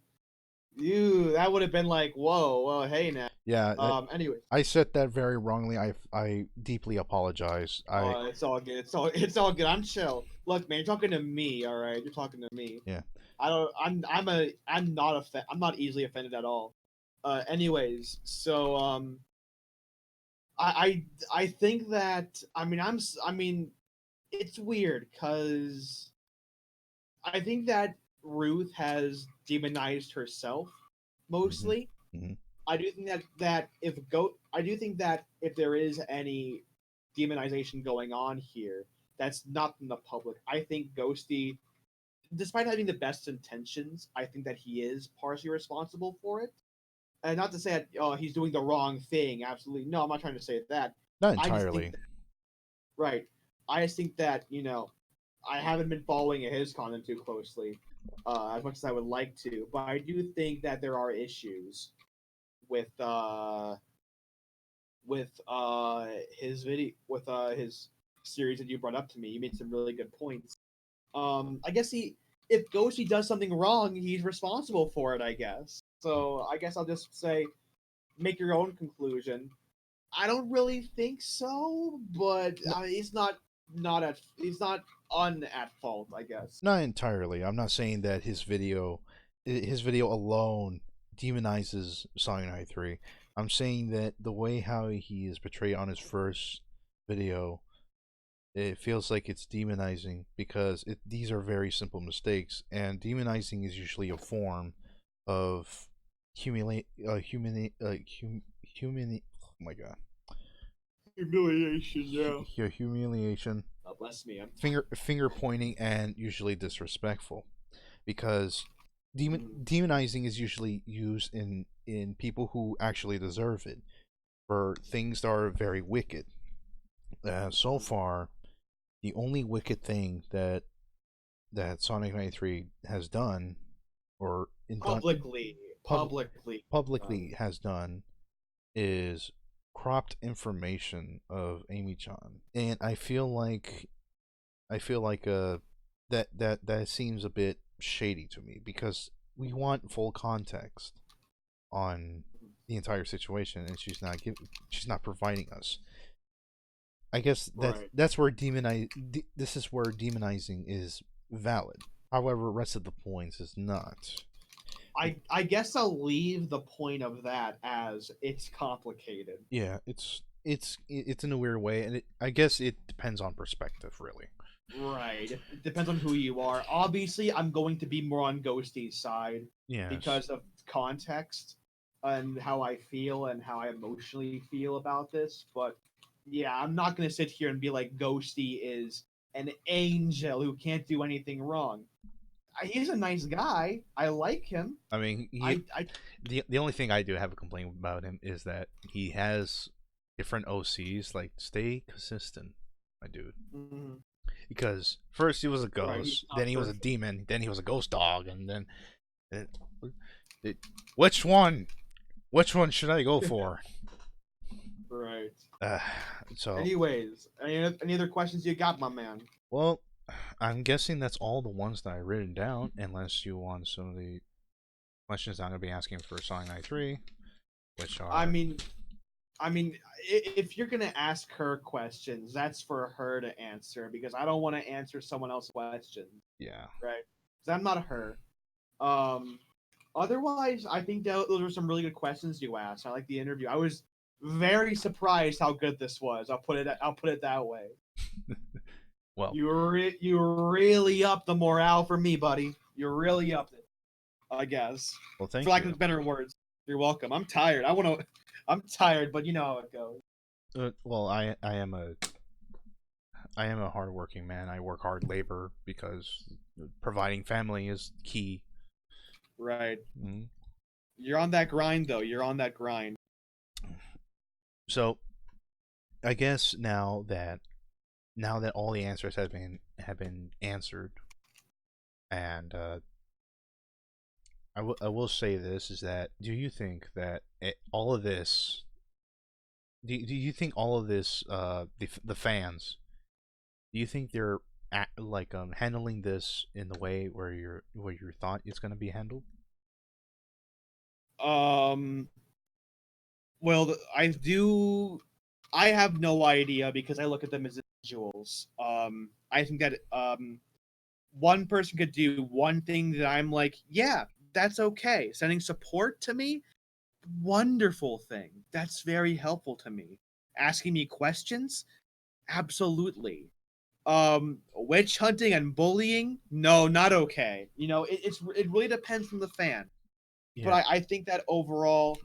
You. That would have been like, whoa, whoa, hey now. Yeah, Anyway. I said that very wrongly. I deeply apologize. I Oh, it's all good. It's all good. I'm chill. Look, man, you're talking to me. All right, you're talking to me. Yeah. I don't. I'm not I'm not easily offended at all. Anyways, so I think that I mean it's weird because I think that Ruth has demonized herself Hmm. mostly. Hmm. I do think that I do think that if there is any demonization going on here, that's not from the public. I think Ghosty, despite having the best intentions, I think that he is partially responsible for it. And not to say that he's doing the wrong thing. Absolutely, no, I'm not trying to say that. Not I just think entirely. that, right. I just think that I haven't been following his content too closely, as much as I would like to. But I do think that there are issues with his video with his series that you brought up to me. You made some really good points. I guess if Goshi does something wrong, he's responsible for it. I guess. So I guess I'll just say, make your own conclusion. I don't really think so, but he's not at fault. I guess. Not entirely. I'm not saying that his video alone demonizes Song 93. I'm saying that the way how he is portrayed on his first video, it feels like it's demonizing because these are very simple mistakes, and demonizing is usually a form of oh my god, Humiliation, yeah. humiliation, Oh, bless me. finger pointing, and usually disrespectful, because demonizing is usually used in people who actually deserve it for things that are very wicked. So far, the only wicked thing that Sonic 93 has done, or Publicly, publicly, publicly has done, is cropped information of Amy-chan, and I feel like that seems a bit shady to me because we want full context on the entire situation, and she's not providing us. I guess right. that's where this is where demonizing is valid. However, the rest of the points is not. I guess I'll leave the point of that as it's complicated. Yeah, it's in a weird way, and I guess it depends on perspective, really. Right. It depends on who you are. Obviously, I'm going to be more on Ghosty's side Yes. because of context and how I feel and how I emotionally feel about this. But yeah, I'm not going to sit here and be like Ghosty is an angel who can't do anything wrong. He's a nice guy. I like him. I mean, I the only thing I do have a complaint about him is that he has different OCs. Like, stay consistent, my dude. mm, Because first he was a right, he's ghost, not then he was a perfect. demon, then he was a ghost dog, and then it, which one? Which one should I go for? Right. Uh, so, Anyways, any other questions you got, my man? well, I'm guessing that's all the ones that I written down, unless you want some of the questions I'm gonna be asking for Sonic 93, which are I mean, if you're gonna ask her questions, that's for her to answer because I don't want to answer someone else's questions, yeah. right? Because I'm not her. Um, Otherwise, I think that those were some really good questions you asked. I like the interview. I was very surprised how good this was. I'll put it that way. Well, You really upped the morale for me, buddy. You really upped it. I guess, for thank lack you. of better words. You're welcome. I'm tired. I'm tired, but you know how it goes. Well, I am a hardworking man. I work hard labor because providing family is key. Right. Mm. You're on that grind, though. You're on that grind. So, I guess now that all the answers have been answered, and I will say this is that do you think that all of this do you think all of this the fans, do you think they're handling this in the way where you thought it's going to be handled? Um. Well, I do. I have no idea because I look at them as individuals. I think that one person could do one thing that I'm like, yeah, that's okay. Sending support to me, wonderful thing. That's very helpful to me. Asking me questions, absolutely. Witch hunting and bullying, no, not okay. You know, it really depends from the fan. But Yeah. I think that overall,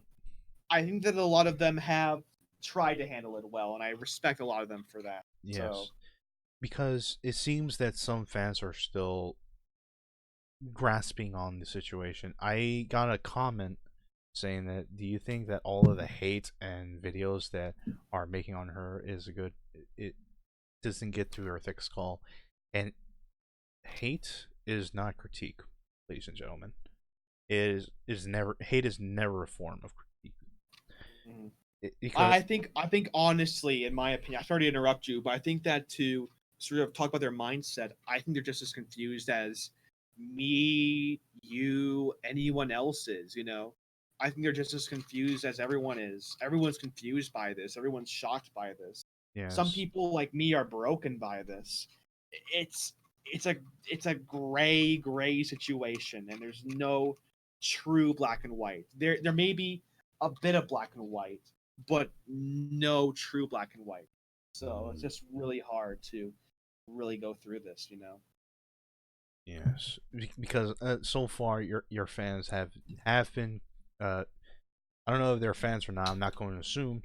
I think that a lot of them have tried to handle it well, and I respect a lot of them for that. So Yes. Because it seems that some fans are still grasping on the situation. I got a comment saying that do you think that all of the hate and videos that are making on her is a good it doesn't get to her thick skull, and hate is not critique, ladies and gentlemen. Is never hate is never a form of critique. mhm. Because I think honestly, in my opinion, I sorry to interrupt you, but I think that to sort of talk about their mindset, I think they're just as confused as me, you, anyone else is. You know, I think they're just as confused as everyone is. Everyone's confused by this. Everyone's shocked by this. Some yes, people like me are broken by this. It's it's a it's a gray situation, and there's no true black and white. There may be a bit of black and white, but no true black and white. So it's just really hard to really go through this, you know. yes, because so far your fans have been I don't know if they're fans or not. I'm not going to assume,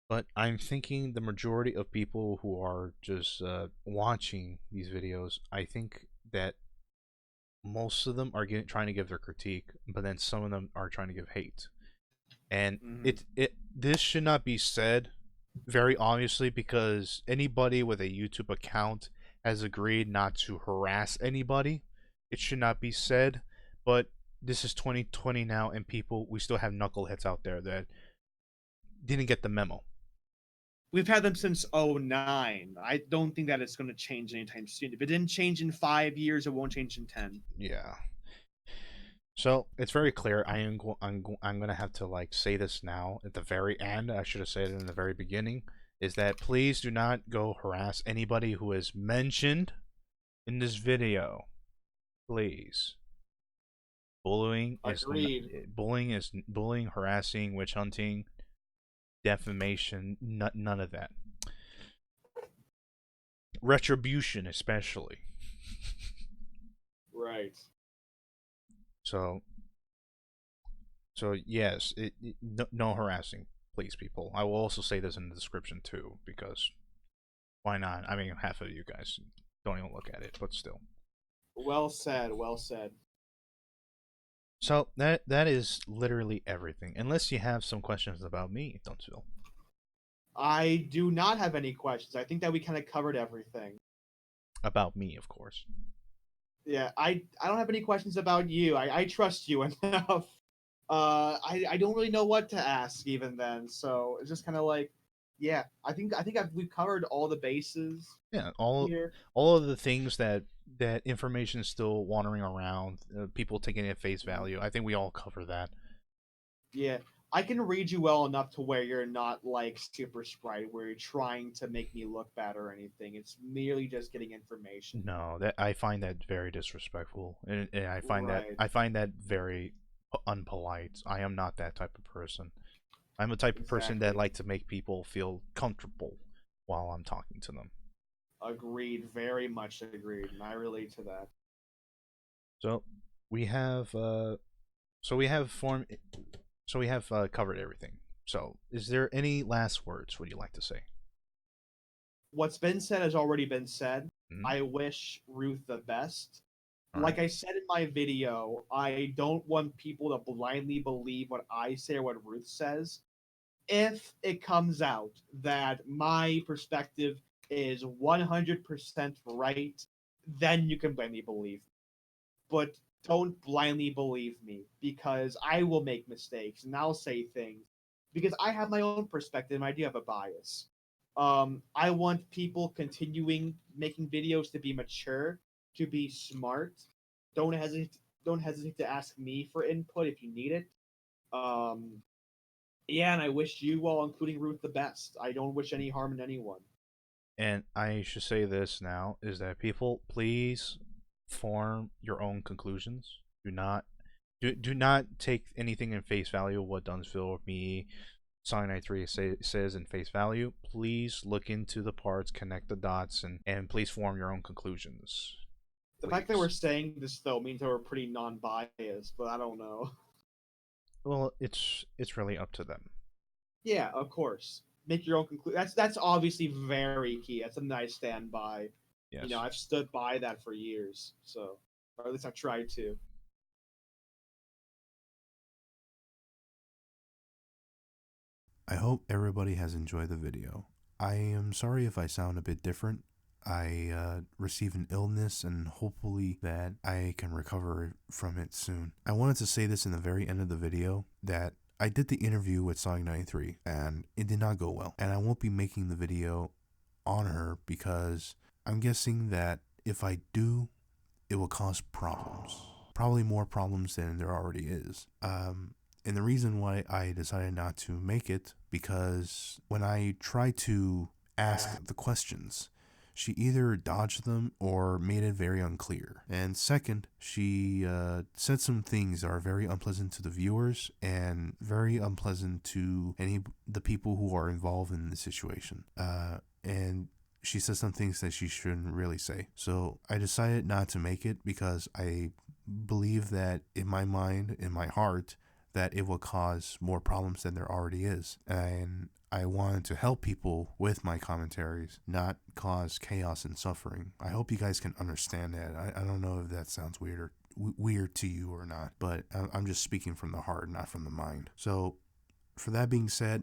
but I'm thinking the majority of people who are just watching these videos, I think that most of them are trying to give their critique, but then some of them are trying to give hate. And this should not be said very obviously, because anybody with a YouTube account has agreed not to harass anybody. It should not be said, but this is 2020 now, and we still have knuckleheads out there that didn't get the memo. We've had them since 2009. I don't think that it's going to change anytime soon. If it didn't change in 5 years, it won't change in 10. Yeah. So it's very clear. I'm gonna have to like say this now at the very end. I should have said it in the very beginning. Is that please do not go harass anybody who is mentioned in this video. Please. Bullying is bullying, harassing, witch hunting, defamation. None of that. Retribution, especially. Right. So yes, no harassing, please, people. I will also say this in the description too, because why not? I mean, half of you guys don't even look at it, but still. Well said. Well said. So that is literally everything. Unless you have some questions about me, Dumbsville. I do not have any questions. I think that we kind of covered everything. About me, of course. Yeah, I don't have any questions about you. I trust you enough. I don't really know what to ask even then. So it's just kind of like, yeah, I think we've covered all the bases. Yeah, all of the things that information is still wandering around, people taking it at face value. I think we all cover that. Yeah, I can read you well enough to where you're not like super sprite, where you're trying to make me look bad or anything. It's merely just getting information. No, that I find that very disrespectful, and I find Right. that very unpolite. I am not that type of person. I'm a type of person that Exactly. like to make people feel comfortable while I'm talking to them. Agreed. Very much agreed, and I relate to that. So we have covered everything. So is there any last words would you like to say? What's been said has already been said. Mm-hmm. I wish Ruth the best. All Like right. I said in my video, I don't want people to blindly believe what I say or what Ruth says. If it comes out that my perspective is 100% right, then you can blindly believe me. But don't blindly believe me, because I will make mistakes and I'll say things because I have my own perspective and I do have a bias. I want people continuing making videos to be mature, to be smart. Don't hesitate. Don't hesitate to ask me for input if you need it. Um, yeah, and I wish you all, including Ruth, the best. I don't wish any harm in anyone. And I should say this now is that people, please form your own conclusions. Do not take anything in face value of what Dumbsville or me, Cyanide 3 says in face value. Please look into the parts, connect the dots, and please form your own conclusions. The fact that we're saying this though means that we're pretty non-biased, but I don't know. Well, it's really up to them. Yeah, of course. Make your own conclusion. That's obviously very key. That's something I stand by. Yes. I've stood by that for years. So, or at least I've tried to. I hope everybody has enjoyed the video. I am sorry if I sound a bit different. I received an illness and hopefully that I can recover from it soon. I wanted to say this in the very end of the video that I did the interview with Sonic93 and it did not go well. And I won't be making the video on her because I'm guessing that if I do, it will cause problems. Probably more problems than there already is. And the reason why I decided not to make it, because when I tried to ask the questions, she either dodged them or made it very unclear. And second, she said some things that are very unpleasant to the viewers and very unpleasant to the people who are involved in the situation. And she said some things that she shouldn't really say. So I decided not to make it because I believe that in my mind, in my heart, that it will cause more problems than there already is. And I wanted to help people with my commentaries, not cause chaos and suffering. I hope you guys can understand that. I don't know if that sounds weird weird to you or not, but I'm just speaking from the heart, not from the mind. So, for that being said,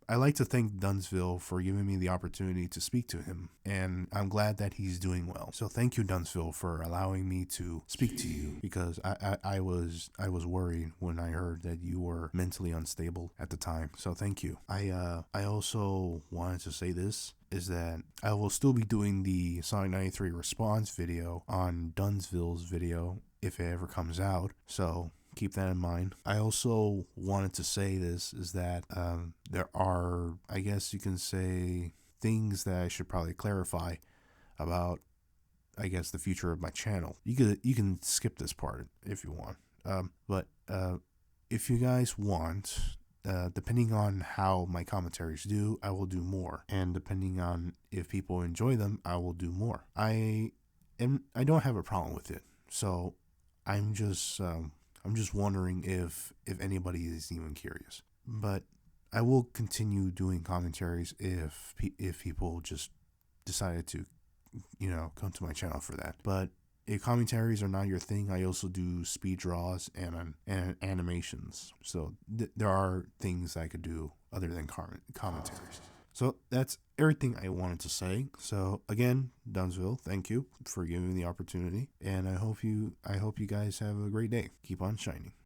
I like to thank Dumbsville for giving me the opportunity to speak to him, and I'm glad that he's doing well. So thank you, Dumbsville, for allowing me to speak to you, because I was worried when I heard that you were mentally unstable at the time. So thank you. I also wanted to say this, is that I will still be doing the Sonic 93 response video on Dumbsville's video if it ever comes out. So keep that in mind. I also wanted to say this, is that there are, I guess you can say, things that I should probably clarify about, I guess, the future of my channel. You can skip this part if you want. But if you guys want, depending on how my commentaries do, I will do more. And depending on if people enjoy them, I will do more. I don't have a problem with it. So I'm just wondering if anybody is even curious. But I will continue doing commentaries if people just decided to, come to my channel for that. But if commentaries are not your thing, I also do speed draws and animations. So there are things I could do other than commentaries. So that's everything I wanted to say. So again, Dumbsville, thank you for giving me the opportunity, and I hope you guys have a great day. Keep on shining.